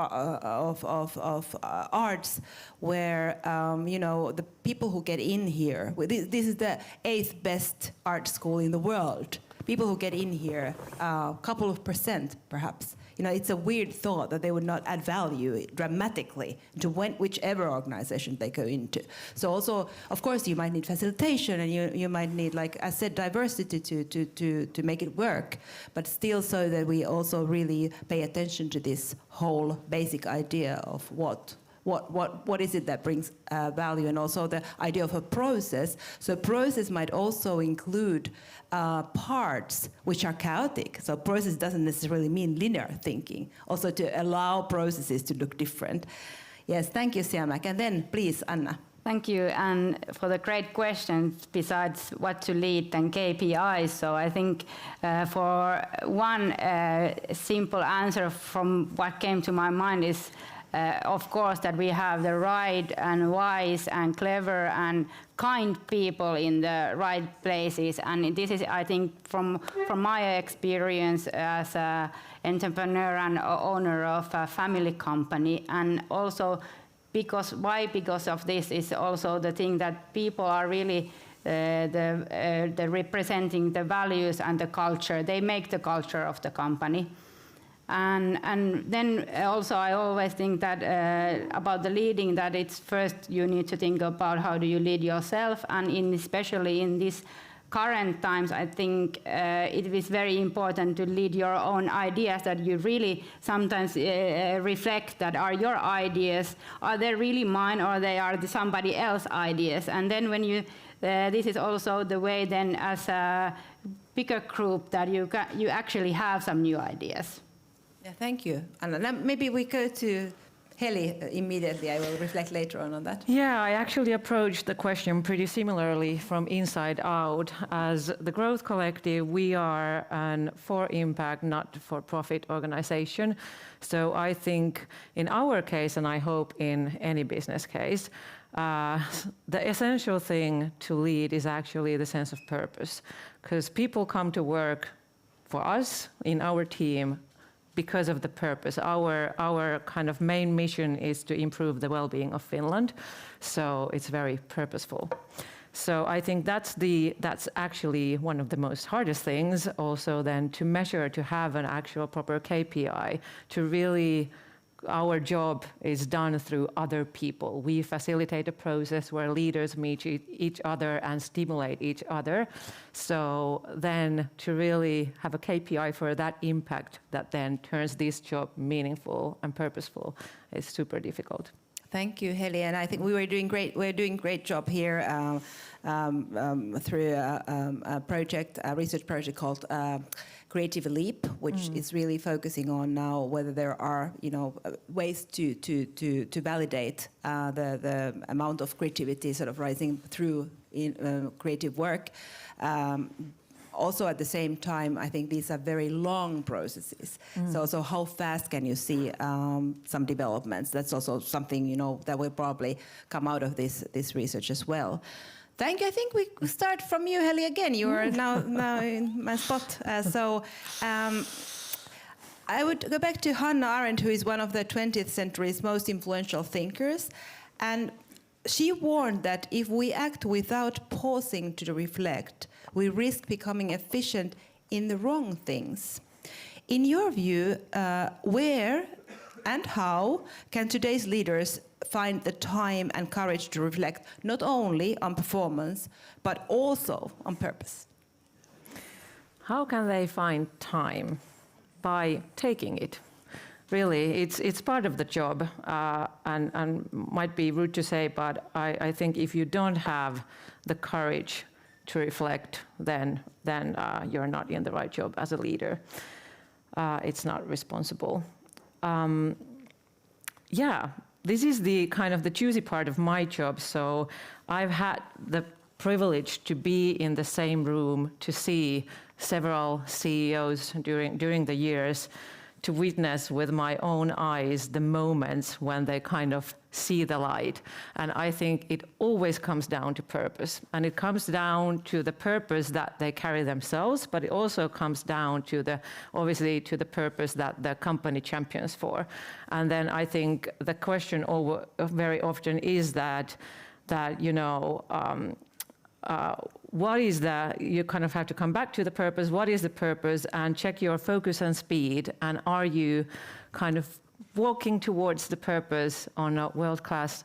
Arts, where the people who get in here, this is the 8th best art school in the world, people who get in here, a couple of percent perhaps, it's a weird thought that they would not add value dramatically to whichever organization they go into. So also, of course, you might need facilitation, and you might need, like I said, diversity to make it work, but still so that we also really pay attention to this whole basic idea of what is it that brings value, and also the idea of a process. So process might also include parts which are chaotic. So process doesn't necessarily mean linear thinking, also to allow processes to look different. Yes, thank you, Siamak. And then please, Anna. Thank you, and for the great questions besides what to lead and KPIs. So I think for one simple answer from what came to my mind is, of course, that we have the right and wise and clever and kind people in the right places. And this is, I think, from my experience as an entrepreneur and owner of a family company. And also, because of this is also the thing that people are really the representing the values and the culture. They make the culture of the company. And then also I always think that about the leading, that it's first you need to think about how do you lead yourself, and especially in these current times, I think it is very important to lead your own ideas, that you really sometimes reflect that are your ideas, are they really mine or they are somebody else's ideas. And then when you, this is also the way then as a bigger group that you actually have some new ideas. Yeah, thank you, Anna. Now maybe we go to Heli immediately. I will reflect later on that. Yeah, I actually approached the question pretty similarly from inside out. As the Growth Collective, we are an for-impact, not-for-profit organization. So I think in our case, and I hope in any business case, the essential thing to lead is actually the sense of purpose. Because people come to work for us, in our team, because of the purpose. Our kind of main mission is to improve the well-being of Finland, so it's very purposeful. So I think that's actually one of the most hardest things, also then to measure, to have an actual proper KPI, to really, our job is done through other people. We facilitate a process where leaders meet each other and stimulate each other. So then to really have a KPI for that impact that then turns this job meaningful and purposeful is super difficult. Thank you, Heli, and I think we're doing great job here through a research project called Creative Leap, which is really focusing on now whether there are ways to validate the amount of creativity sort of rising through in creative work. Also, at the same time, I think these are very long processes. So how fast can you see some developments? That's also something that will probably come out of this research as well. Thank you. I think we start from you, Heli, again. You are now in my spot. I would go back to Hannah Arendt, who is one of the 20th century's most influential thinkers. And she warned that if we act without pausing to reflect, we risk becoming efficient in the wrong things. In your view, where and how can today's leaders find the time and courage to reflect not only on performance, but also on purpose? How can they find time? By taking it. Really, it's part of the job, and might be rude to say, but I think if you don't have the courage to reflect, then you're not in the right job as a leader. It's not responsible. Yeah, this is the kind of the juicy part of my job. So I've had the privilege to be in the same room, to see several CEOs during the years, to witness with my own eyes the moments when they kind of see the light. And I think it always comes down to purpose. And it comes down to the purpose that they carry themselves, but it also comes down to obviously to the purpose that the company champions for. And then I think the question very often is that what is you kind of have to come back to the purpose, what is the purpose, and check your focus and speed, and are you kind of walking towards the purpose on a world-class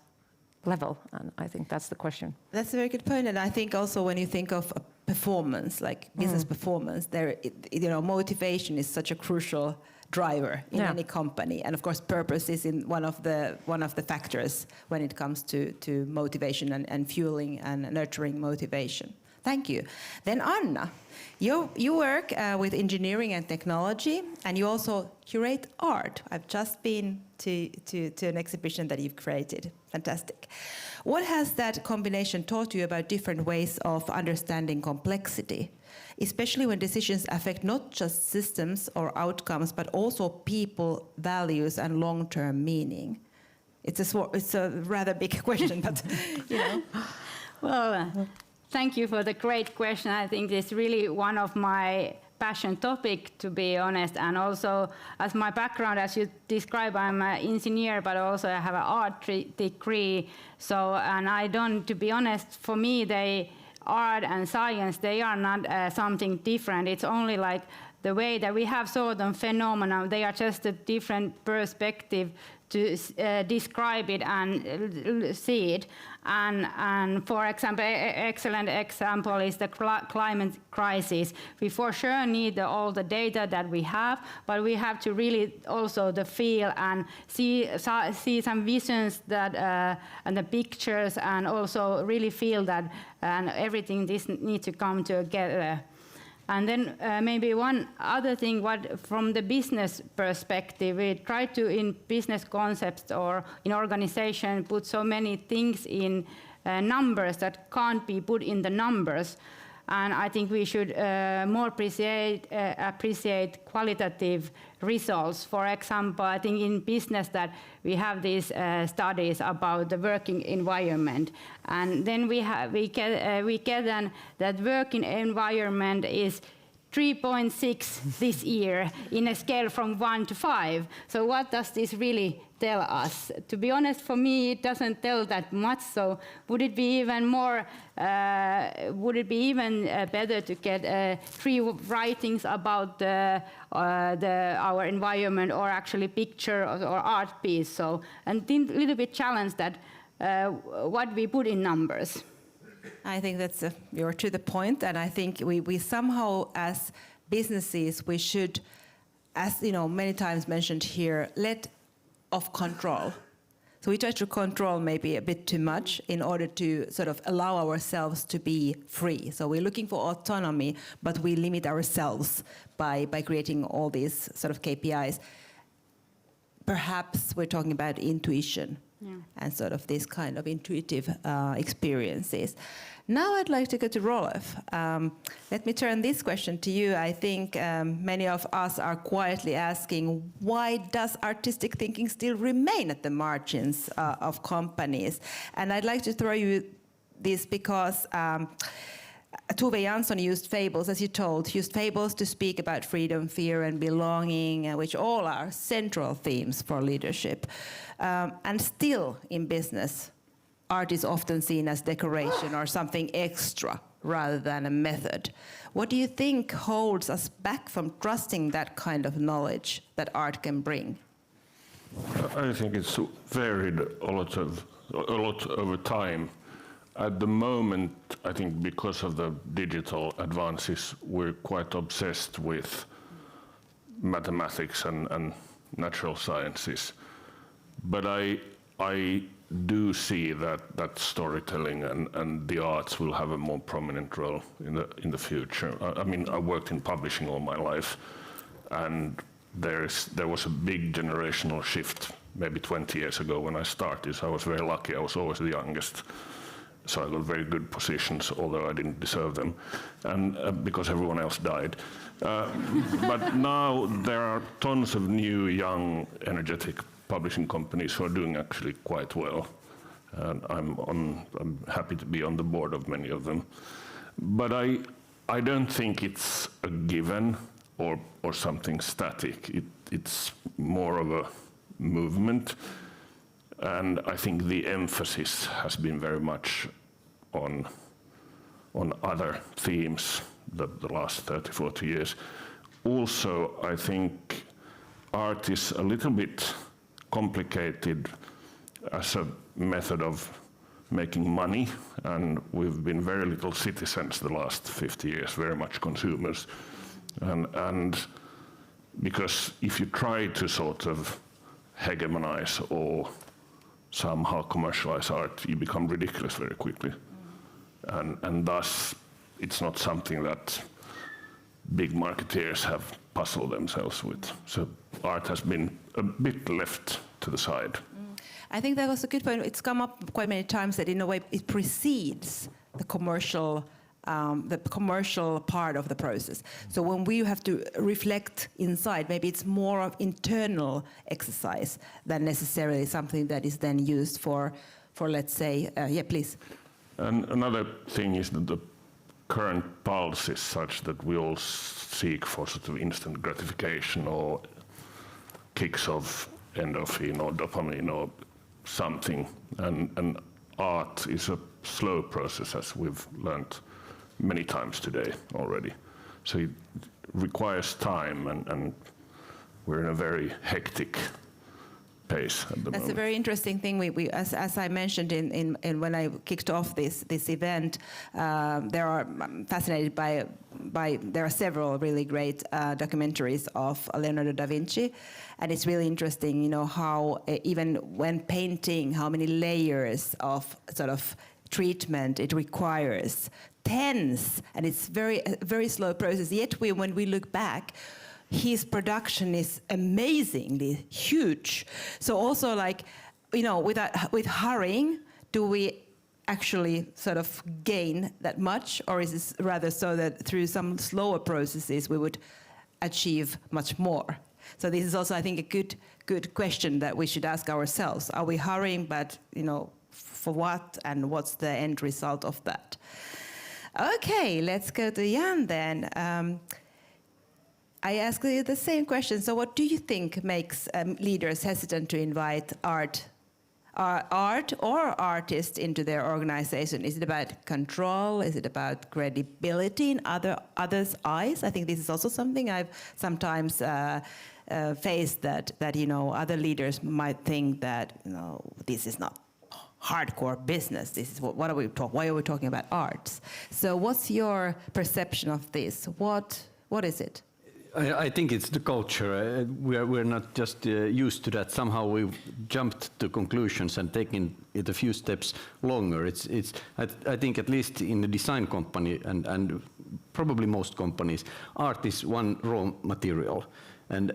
level? And I think that's the question. That's a very good point, and I think also when you think of performance, like business performance, motivation is such a crucial driver in any company, and of course purpose is in one of the factors when it comes to motivation and fueling and nurturing motivation. Thank you. Then Anna, you work with engineering and technology, and you also curate art. I've just been to an exhibition that you've created. Fantastic. What has that combination taught you about different ways of understanding complexity, especially when decisions affect not just systems or outcomes, but also people, values, and long-term meaning? It's a rather big question, but you know. Well, thank you for the great question. I think it's really one of my passion topic, to be honest, and also as my background, as you describe, I'm an engineer, but also I have an art degree. So, and I don't, to be honest, for me, art and science, they are not something different. It's only like the way that we have certain phenomena, they are just a different perspective to describe it and see it. And for example, excellent example is the climate crisis. We for sure need all the data that we have, but we have to really also feel and see some visions that and the pictures, and also really feel that and everything this needs to come together. And then maybe one other thing, from the business perspective, we try to, in business concepts or in organization, put so many things in numbers that can't be put in the numbers. And I think we should more appreciate qualitative results. For example, I think in business that we have these studies about the working environment, and then we get then that working environment is 3.6 this year in a scale from 1 to 5. So what does this really tell us? To be honest, for me, it doesn't tell that much. So would it be even more? Would it be even better to get 3 writings about our environment, or actually picture or art piece? So, and a little bit challenge that what we put in numbers. I think you're to the point, and I think we somehow, as businesses, we should, as you know, many times mentioned here, let off control. So we try to control maybe a bit too much in order to sort of allow ourselves to be free. So we're looking for autonomy, but we limit ourselves by creating all these sort of KPIs. Perhaps we're talking about intuition. Yeah. And sort of these kind of intuitive experiences. Now I'd like to go to Rolf. Let me turn this question to you. I think many of us are quietly asking, why does artistic thinking still remain at the margins of companies? And I'd like to throw you this because Tove Jansson used fables, as you told, used fables to speak about freedom, fear, and belonging, which all are central themes for leadership. And still, in business, art is often seen as decoration or something extra rather than a method. What do you think holds us back from trusting that kind of knowledge that art can bring? I think it's varied a lot over time. At the moment, I think because of the digital advances, we're quite obsessed with mathematics and natural sciences. But I do see that storytelling and the arts will have a more prominent role in the future. I mean, I worked in publishing all my life, and there was a big generational shift maybe 20 years ago when I started. So I was very lucky. I was always the youngest. So I got very good positions, although I didn't deserve them, and because everyone else died. But now there are tons of new, young, energetic publishing companies who are doing actually quite well. And I'm happy to be on the board of many of them. But I don't think it's a given or something static. It's more of a movement. And I think the emphasis has been very much on on other themes the last 30, 40 years. Also, I think art is a little bit complicated as a method of making money, and we've been very little citizens the last 50 years, very much consumers. And because if you try to sort of hegemonize or somehow commercialize art, you become ridiculous very quickly. And thus, it's not something that big marketeers have puzzled themselves with. So art has been a bit left to the side. I think that was a good point. It's come up quite many times that in a way it precedes the commercial part of the process. So when we have to reflect inside, maybe it's more of internal exercise than necessarily something that is then used for let's say, yeah, please. And another thing is that the current pulse is such that we all seek for sort of instant gratification or kicks of endorphin or dopamine or something. And art is a slow process, as we've learned many times today already. So it requires time, and we're in a very hectic pace at the moment. That's a very interesting thing. We as I mentioned in when I kicked off this event, I'm fascinated by there are several really great documentaries of Leonardo da Vinci, and it's really interesting, you know, how even when painting, how many layers of sort of treatment it requires, tens, and it's a very slow process. Yet when we look back, his production is amazingly huge. So also, like, you know, with hurrying, do we actually sort of gain that much, or is it rather so that through some slower processes we would achieve much more? So this is also, I think, a good question that we should ask ourselves. Are we hurrying, but, you know, for what, and what's the end result of that? Okay, let's go to Jan then. I ask you the same question. So what do you think makes leaders hesitant to invite art or artists into their organization? Is it about control? Is it about credibility in others' eyes? I think this is also something I've sometimes faced, that you know, other leaders might think that, you know, this is not hardcore business. This is what are we talking? Why are we talking about arts? So what's your perception of this? What is it? I think it's the culture. We're not just used to that. Somehow we've jumped to conclusions and taken it a few steps longer. I think at least in the design company and probably most companies, art is one raw material. And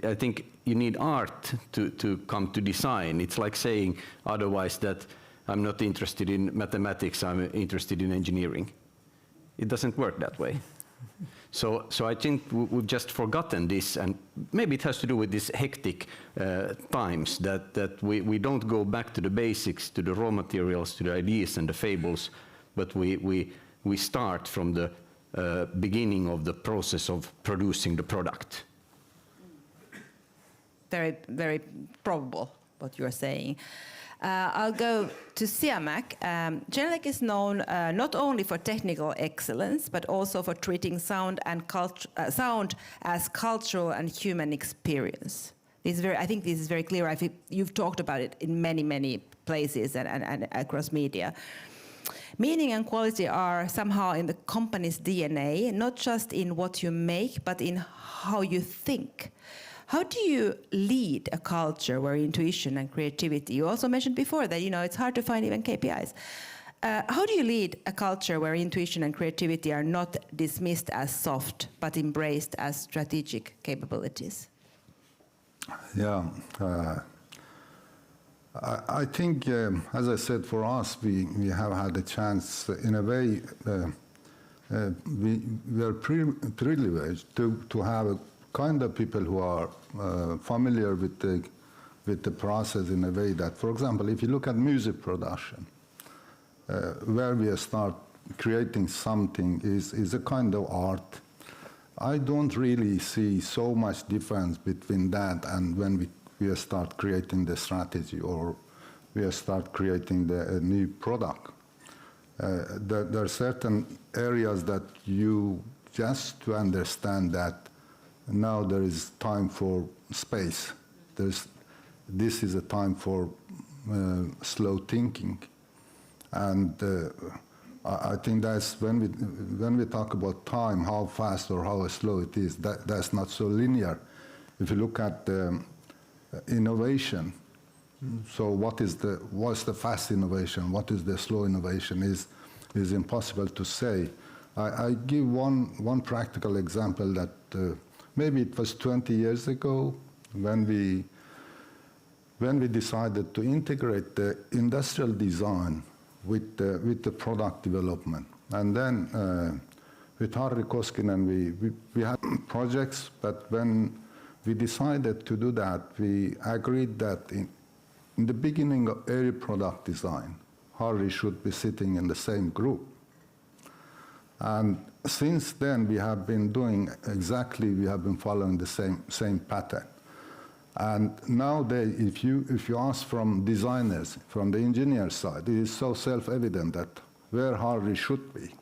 I think you need art to come to design. It's like saying otherwise that I'm not interested in mathematics, I'm interested in engineering. It doesn't work that way. So I think we've just forgotten this, and maybe it has to do with these hectic times that we don't go back to the basics, to the raw materials, to the ideas and the fables, but we start from the beginning of the process of producing the product. Very, very probable what you're saying. I'll go to Siamak. Genelec is known not only for technical excellence, but also for treating sound as cultural and human experience. I think this is very clear. You've talked about it in many, many places and across media. Meaning and quality are somehow in the company's DNA, not just in what you make, but in how you think. How do you lead a culture where intuition and creativity, you also mentioned before that, you know, it's hard to find even KPIs. How do you lead a culture where intuition and creativity are not dismissed as soft, but embraced as strategic capabilities? Yeah, I think, as I said, for us, we have had a chance, in a way, we are privileged to have a kind of people who are familiar with the process in a way that, for example, if you look at music production, where we start creating something is a kind of art. I don't really see so much difference between that and when we start creating the strategy or we start creating the new product. there are certain areas that you just to understand that now there is time for space. This is a time for slow thinking. And I think that's when we talk about time, how fast or how slow it is, that's not so linear. If you look at innovation, so what's the fast innovation, what is the slow innovation is impossible to say. I give one practical example that maybe it was 20 years ago when we decided to integrate the industrial design with the product development. And then with Harri Koskinen, we had projects, but when we decided to do that, we agreed that in the beginning of every product design, Harri should be sitting in the same group. And since then, we have been following the same pattern. And nowadays, if you ask from designers, from the engineer side, it is so self-evident that where Harri should be.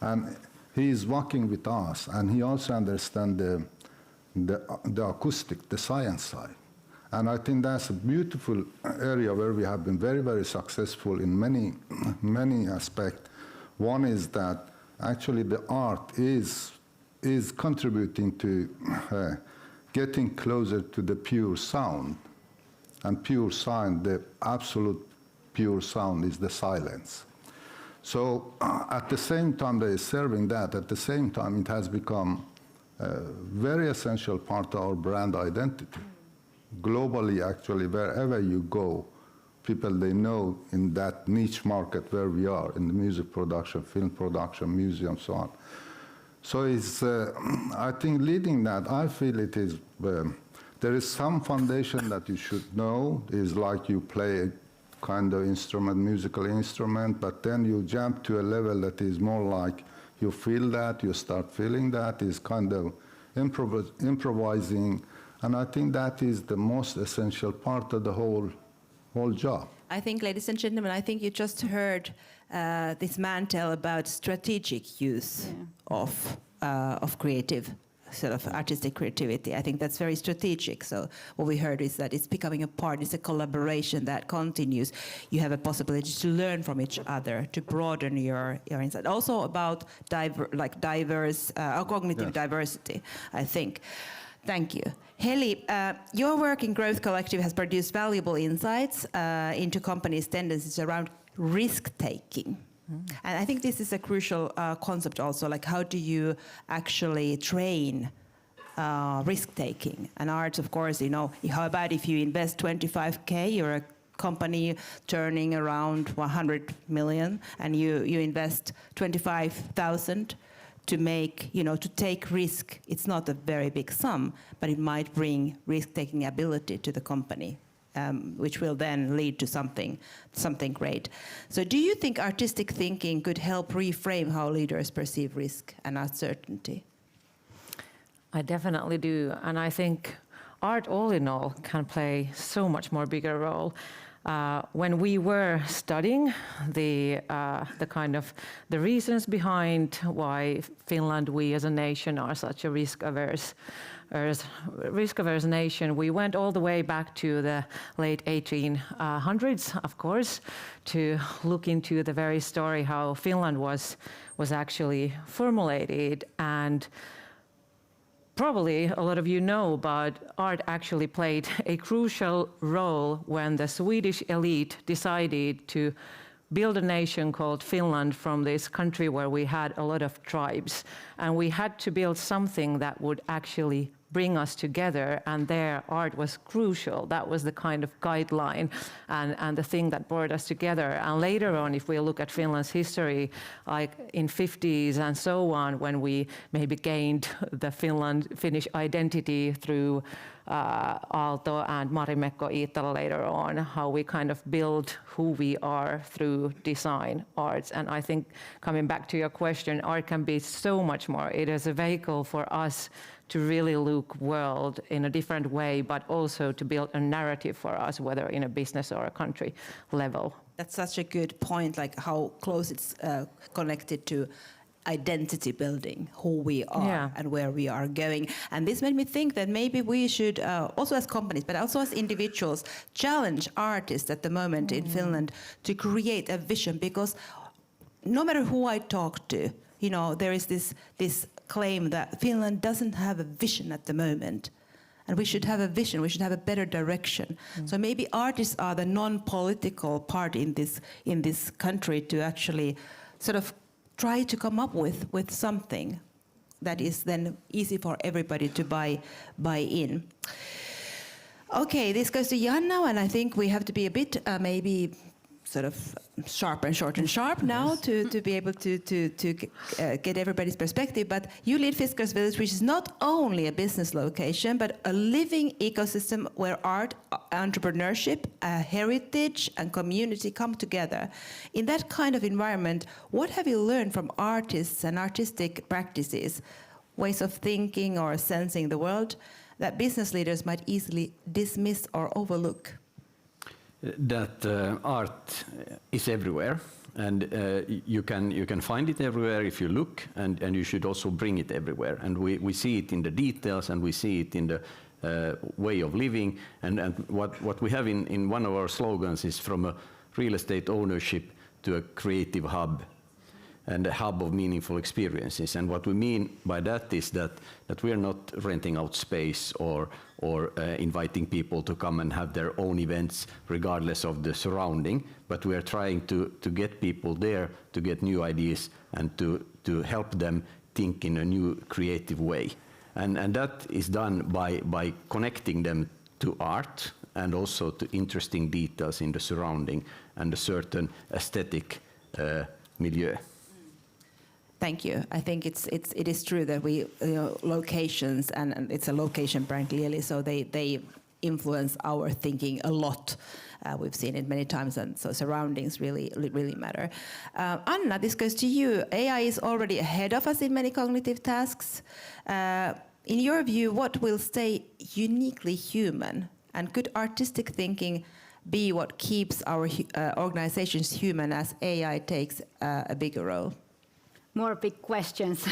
And he is working with us, and he also understands the acoustic, the science side. And I think that's a beautiful area where we have been very, very successful in many aspects. One is that actually the art is contributing to getting closer to the pure sound. And pure sound, the absolute pure sound is the silence. So at the same time they are serving that, at the same time it has become a very essential part of our brand identity. Globally, actually, wherever you go, people, they know in that niche market where we are, in the music production, film production, museum, so on. So it's, I think leading that, I feel it is, there is some foundation that you should know, is like you play a kind of instrument, musical instrument, but then you jump to a level that is more like you feel that, you start feeling that, is kind of improvising, and I think that is the most essential part of the whole job. I think, ladies and gentlemen, I think you just heard this man tell about strategic use of creative, sort of artistic creativity. I think that's very strategic. So what we heard is that it's becoming a part, it's a collaboration that continues. You have a possibility to learn from each other, to broaden your insight. Also about diverse, cognitive diversity, I think. Thank you. Heli, your work in Growth Collective has produced valuable insights into companies' tendencies around risk-taking. And I think this is a crucial concept also, like how do you actually train risk-taking? And art, of course, you know, how about if you invest 25K, you're a company turning around 100 million, and you invest 25,000 to make, you know, to take risk. It's not a very big sum, but it might bring risk-taking ability to the company, which will then lead to something great. So do you think artistic thinking could help reframe how leaders perceive risk and uncertainty? I definitely do, and I think art all in all can play so much more bigger role. When we were studying the kind of the reasons behind why Finland, we as a nation, are such a risk-averse nation, we went all the way back to the late 1800s, of course, to look into the very story how Finland was actually formulated. And probably a lot of you know, but art actually played a crucial role when the Swedish elite decided to build a nation called Finland from this country where we had a lot of tribes. And we had to build something that would actually bring us together, and their art was crucial. That was the kind of guideline and the thing that brought us together. And later on, if we look at Finland's history, like in 50s and so on, when we maybe gained the Finnish identity through Aalto and Marimekko Iittala later on, how we kind of build who we are through design arts. And I think coming back to your question, art can be so much more. It is a vehicle for us to really look world in a different way, but also to build a narrative for us, whether in a business or a country level. That's such a good point, like how close it's connected to identity building, who we are and where we are going. And this made me think that maybe we should, also as companies, but also as individuals, challenge artists at the moment in Finland to create a vision, because no matter who I talk to, you know, there is this claim that Finland doesn't have a vision at the moment. And we should have a vision, we should have a better direction. So maybe artists are the non-political part in this country to actually sort of try to come up with something that is then easy for everybody to buy in. Okay, this goes to Jan now, and I think we have to be a bit maybe sort of sharp and short and sharp now to be able to get everybody's perspective. But you lead Fiskars Village, which is not only a business location, but a living ecosystem where art, entrepreneurship, heritage and community come together. In that kind of environment, what have you learned from artists and artistic practices, ways of thinking or sensing the world, that business leaders might easily dismiss or overlook? That art is everywhere, and you can find it everywhere if you look, and you should also bring it everywhere. And we see it in the details, and we see it in the way of living. And what we have in one of our slogans is from a real estate ownership to a creative hub, and a hub of meaningful experiences. And what we mean by that is that we are not renting out space or inviting people to come and have their own events regardless of the surrounding, but we are trying to get people there to get new ideas and to help them think in a new creative way. And that is done by connecting them to art and also to interesting details in the surrounding and a certain aesthetic milieu. Thank you. I think it is true that we locations, and it's a location brand clearly, so they influence our thinking a lot. We've seen it many times, and so surroundings really matter. Anna, this goes to you. AI is already ahead of us in many cognitive tasks. In your view, what will stay uniquely human, and could artistic thinking be what keeps our organizations human as AI takes a bigger role? More big questions.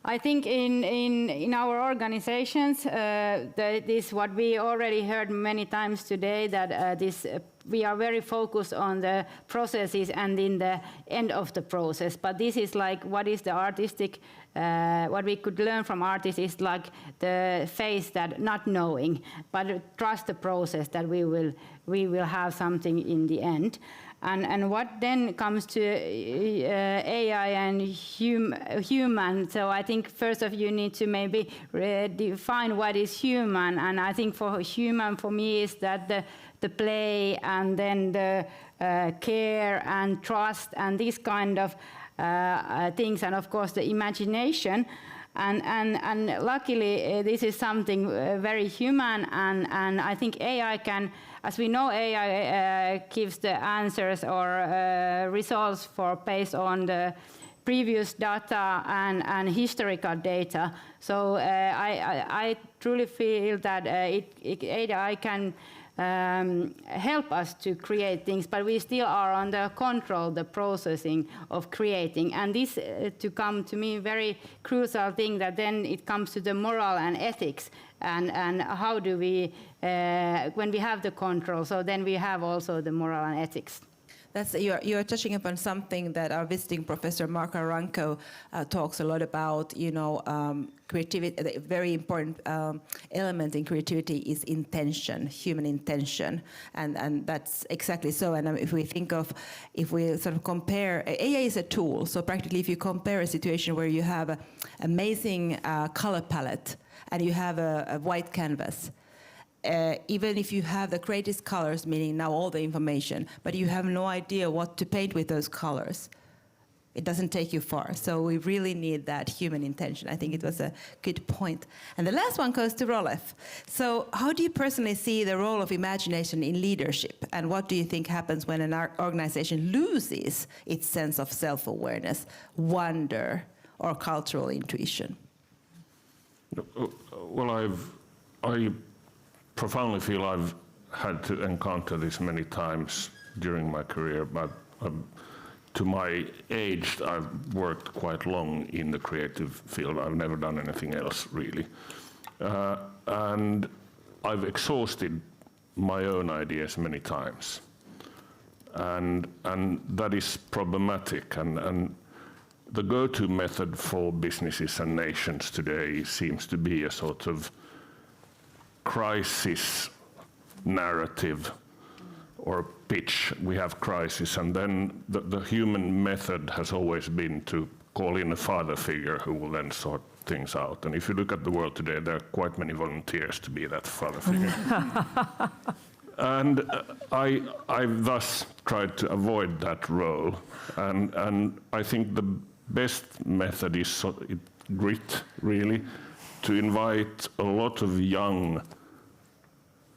I think in our organizations, that is what we already heard many times today, that we are very focused on the processes and in the end of the process. But this is like, what is the artistic, what we could learn from artists is like the phase that not knowing, but trust the process that we will have something in the end. And what then comes to AI and human, so I think first of you need to maybe define what is human. And I think for human, for me, is that the play and then the care and trust and these kind of things, and of course the imagination. And luckily this is something very human, and I think AI can, as we know, AI gives the answers or results based on the previous data and historical data. So I truly feel that AI can help us to create things, but we still are under control the processing of creating. And this to come to me very crucial thing, that then it comes to the moral and ethics, and how do we when we have the control, so then we have also the moral and ethics. You're touching upon something that our visiting professor Marko Ranko talks a lot about. Creativity. A very important element in creativity is intention, human intention, and that's exactly so. And if we sort of compare, AI is a tool. So practically, if you compare a situation where you have an amazing color palette and you have a white canvas. Even if you have the greatest colors, meaning now all the information, but you have no idea what to paint with those colors, It doesn't take you far. So we really need that human intention. I think it was a good point. And the last one goes to Rolf. So how do you personally see the role of imagination in leadership? And what do you think happens when an organization loses its sense of self-awareness, wonder, or cultural intuition? Well, I profoundly feel I've had to encounter this many times during my career, but to my age, I've worked quite long in the creative field. I've never done anything else, really. And I've exhausted my own ideas many times. And that is problematic. And the go-to method for businesses and nations today seems to be a sort of crisis narrative or pitch. We have crisis, and then the human method has always been to call in a father figure who will then sort things out. And if you look at the world today, there are quite many volunteers to be that father figure. And I've thus tried to avoid that role. And I think the best method is grit, really, to invite a lot of young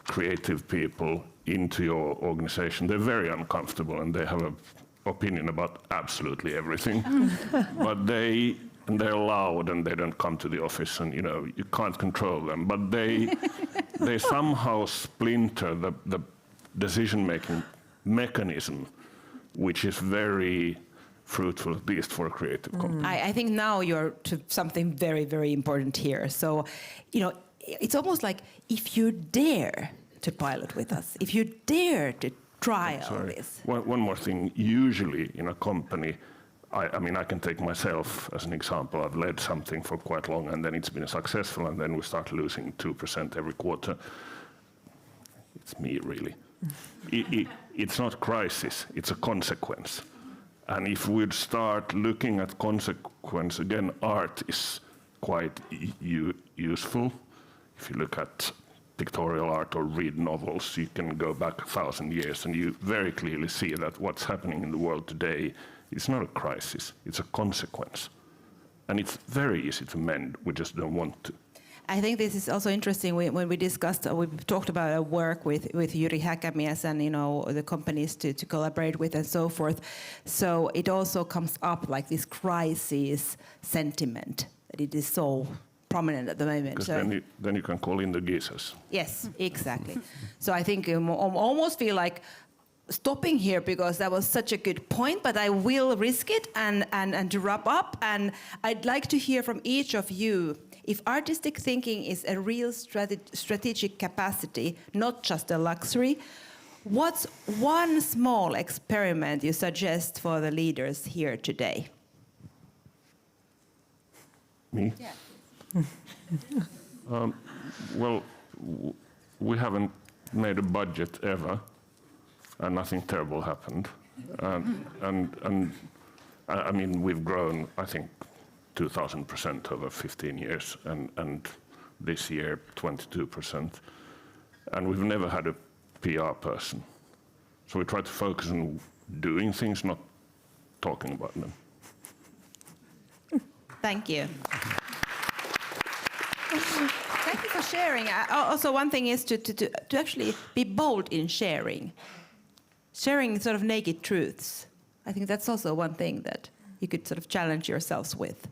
creative people into your organization. They're very uncomfortable and they have an opinion about absolutely everything. But they're loud and they don't come to the office, and you can't control them. But they somehow splinter the decision-making mechanism, which is very fruitful, at least for a creative company. I think now you're to something very, very important here. So, it's almost like if you dare to pilot with us, if you dare to try all this. One more thing. Usually in a company, I mean, I can take myself as an example. I've led something for quite long, and then it's been successful, and then we start losing 2% every quarter. It's me, really. It's not crisis, it's a consequence. And if we'd start looking at consequence, again, art is quite useful. If you look at pictorial art or read novels, you can go back 1,000 years and you very clearly see that what's happening in the world today is not a crisis, it's a consequence. And it's very easy to mend, we just don't want to. I think this is also interesting when we discussed, we talked about our work with Jyri Häkämies and the companies to collaborate with and so forth. So it also comes up like this crisis sentiment, that it is so prominent at the moment. Because then you can call in the geezers. Yes, exactly. So I think I almost feel like stopping here because that was such a good point, but I will risk it and to wrap up. And I'd like to hear from each of you, if artistic thinking is a real strategic capacity, not just a luxury, what's one small experiment you suggest for the leaders here today? Me? Yeah. Well, we haven't made a budget ever, and nothing terrible happened. And I mean, we've grown, I think, 2,000% over 15 years, and this year 22%. And we've never had a PR person. So we try to focus on doing things, not talking about them. Thank you. Thank you for sharing. Also, one thing is to actually be bold in sharing sort of naked truths. I think that's also one thing that you could sort of challenge yourselves with.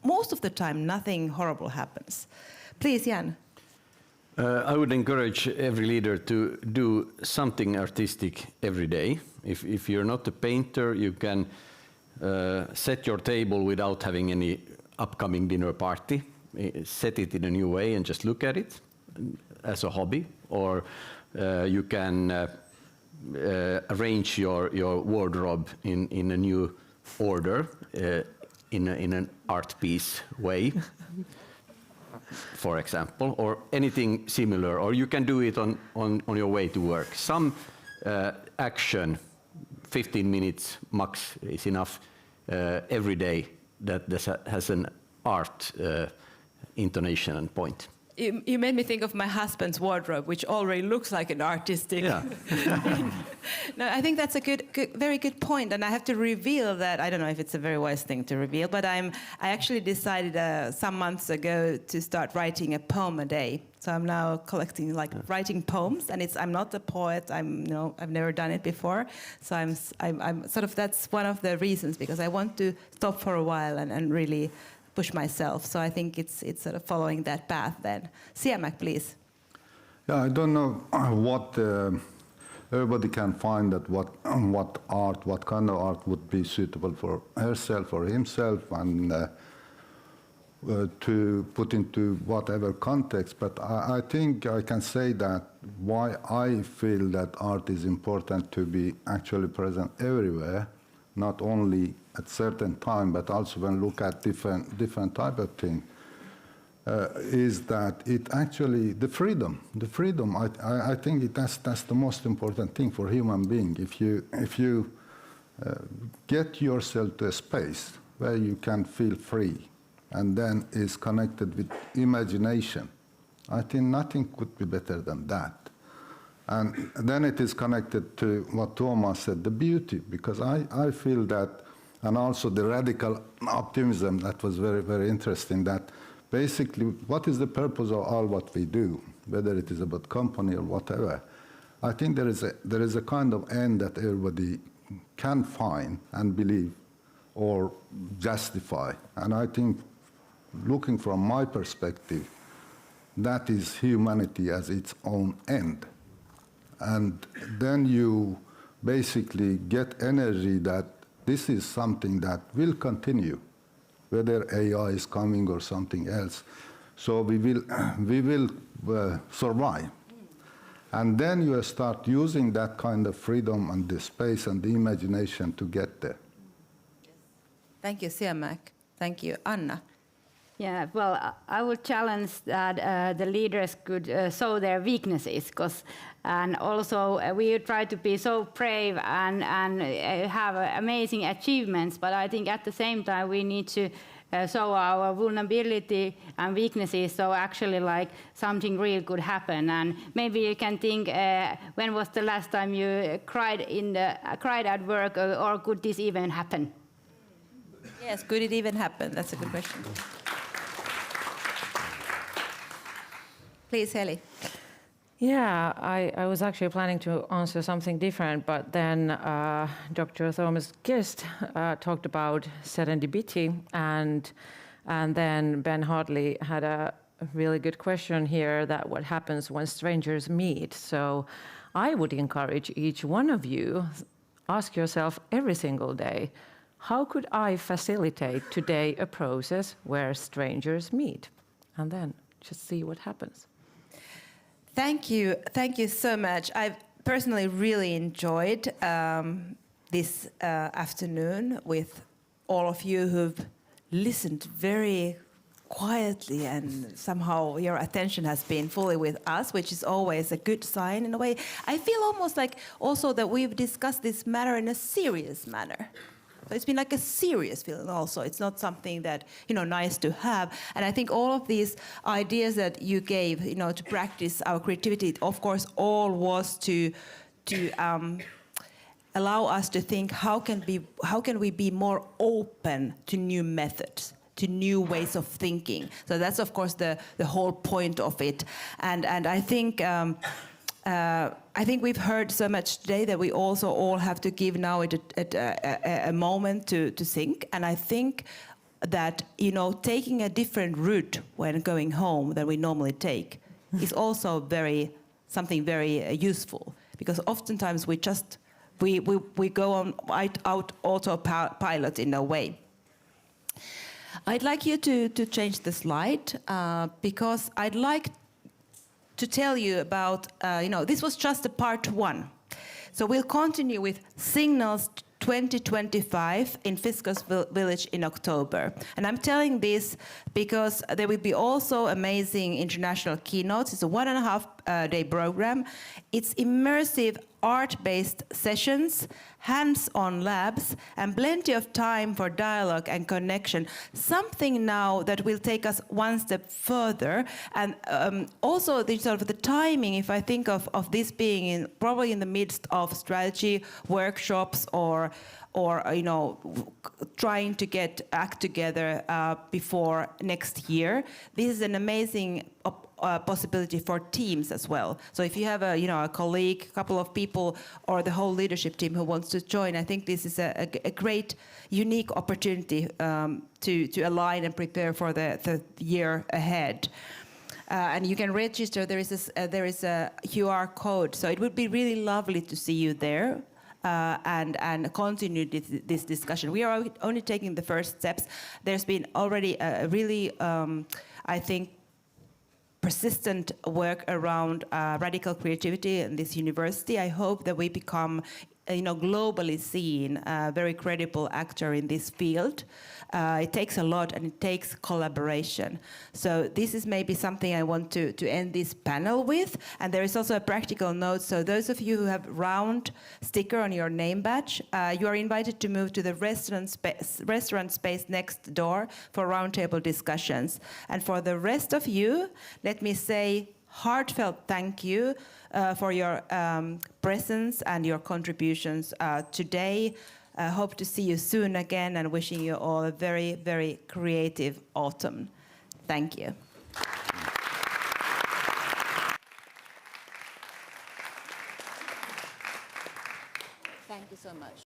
Most of the time, nothing horrible happens. Please, Jan. I would encourage every leader to do something artistic every day. If you're not a painter, you can set your table without having any upcoming dinner party. Set it in a new way and just look at it as a hobby. Or you can arrange your wardrobe in a new order in an art piece way, for example, or anything similar. Or you can do it on your way to work. Some action, 15 minutes max is enough every day that has an art intonation and point. you made me think of my husband's wardrobe, which already looks like an artistic. Yeah. No, I think that's a very good point, and I have to reveal that. I don't know if it's a very wise thing to reveal, but I actually decided some months ago to start writing a poem a day. So I'm now collecting, writing poems, and I'm not a poet. I've never done it before. So I'm sort of, that's one of the reasons, because I want to stop for a while and really push myself. So I think it's sort of following that path then. Siamak, please. Yeah, I don't know what everybody can find that what kind of art would be suitable for herself or himself, and to put into whatever context. But I think I can say that why I feel that art is important to be actually present everywhere, not only at certain time, but also when look at different type of thing, is that it actually, the freedom, I think that's the most important thing for human being. If you get yourself to a space where you can feel free, and then is connected with imagination, I think nothing could be better than that. And then it is connected to what Thomas said, the beauty, because I feel that, and also the radical optimism that was very, very interesting, that basically what is the purpose of all what we do, whether it is about company or whatever. I think there is a kind of end that everybody can find and believe or justify. And I think, looking from my perspective, that is humanity as its own end. And then you basically get energy that this is something that will continue, whether AI is coming or something else. So we will survive. And then you start using that kind of freedom and the space and the imagination to get there. Thank you, Siamak. Thank you, Anna. Yeah, well, I would challenge that the leaders could show their weaknesses, and also we try to be so brave and have amazing achievements, but I think at the same time we need to show our vulnerability and weaknesses, so actually something real could happen. And maybe you can think, when was the last time you cried at work, or could this even happen? Yes, could it even happen? That's a good question. Please, Heli. Yeah, I was actually planning to answer something different, but then Dr. Thomas Guest talked about serendipity, and then Ben Hartley had a really good question here, that what happens when strangers meet. So I would encourage each one of you, ask yourself every single day, how could I facilitate today a process where strangers meet? And then just see what happens. Thank you so much. I've personally really enjoyed this afternoon with all of you who've listened very quietly, and somehow your attention has been fully with us, which is always a good sign in a way. I feel almost like also that we've discussed this matter in a serious manner. So it's been like a serious feeling also. It's not something that, nice to have. And I think all of these ideas that you gave, to practice our creativity, of course, all was to allow us to think how can we be more open to new methods, to new ways of thinking. So that's, of course, the whole point of it. And I think we've heard so much today that we also all have to give now a moment to think. And I think that, taking a different route when going home than we normally take is also something very useful. Because oftentimes we go on out autopilot in a way. I'd like you to change the slide because I'd like to tell you about, this was just a part one. So we'll continue with Signals 2025 in Fiskars Village in October. And I'm telling this because there will be also amazing international keynotes. It's a 1.5 half-day program. It's immersive art-based sessions, hands-on labs, and plenty of time for dialogue and connection. Something now that will take us one step further. And also the sort of the timing, if I think of this being probably in the midst of strategy workshops or you know, trying to get act together before next year. This is an amazing possibility for teams as well. So if you have a colleague, a couple of people, or the whole leadership team who wants to join, I think this is a great, unique opportunity to align and prepare for the year ahead. And you can register. There is a QR code, so it would be really lovely to see you there. And continue this discussion. We are only taking the first steps. There's been already a really, I think, persistent work around radical creativity in this university. I hope that we become, globally seen, a very credible actor in this field. It takes a lot, and it takes collaboration. So this is maybe something I want to end this panel with. And there is also a practical note. So those of you who have round sticker on your name badge, you are invited to move to the restaurant space next door for roundtable discussions. And for the rest of you, let me say heartfelt thank you for your presence and your contributions today. Hope to see you soon again, and wishing you all a very, very creative autumn. Thank you. Thank you so much.